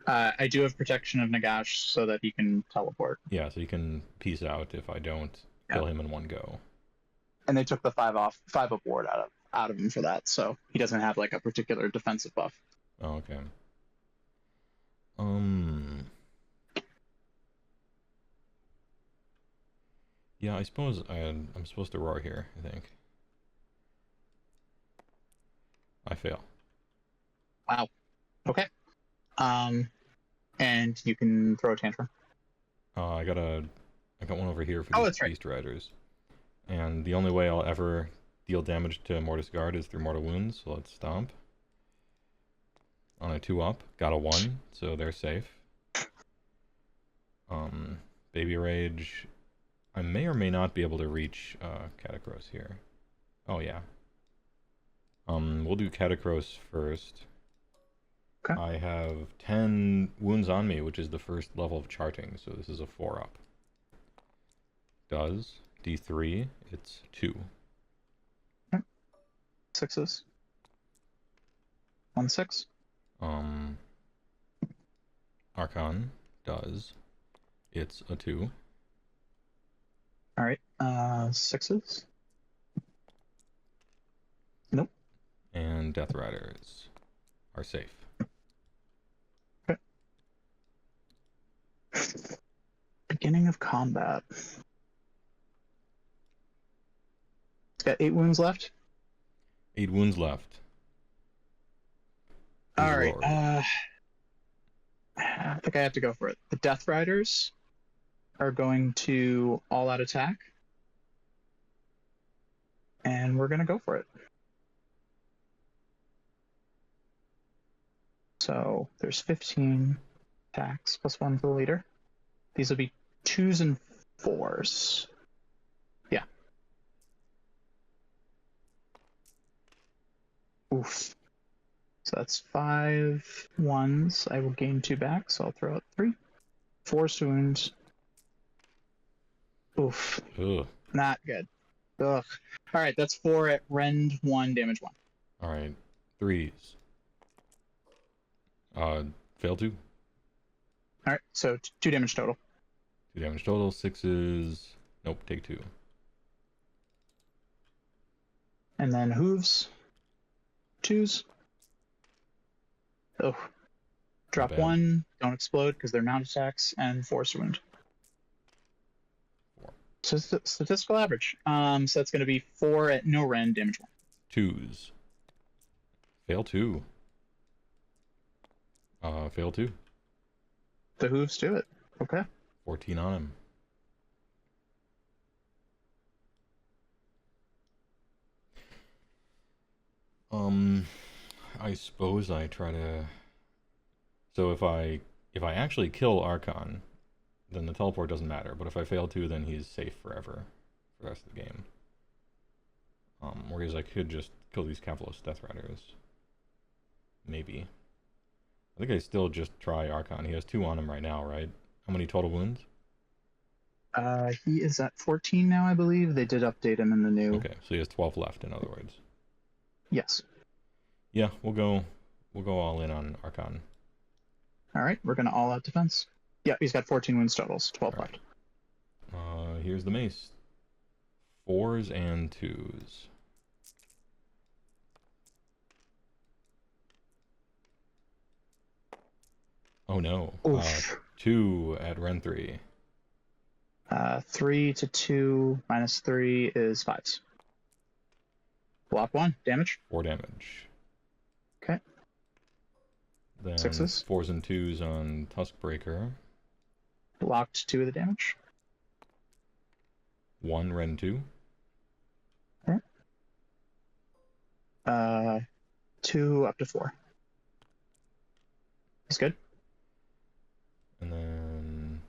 I do have protection of Nagash so that he can teleport. Yeah, so he can peace out if I don't kill him in one go. And they took the 5 up ward out of him for that, so he doesn't have like a particular defensive buff. Oh, okay. Yeah, I suppose I'm supposed to roar here, I think. I fail. Wow. Okay. And you can throw a tantrum. I got one over here for Oh, these that's right. Beast Riders. And the only way I'll ever deal damage to Mortis Guard is through Mortal Wounds, so let's stomp. On a 2-up, got a 1, so they're safe. Baby Rage, I may or may not be able to reach Catacross here. Oh yeah. We'll do Catacross first. Okay. I have 10 wounds on me, which is the first level of charting, so this is a 4-up. Does D3, it's 2. 6s. 1 6. Archon does, it's a 2. All right. 6s. Nope. And Death Riders are safe. Okay. Beginning of combat. It's got 8 wounds left. 8 wounds left. All He's right. roared. I think I have to go for it. The Death Riders are going to all-out attack. And we're going to go for it. So there's 15 attacks plus 1 for the leader. These will be 2s and 4s. Yeah. Oof. So that's 5 1s. I will gain 2 back, so I'll throw out 3. 4 wounds. Oof. Ugh. Not good. Ugh. Alright, that's 4 at rend 1, damage 1. Alright. 3s. Fail 2. Alright, so 2 damage total. 2 damage total. 6s. Nope, take 2. And then hooves. 2s. Oh. Drop bad. 1, don't explode because they're mount attacks, and force wound. 4. So statistical average. So that's going to be 4 at no rend, damage 1. 2s. Fail 2. Fail 2. The hooves do it. Okay. 14 on him. I suppose I try to. So if I actually kill Archon, then the teleport doesn't matter. But if I fail to, then he's safe forever for the rest of the game. Whereas I could just kill these Cavalous Death Riders. Maybe. I think I still just try Archon. He has 2 on him right now, right? How many total wounds? He is at 14 now, I believe. They did update him in the new. Okay, so he has 12 left, in other words. Yes. Yeah, we'll go all in on Archon. All right, we're gonna all out defense. Yeah, he's got 14 wounds totals, 12 All left. right. Here's the mace. 4s and 2s. Oh no. Oof. 2 at Ren 3. 3 to 2 minus 3 is 5s. Block 1, damage. 4 damage. Okay. Then 6s. 4s and 2s on Tuskbreaker. Blocked 2 of the damage. 1 Ren 2. Okay. 2 up to 4. That's good. And then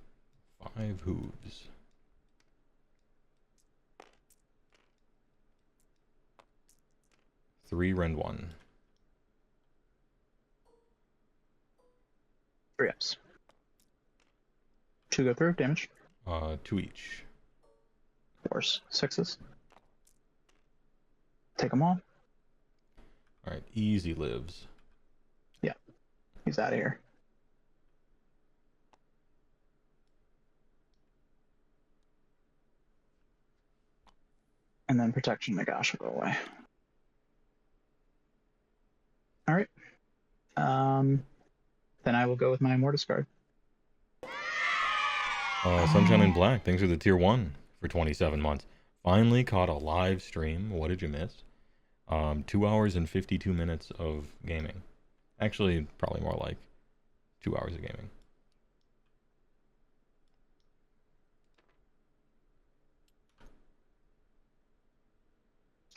5 hooves. 3 Ren 1. 3 ups. 2 go through, damage. 2 each. 4s. 6s. Take them all. Alright, easy lives. He's out of here. And then protection Nagash will go away. All right. Then I will go with my Mortis card. Sunshine and Black, thanks for the tier 1 for 27 months. Finally caught a live stream. What did you miss? 2 hours and 52 minutes of gaming. Actually, probably more like 2 hours of gaming.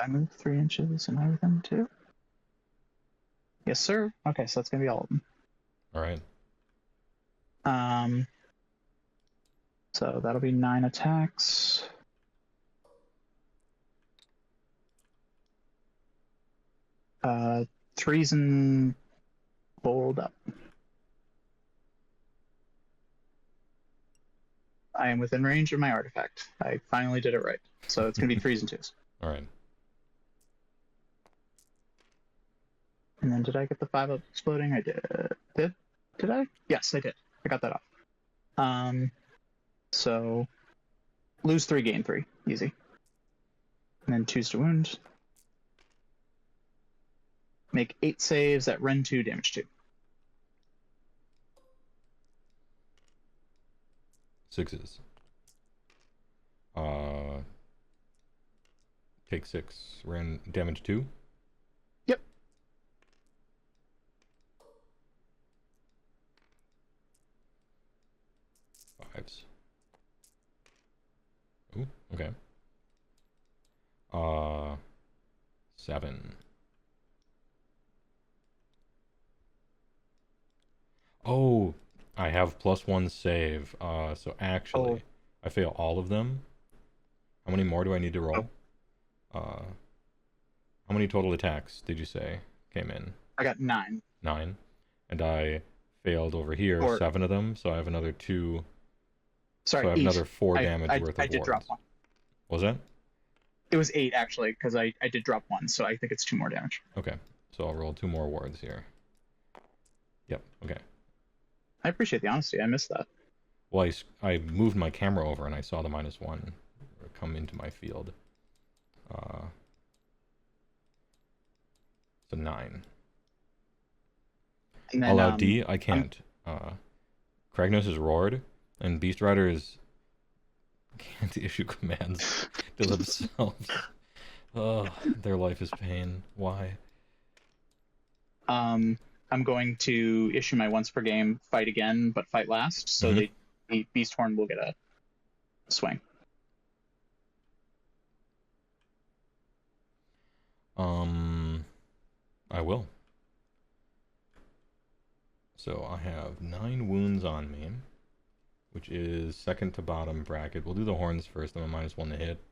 I move 3 inches and everything too? Yes, sir. Okay, so that's gonna be all of them. Alright. So that'll be 9 attacks. Threes and bold up. I am within range of my artifact. I finally did it right. So it's gonna be 3s and 2s. Alright. And then did I get the 5 up exploding? I did. Did I? Yes, I did. I got that off. So lose 3, gain 3. Easy. And then 2s to wound. Make 8 saves at Ren 2, damage 2. 6s. Take 6. Ren damage 2. Yep. Fives. Ooh, okay. 7. Oh, I have +1 save. So actually, I fail all of them. How many more do I need to roll? How many total attacks did you say came in? I got 9. 9. And I failed over here 7 of them, so I have another 2. Sorry, so I have 8. another 4 damage worth of I did drop wards. 1. What was that? It was 8 actually, because I did drop 1, so I think it's 2 more damage. Okay, so I'll roll 2 more wards here. Yep, okay. I appreciate the honesty. I missed that. Well, I moved my camera over and I saw the -1 come into my field. So 9. And then, Allow D? I can't. Kragnos is roared, and Beast Riders can't issue commands to themselves. Their life is pain. Why? I'm going to issue my once per game fight again, but fight last, so the Beast Horn will get a swing. I will. So I have 9 wounds on me, which is second to bottom bracket. We'll do the horns first. I'm a -1 to hit.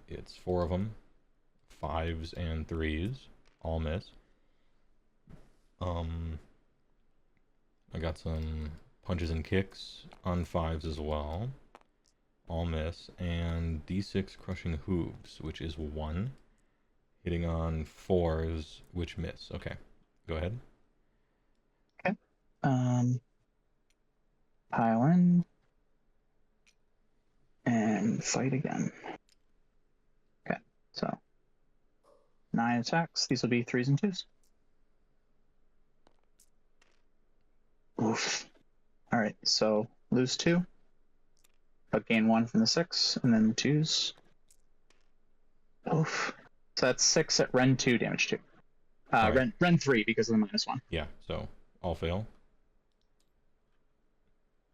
It's 4 of them, 5s and 3s, all miss. I got some punches and kicks on 5s as well. All miss. And D6 crushing hooves, which is 1. Hitting on 4s, which miss. Okay, go ahead. Okay. Pile in. And fight again. Okay, so 9 attacks. These will be 3s and 2s. Oof. Alright, so lose 2. But gain 1 from the 6, and then 2s. Oof. So that's 6 at Ren 2 damage 2. Right. Ren 3 because of the -1. Yeah, so all fail.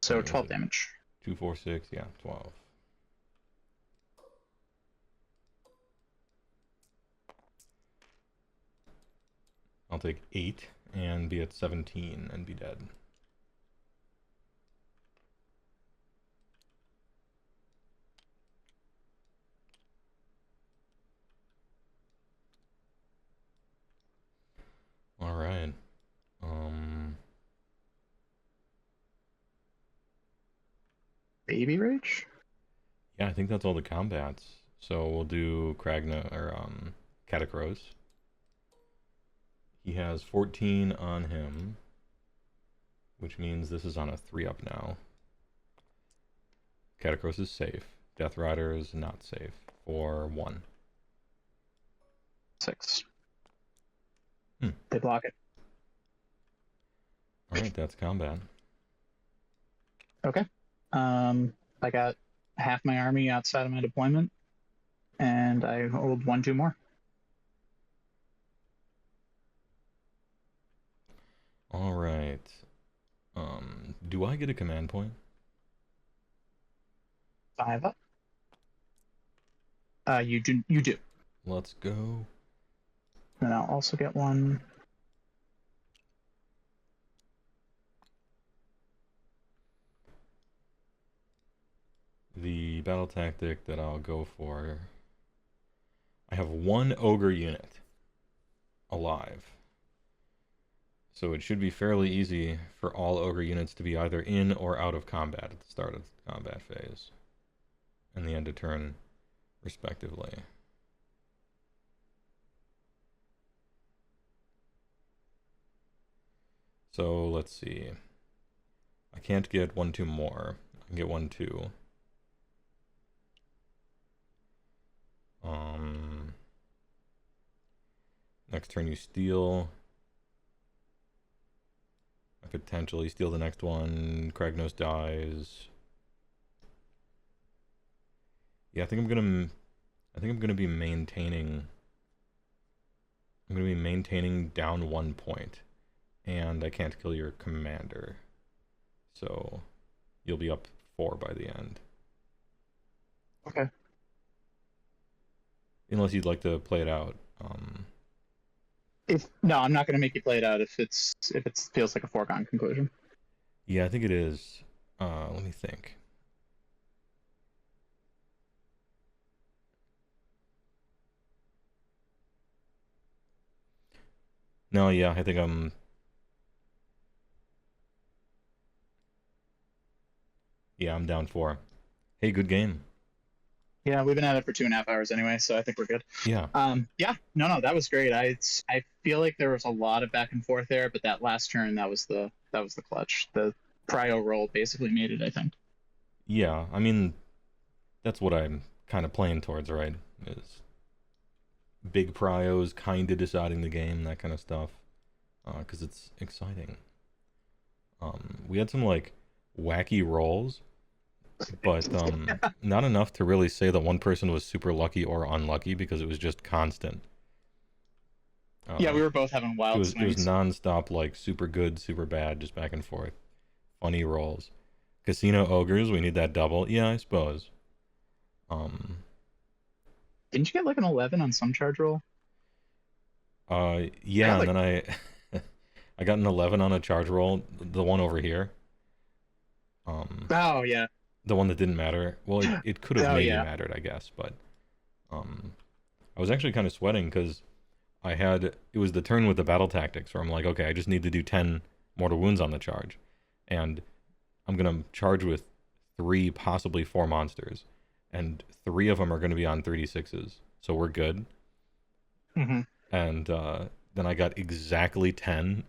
So What was 12 it? damage. 2, 4, 6, yeah, 12. I'll take 8 and be at 17 and be dead. All right. Baby Rage? Yeah, I think that's all the combats. So we'll do Kragna or Catacross. He has 14 on him, which means this is on a 3-up now. Catacross is safe. Death Rider is not safe for 1. 6. Hmm. They block it. Alright, that's combat. Okay. I got half my army outside of my deployment, and I hold 1, 2 more. Alright. Do I get a command point? 5 up. You do. You do. Let's go. And I'll also get 1. The battle tactic that I'll go for... I have 1 ogre unit alive. So it should be fairly easy for all ogre units to be either in or out of combat at the start of the combat phase. And the end of turn, respectively. So let's see. I can't get 1, 2 more. I can get 1, 2. Next turn you steal. I potentially steal the next one. Kragnos dies. Yeah, I think I'm gonna be maintaining. I'm gonna be maintaining down 1 point, and I can't kill your commander, so you'll be up 4 by the end. Okay. Unless you'd like to play it out. No, I'm not going to make you play it out if it feels like a foregone conclusion. Yeah, I think it is. Let me think. No, yeah, I think yeah, I'm down 4. Hey, good game. Yeah, we've been at it for 2.5 hours anyway, so I think we're good. Yeah. Yeah, no, that was great. I feel like there was a lot of back and forth there, but that last turn, that was the clutch. The prio roll basically made it, I think. Yeah, I mean, that's what I'm kind of playing towards, right? Is big prios kind of deciding the game, that kind of stuff, because it's exciting. We had some like wacky rolls, but not enough to really say that one person was super lucky or unlucky because it was just constant. Yeah, we were both having wild It was swings. non-stop, like super good, super bad, just back and forth. Funny rolls. Casino ogres, we need that double. Yeah, I suppose. Didn't you get like an 11 on some charge roll? Yeah, and then I got an 11 on a charge roll, the one over here. Oh yeah. The one that didn't matter. Well, it could have maybe mattered, I guess, but I was actually kind of sweating because it was the turn with the battle tactics where I'm like, okay, I just need to do 10 mortal wounds on the charge, and I'm gonna charge with 3, possibly 4 monsters, and 3 of them are going to be on 36s, so we're good. Mm-hmm. And then I got exactly 10,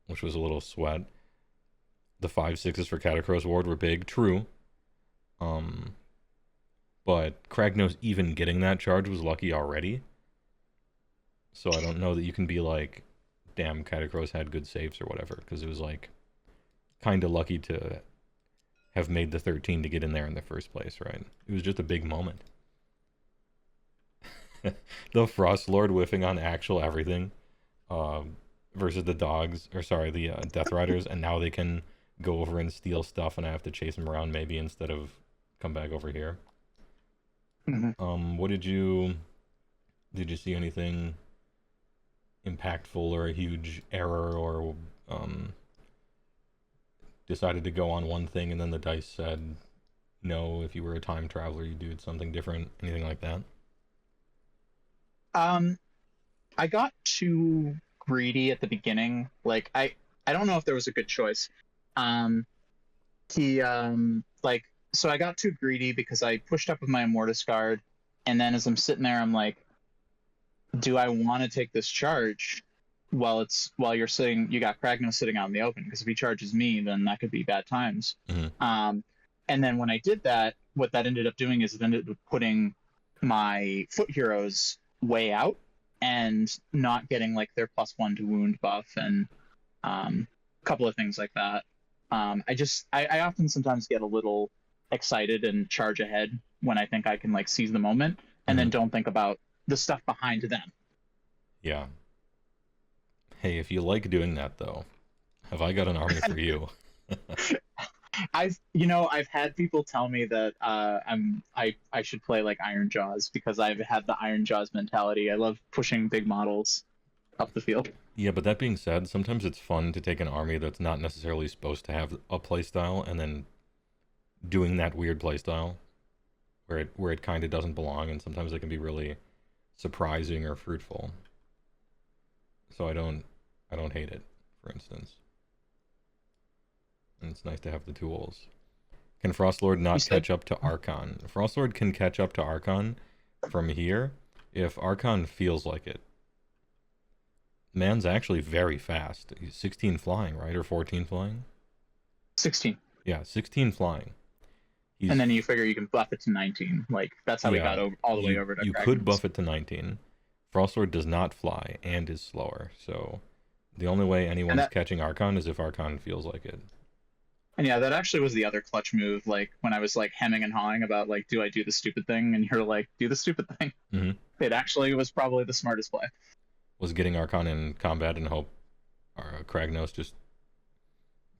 which was a little sweat. The 5/6s for Catacross Ward were big, true. But Kragnos even getting that charge was lucky already. So I don't know that you can be like, damn, Catacross had good saves or whatever, because it was like kind of lucky to have made the 13 to get in there in the first place, right? It was just a big moment. The Frost Lord whiffing on actual everything versus the dogs, or sorry, the Death Riders, and now they can go over and steal stuff, and I have to chase them around maybe instead of come back over here. Mm-hmm. What did you see anything impactful or a huge error, or decided to go on one thing and then the dice said no, if you were a time traveler you do something different, anything like that? I got too greedy at the beginning. Like I don't know if there was a good choice. Like, so I got too greedy because I pushed up with my Immortus Guard, and then as I'm sitting there, I'm like, do I want to take this charge while you're sitting? You got Kragnos sitting out in the open, because if he charges me, then that could be bad times. Mm-hmm. And then when I did that, what that ended up doing is it ended up putting my foot heroes way out and not getting like their +1 to wound buff and a couple of things like that. I often sometimes get a little excited and charge ahead when I think I can like seize the moment, and then don't think about the stuff behind them. Yeah. Hey, if you like doing that though, have I got an army for you? I've had people tell me that I should play like Iron Jaws, because I've had the Iron Jaws mentality. I love pushing big models up the field. Yeah, but that being said, sometimes it's fun to take an army that's not necessarily supposed to have a playstyle and then doing that weird playstyle where it kind of doesn't belong, and sometimes it can be really surprising or fruitful. So I don't hate it, for instance. And it's nice to have the tools. Can Frostlord not catch up to Archon? Frostlord can catch up to Archon from here if Archon feels like it. Man's actually very fast. He's 16 flying, right? Or 14 flying? 16. Yeah, 16 flying. And then you figure you can buff it to 19. Like, that's how we got all the way over to You Dragons. could buff it to 19. Frostlord does not fly and is slower. So the only way anyone's catching Archon is if Archon feels like it. And yeah, that actually was the other clutch move. Like, when I was like hemming and hawing about like, do I do the stupid thing? And you're like, do the stupid thing. Mm-hmm. It actually was probably the smartest play. Was getting Archon in combat and hope Kragnos just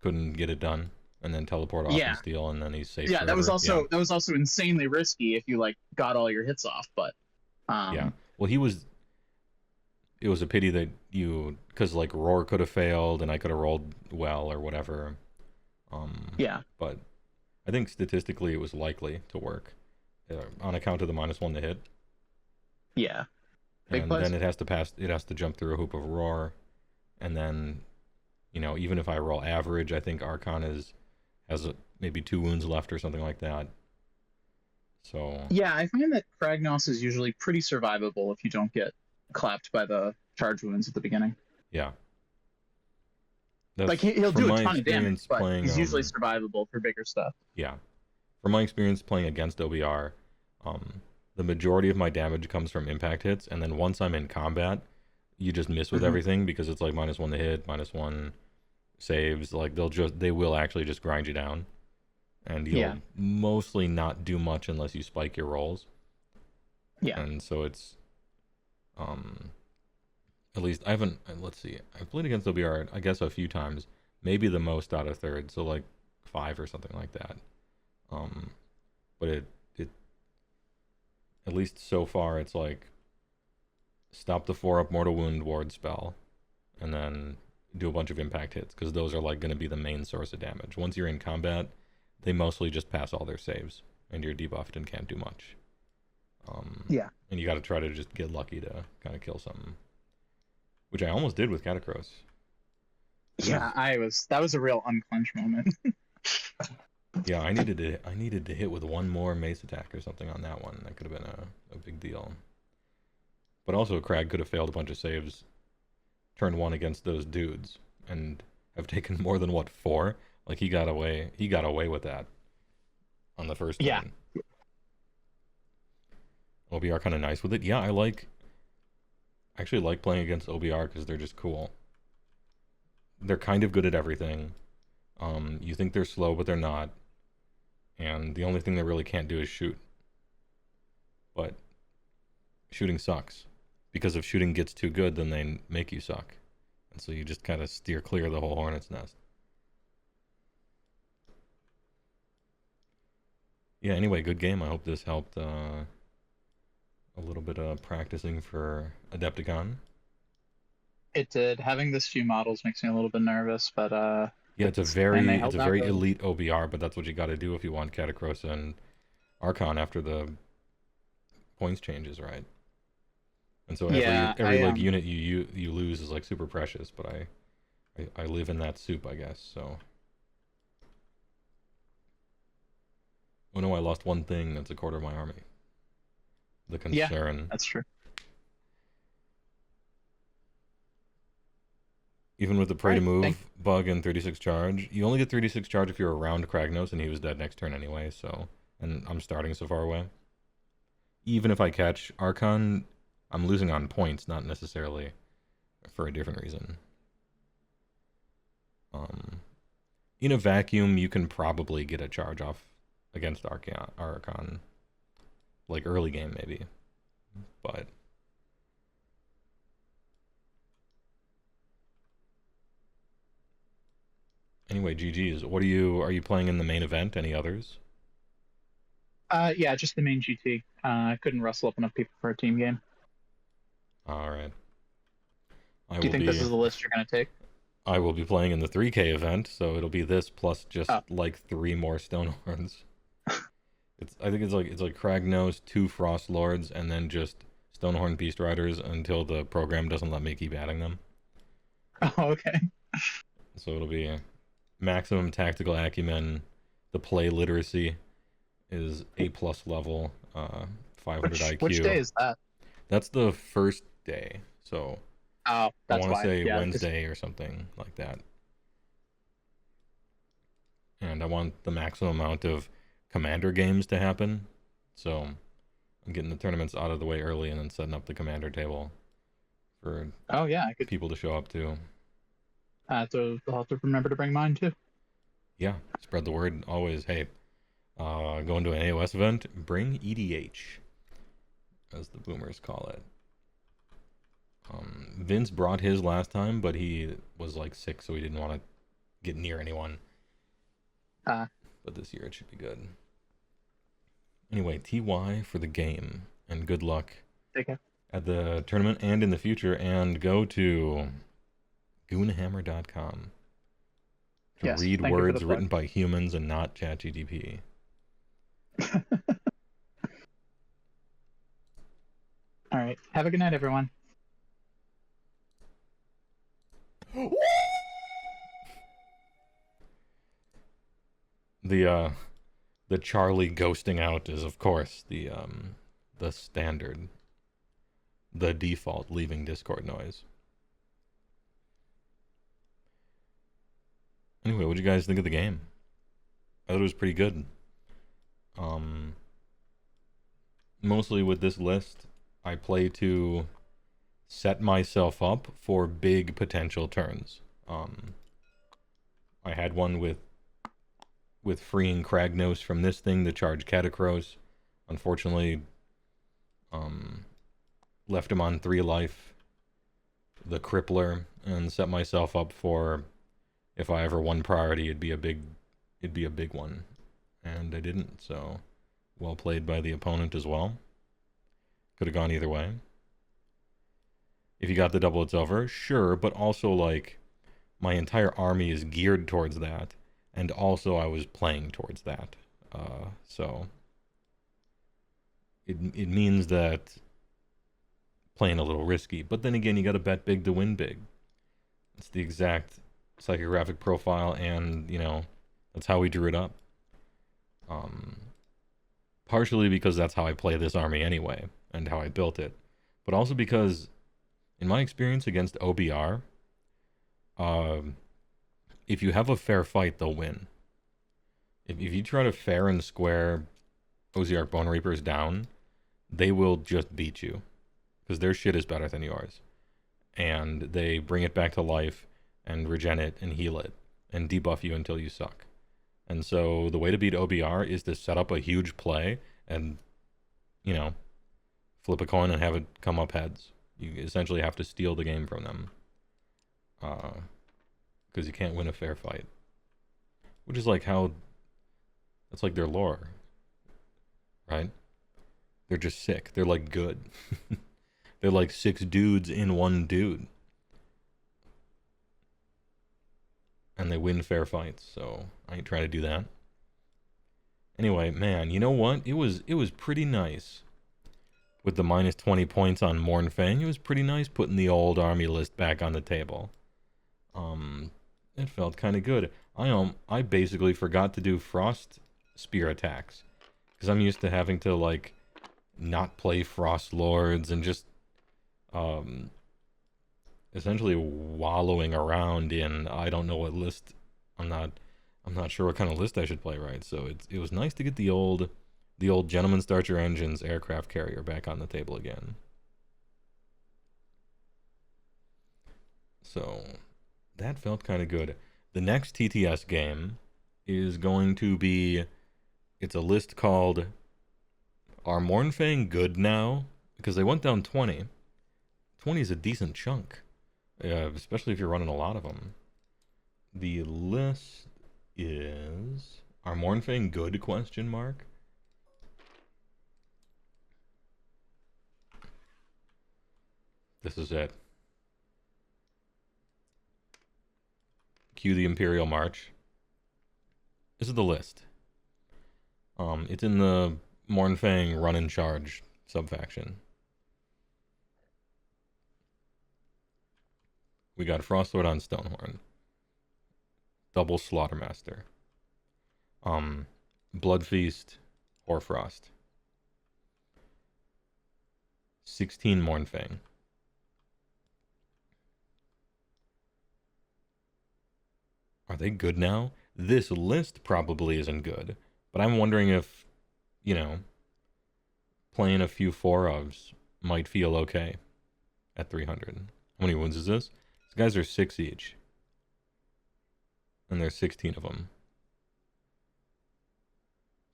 couldn't get it done, and then teleport off and steal, and then he's safe. Yeah, forever. that was also insanely risky if you like got all your hits off. But yeah, well, it was a pity that because like Roar could have failed and I could have rolled well or whatever. Yeah, but I think statistically it was likely to work on account of the -1 to hit. Yeah. And then it has to jump through a hoop of Roar, and then, even if I roll average, I think Archon has maybe 2 wounds left or something like that. So yeah, I find that Kragnos is usually pretty survivable if you don't get clapped by the charge wounds at the beginning. Yeah. Like he'll do a ton of damage, but he's usually survivable for bigger stuff. Yeah. From my experience playing against OBR, the majority of my damage comes from impact hits, and then once I'm in combat, you just miss with everything because it's like -1 to hit, -1 saves. Like they will actually just grind you down, and you'll mostly not do much unless you spike your rolls. Yeah. And so it's, at least I haven't. Let's see, I've played against OBR I guess a few times, maybe the most out of third, so like 5 or something like that. But it at least so far, it's like stop the 4-up Mortal Wound Ward spell, and then do a bunch of impact hits, because those are like going to be the main source of damage. Once you're in combat, they mostly just pass all their saves, and you're debuffed and can't do much. Yeah. And you got to try to just get lucky to kind of kill something, which I almost did with Catacross. Yeah, that was a real unclench moment. Yeah, I needed to hit with one more mace attack or something on that one. That could have been a big deal. But also, Crag could have failed a bunch of saves turn one against those dudes and have taken more than what, 4? Like he got away with that on the first Yeah. turn. OBR kind of nice with it. Yeah, I actually like playing against OBR because they're just cool. They're kind of good at everything. You think they're slow, but they're not. And the only thing they really can't do is shoot. But shooting sucks. Because if shooting gets too good, then they make you suck. And so you just kind of steer clear of the whole hornet's nest. Yeah, anyway, good game. I hope this helped a little bit of practicing for Adepticon. It did. Having this few models makes me a little bit nervous, but Yeah, it's a held out very really. elite OBR, but that's what you got to do if you want Catacross and Archon after the points changes, right? And so every like unit you lose is like super precious, but I live in that soup, I guess. So oh no, I lost one thing. That's a quarter of my army. The concern. Yeah, that's true. Even with the pray to Right, move bug and 36 charge, you only get 36 charge if you're around Kragnos, and he was dead next turn anyway. So, and I'm starting so far away. Even if I catch Archon, I'm losing on points, not necessarily for a different reason. In a vacuum, you can probably get a charge off against Archon, like early game maybe, but anyway, GG's. What are you playing in the main event? Any others? Yeah, just the main GT. I couldn't rustle up enough people for a team game. All right. Do you think this is the list you're gonna take? I will be playing in the 3K event, so it'll be this plus just like 3 more Stonehorns. I think it's like Kragnos, 2 Frost Lords, and then just Stonehorn Beast Riders until the program doesn't let me keep adding them. Oh, okay. So it'll be maximum tactical acumen. The play literacy is A+ level, 500 IQ. Which day is that? That's the first day. So oh, that's I want to say yeah, Wednesday or something like that. And I want the maximum amount of commander games to happen. So I'm getting the tournaments out of the way early and then setting up the commander table for people to show up to. I'll have to remember to bring mine too. Yeah, spread the word always. Hey, going to an AOS event, bring EDH, as the boomers call it. Vince brought his last time, but he was like sick, so he didn't want to get near anyone. But this year it should be good. Anyway, TY for the game, and good luck at the tournament and in the future, and go to goonhammer.com to read words written by humans and not ChatGPT. All right. Have a good night, everyone. The Charlie ghosting out is, of course, the standard, the default leaving Discord noise. Anyway, what do you guys think of the game? I thought it was pretty good. Mostly with this list, I play to set myself up for big potential turns. I had one with freeing Kragnos from this thing to charge Catacross. Unfortunately, left him on 3 life, the Crippler, and set myself up for, if I ever won priority, it'd be a big one. And I didn't, so well played by the opponent as well. Could have gone either way. If you got the double, it's over. Sure, but also, like, my entire army is geared towards that. And also I was playing towards that. So it means that playing a little risky. But then again, you got to bet big to win big. It's the exact psychographic profile, and that's how we drew it up. Partially because that's how I play this army anyway, and how I built it, but also because, in my experience against OBR, if you have a fair fight, they'll win. If you try to fair and square Ossiarch Bonereapers down, they will just beat you, because their shit is better than yours, and they bring it back to life and regen it and heal it and debuff you until you suck. And so the way to beat OBR is to set up a huge play and, flip a coin and have it come up heads. You essentially have to steal the game from them. Because you can't win a fair fight. Which is like how... That's like their lore. Right? They're just sick. They're like good. They're like 6 dudes in one dude. And they win fair fights, so I ain't trying to do that. Anyway, man, you know what? It was pretty nice. With the minus 20 points on Mournfang, it was pretty nice putting the old army list back on the table. It felt kind of good. I basically forgot to do Frost Spear attacks. Because I'm used to having to, like, not play Frost Lords and just, essentially wallowing around in I don't know what list. I'm not sure what kind of list I should play, right? So it was nice to get the old Gentleman Start Your Engines aircraft carrier back on the table again. So that felt kind of good. The next TTS game is going to be, it's a list called Are Mournfang Good Now? Because they went down 20. 20 is a decent chunk. Especially if you're running a lot of them. The list is... Are Mournfang good? Question mark. This is it. Cue the Imperial March. This is the list. It's in the Mournfang Run and Charge subfaction. We got Frostlord on Stonehorn. Double Slaughtermaster. Bloodfeast, Hoarfrost. 16 Mournfang. Are they good now? This list probably isn't good, but I'm wondering if, playing a few 4-ofs might feel okay at 300. How many wounds is this? These guys are 6 each. And there's 16 of them.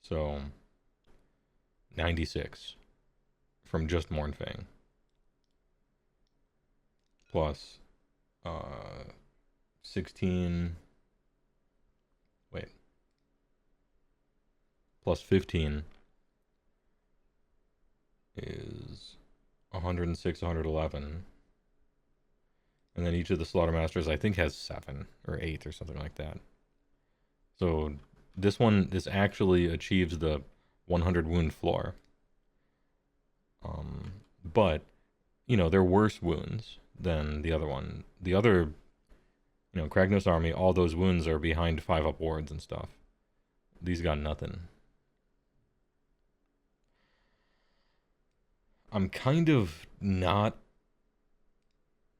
So, 96 from just Mournfang. Plus, 16... Wait. Plus 15 is 106, 111. And then each of the Slaughtermasters, I think, has 7 or 8 or something like that. So this actually achieves the 100 wound floor. But, they're worse wounds than the other one. The other, Kragnos army, all those wounds are behind 5-up wards and stuff. These got nothing. I'm kind of not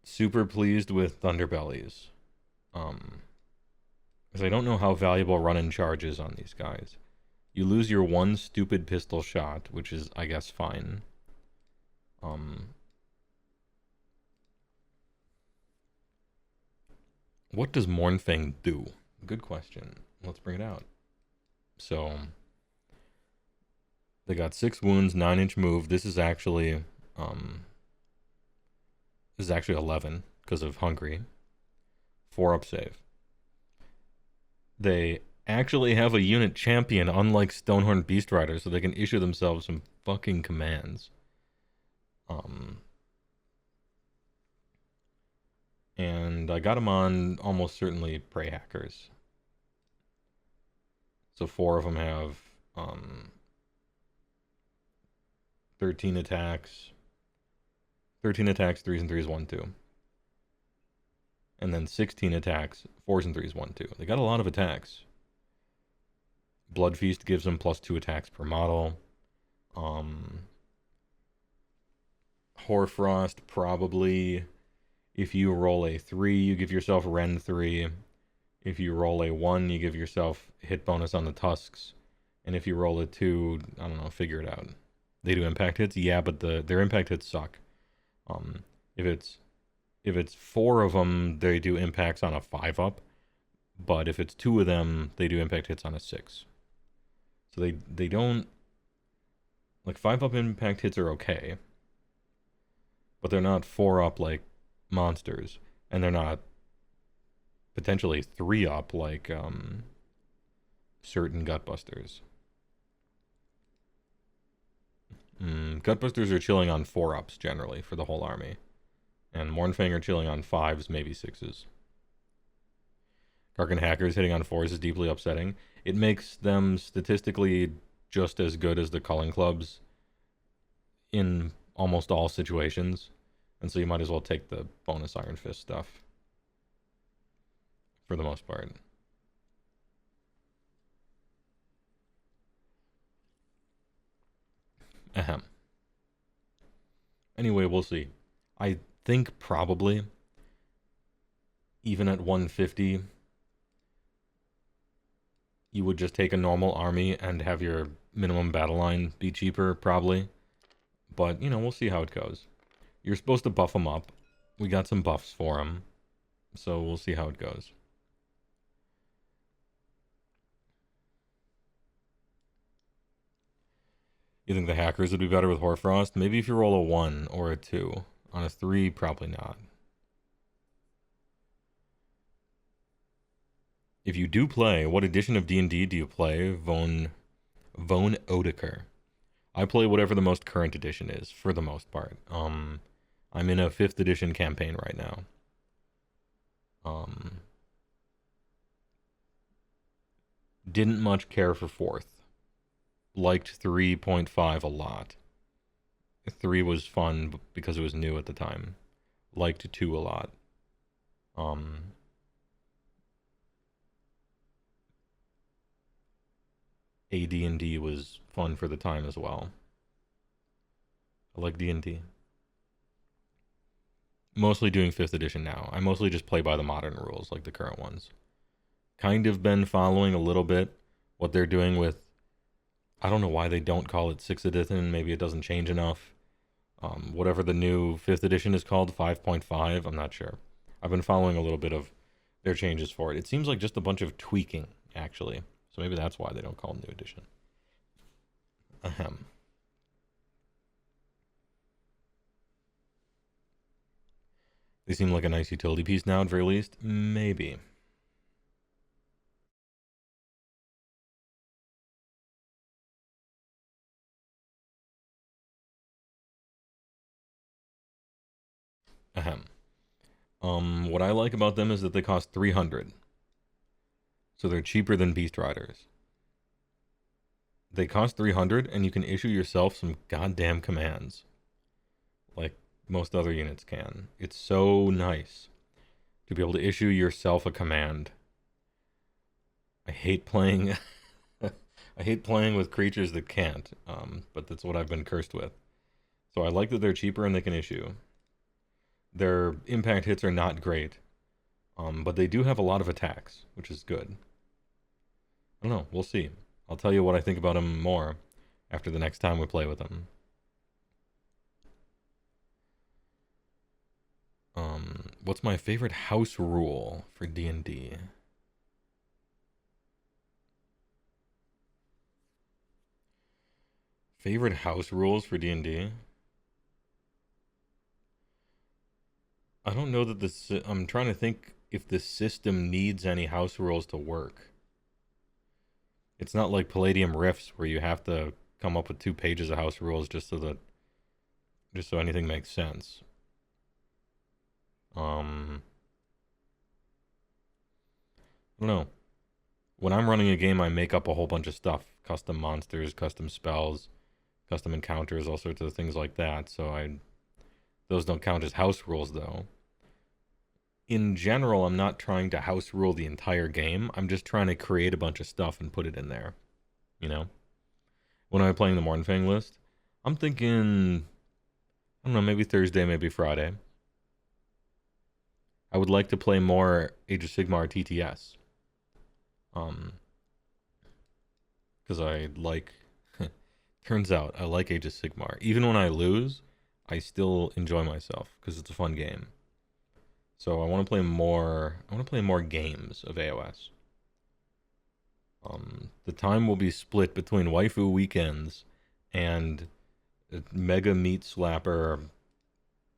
super pleased with Thunderbellies. Because I don't know how valuable run-in charge is on these guys. You lose your one stupid pistol shot, which is, I guess, fine. What does Mournfang do? Good question. Let's bring it out. So, they got 6 wounds, 9-inch move. This is actually 11 because of Hungry. 4-up save. They actually have a unit champion, unlike Stonehorn Beast Rider, so they can issue themselves some fucking commands. And I got them on almost certainly Prey Hackers. So 4 of them have 13 attacks. 13 attacks, 3s and 3s, 1, 2. and then 16 attacks, 4s and 3s, 1, 2. They got a lot of attacks. Blood Feast gives them +2 attacks per model. Hoarfrost, probably, if you roll a 3, you give yourself Rend 3. If you roll a 1, you give yourself hit bonus on the tusks. And if you roll a 2, I don't know, figure it out. They do impact hits? Yeah, but their impact hits suck. If it's 4 of them, they do impacts on a 5-up. But if it's 2 of them, they do impact hits on a 6. So they don't... Like, 5-up impact hits are okay. But they're not 4-up like monsters. And they're not potentially 3-up like certain Gutbusters. Gutbusters are chilling on 4-ups generally for the whole army. And Mournfang are chilling on 5s, maybe 6s. Karkin Hackers hitting on 4s is deeply upsetting. It makes them statistically just as good as the Culling Clubs in almost all situations. And so you might as well take the bonus Iron Fist stuff. For the most part. Ahem. Anyway, we'll see. I think probably, even at 150, you would just take a normal army and have your minimum battle line be cheaper, probably. But, you know, we'll see how it goes. You're supposed to buff them up. We got some buffs for them. So we'll see how it goes. You think the hackers would be better with Hoarfrost? Maybe if you roll a 1 or a 2. On a 3, probably not. If you do play, what edition of D&D do you play? Von Oediker. I play whatever the most current edition is, for the most part. I'm in a 5th edition campaign right now. Didn't much care for 4th. Liked 3.5 a lot. 3 was fun because it was new at the time. Liked 2 a lot. AD&D was fun for the time as well. I like D&D. Mostly doing 5th edition now. I mostly just play by the modern rules, like the current ones. Kind of been following a little bit what they're doing with... I don't know why they don't call it 6th edition. Maybe it doesn't change enough. Whatever the new 5th edition is called, 5.5, I'm not sure. I've been following a little bit of their changes for it. It seems like just a bunch of tweaking, actually. So maybe that's why they don't call it new edition. Ahem. They seem like a nice utility piece now, at very least. Maybe. Ahem. What I like about them is that they cost 300. So they're cheaper than Beast Riders. They cost 300, and you can issue yourself some goddamn commands. Like most other units can. It's so nice to be able to issue yourself a command. I hate playing... I hate playing with creatures that can't, but that's what I've been cursed with. So I like that they're cheaper and they can issue. Their impact hits are not great, but they do have a lot of attacks, which is good. I don't know, we'll see. I'll tell you what I think about them more after the next time we play with them. What's my favorite house rule for D&D? Favorite house rules for D&D? I don't know that this... I'm trying to think if the system needs any house rules to work. It's not like Palladium Rifts where you have to come up with 2 pages of house rules just so anything makes sense. I don't know. When I'm running a game, I make up a whole bunch of stuff. Custom monsters, custom spells, custom encounters, all sorts of things like that. So those don't count as house rules, though. in general, I'm not trying to house rule the entire game. I'm just trying to create a bunch of stuff and put it in there. You know? When I'm playing the Mornfang list, I'm thinking, I don't know, maybe Thursday, maybe Friday. I would like to play more Age of Sigmar TTS. Because I like, turns out I like Age of Sigmar. Even when I lose, I still enjoy myself because it's a fun game. So I want to play more. I want to play more games of AOS. The time will be split between waifu weekends and mega meat slapper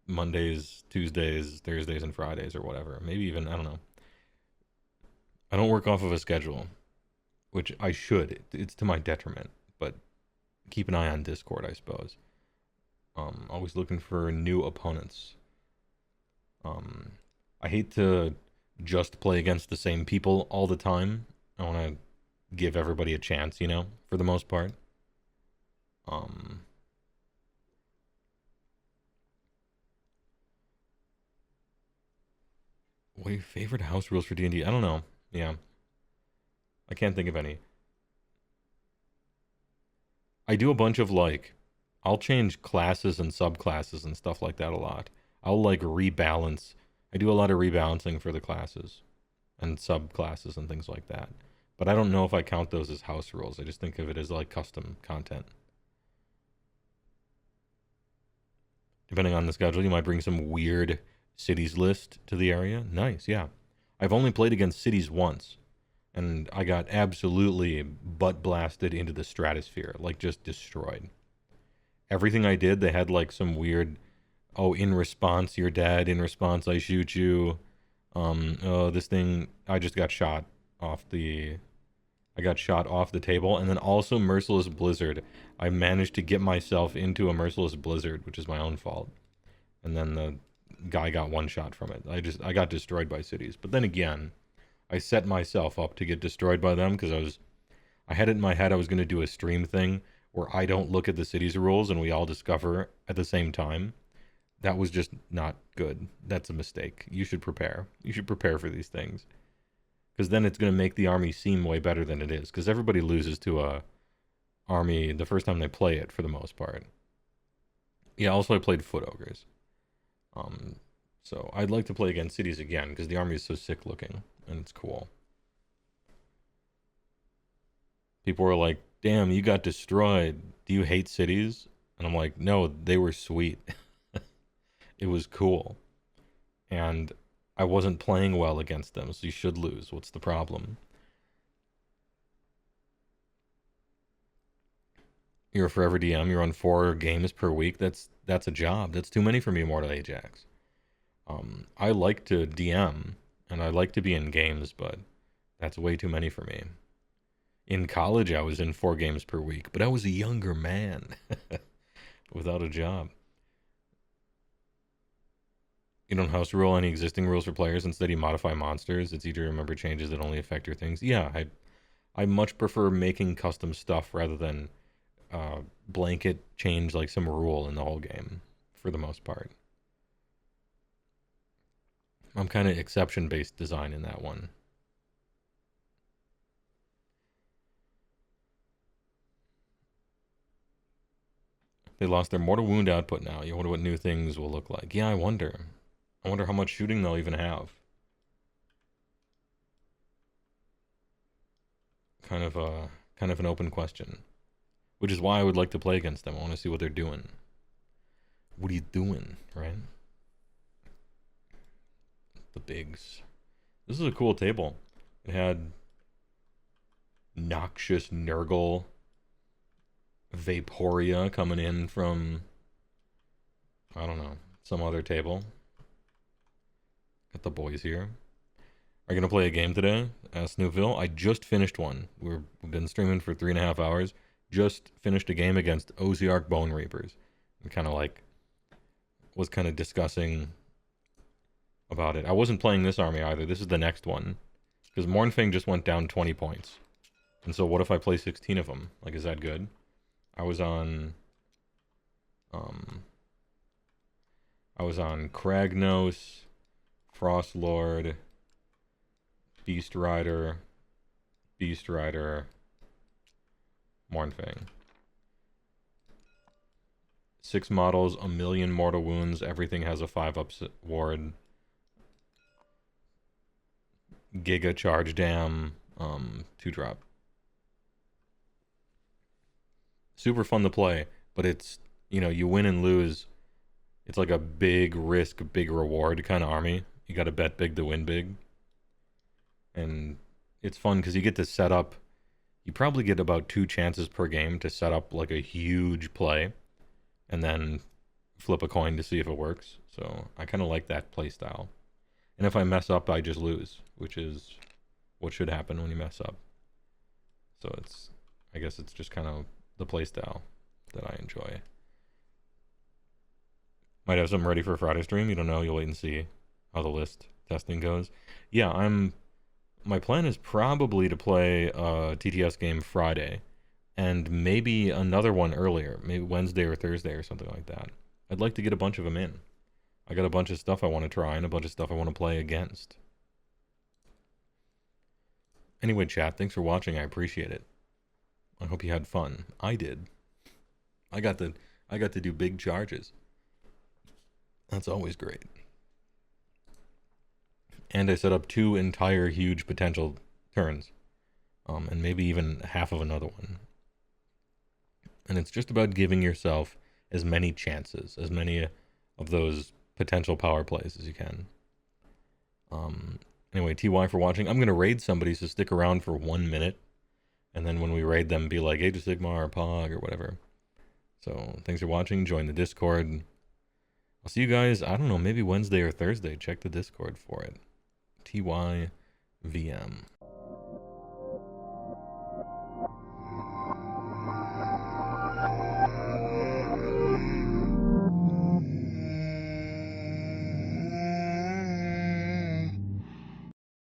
Mondays, Tuesdays, Thursdays, and Fridays, or whatever. Maybe even, I don't know. I don't work off of a schedule, which I should. It's to my detriment, but keep an eye on Discord, I suppose. Always looking for new opponents. I hate to just play against the same people all the time. I want to give everybody a chance, you know, for the most part. What are your favorite house rules for D&D? I don't know. Yeah. I can't think of any. I do a bunch of, like, I'll change classes and subclasses and stuff like that a lot. I'll, like, rebalance. I do a lot of rebalancing for the classes and subclasses and things like that. But I don't know if I count those as house rules. I just think of it as, like, custom content. Depending on the schedule, you might bring some weird cities list to the area. Nice, yeah. I've only played against cities once, and I got absolutely butt blasted into the stratosphere, like just destroyed. Everything I did, they had like some weird, oh, in response, you're dead. In response, I shoot you. Oh, this thing, I just got shot off the, I got shot off the table, and then also Merciless Blizzard. I managed to get myself into a Merciless Blizzard, which is my own fault. And then the guy got one shot from it. I got destroyed by cities. But then again, I set myself up to get destroyed by them because I had it in my head I was going to do a stream thing where I don't look at the cities rules and we all discover at the same time. That was just not good. That's a mistake. You should prepare. You should prepare for these things. Because then it's going to make the army seem way better than it is. Because everybody loses to a army the first time they play it, for the most part. Yeah, also I played Foot Ogres. So I'd like to play against cities again, because the army is so sick looking, and it's cool. People were like, damn, you got destroyed. Do you hate cities? And I'm like, no, they were sweet. It was cool. And I wasn't playing well against them, so you should lose. What's the problem? You're a forever DM. You're on 4 games per week. That's a job. That's too many for me, Immortal Ajax. I like to DM, and I like to be in games, but that's way too many for me. In college, I was in 4 games per week, but I was a younger man without a job. You don't house rule any existing rules for players. Instead, you modify monsters. It's easy to remember changes that only affect your things. Yeah, I much prefer making custom stuff rather than blanket change like some rule in the whole game, for the most part. I'm kind of exception-based design in that one. They lost their mortal wound output now. You wonder what new things will look like. Yeah, I wonder. I wonder how much shooting they'll even have. Kind of an open question. Which is why I would like to play against them. I want to see what they're doing. What are you doing, right? The bigs. This is a cool table. It had Noxious Nurgle Vaporia coming in from, I don't know, some other table. Got the boys here. Are you going to play a game today? Asked Newville. I just finished one. We've been streaming for 3.5 hours. Just finished a game against Ossiarch Bonereapers. And kind of like, was kind of discussing about it. I wasn't playing this army either. This is the next one. Because Mornfang just went down 20 points. And so what if I play 16 of them? Like, is that good? I was on Kragnos Frost Lord, Beast Rider, Mournfang. 6 models, 1,000,000 mortal wounds. Everything has a 5-up ward. Giga charge dam. 2-drop. Super fun to play, but it's, you know, you win and lose. It's like a big risk, big reward kind of army. You got to bet big to win big. And it's fun because you get to set up, you probably get about 2 chances per game to set up like a huge play and then flip a coin to see if it works. So I kind of like that play style. And if I mess up, I just lose, which is what should happen when you mess up. So it's, I guess it's just kind of the play style that I enjoy. Might have something ready for Friday stream. You don't know. You'll wait and see how the list testing goes. Yeah, my plan is probably to play a TTS game Friday and maybe another one earlier, maybe Wednesday or Thursday or something like that. I'd like to get a bunch of them in. I got a bunch of stuff I want to try and a bunch of stuff I want to play against. Anyway, chat, thanks for watching. I appreciate it. I hope you had fun. I did. I got to do big charges. That's always great. And I set up 2 entire huge potential turns. And maybe even half of another one. And it's just about giving yourself as many chances, as many of those potential power plays as you can. Anyway, TY for watching. I'm going to raid somebody, so stick around for 1 minute. And then when we raid them, be like Age of Sigmar or Pog or whatever. So thanks for watching. Join the Discord. I'll see you guys, I don't know, maybe Wednesday or Thursday. Check the Discord for it. TY VM.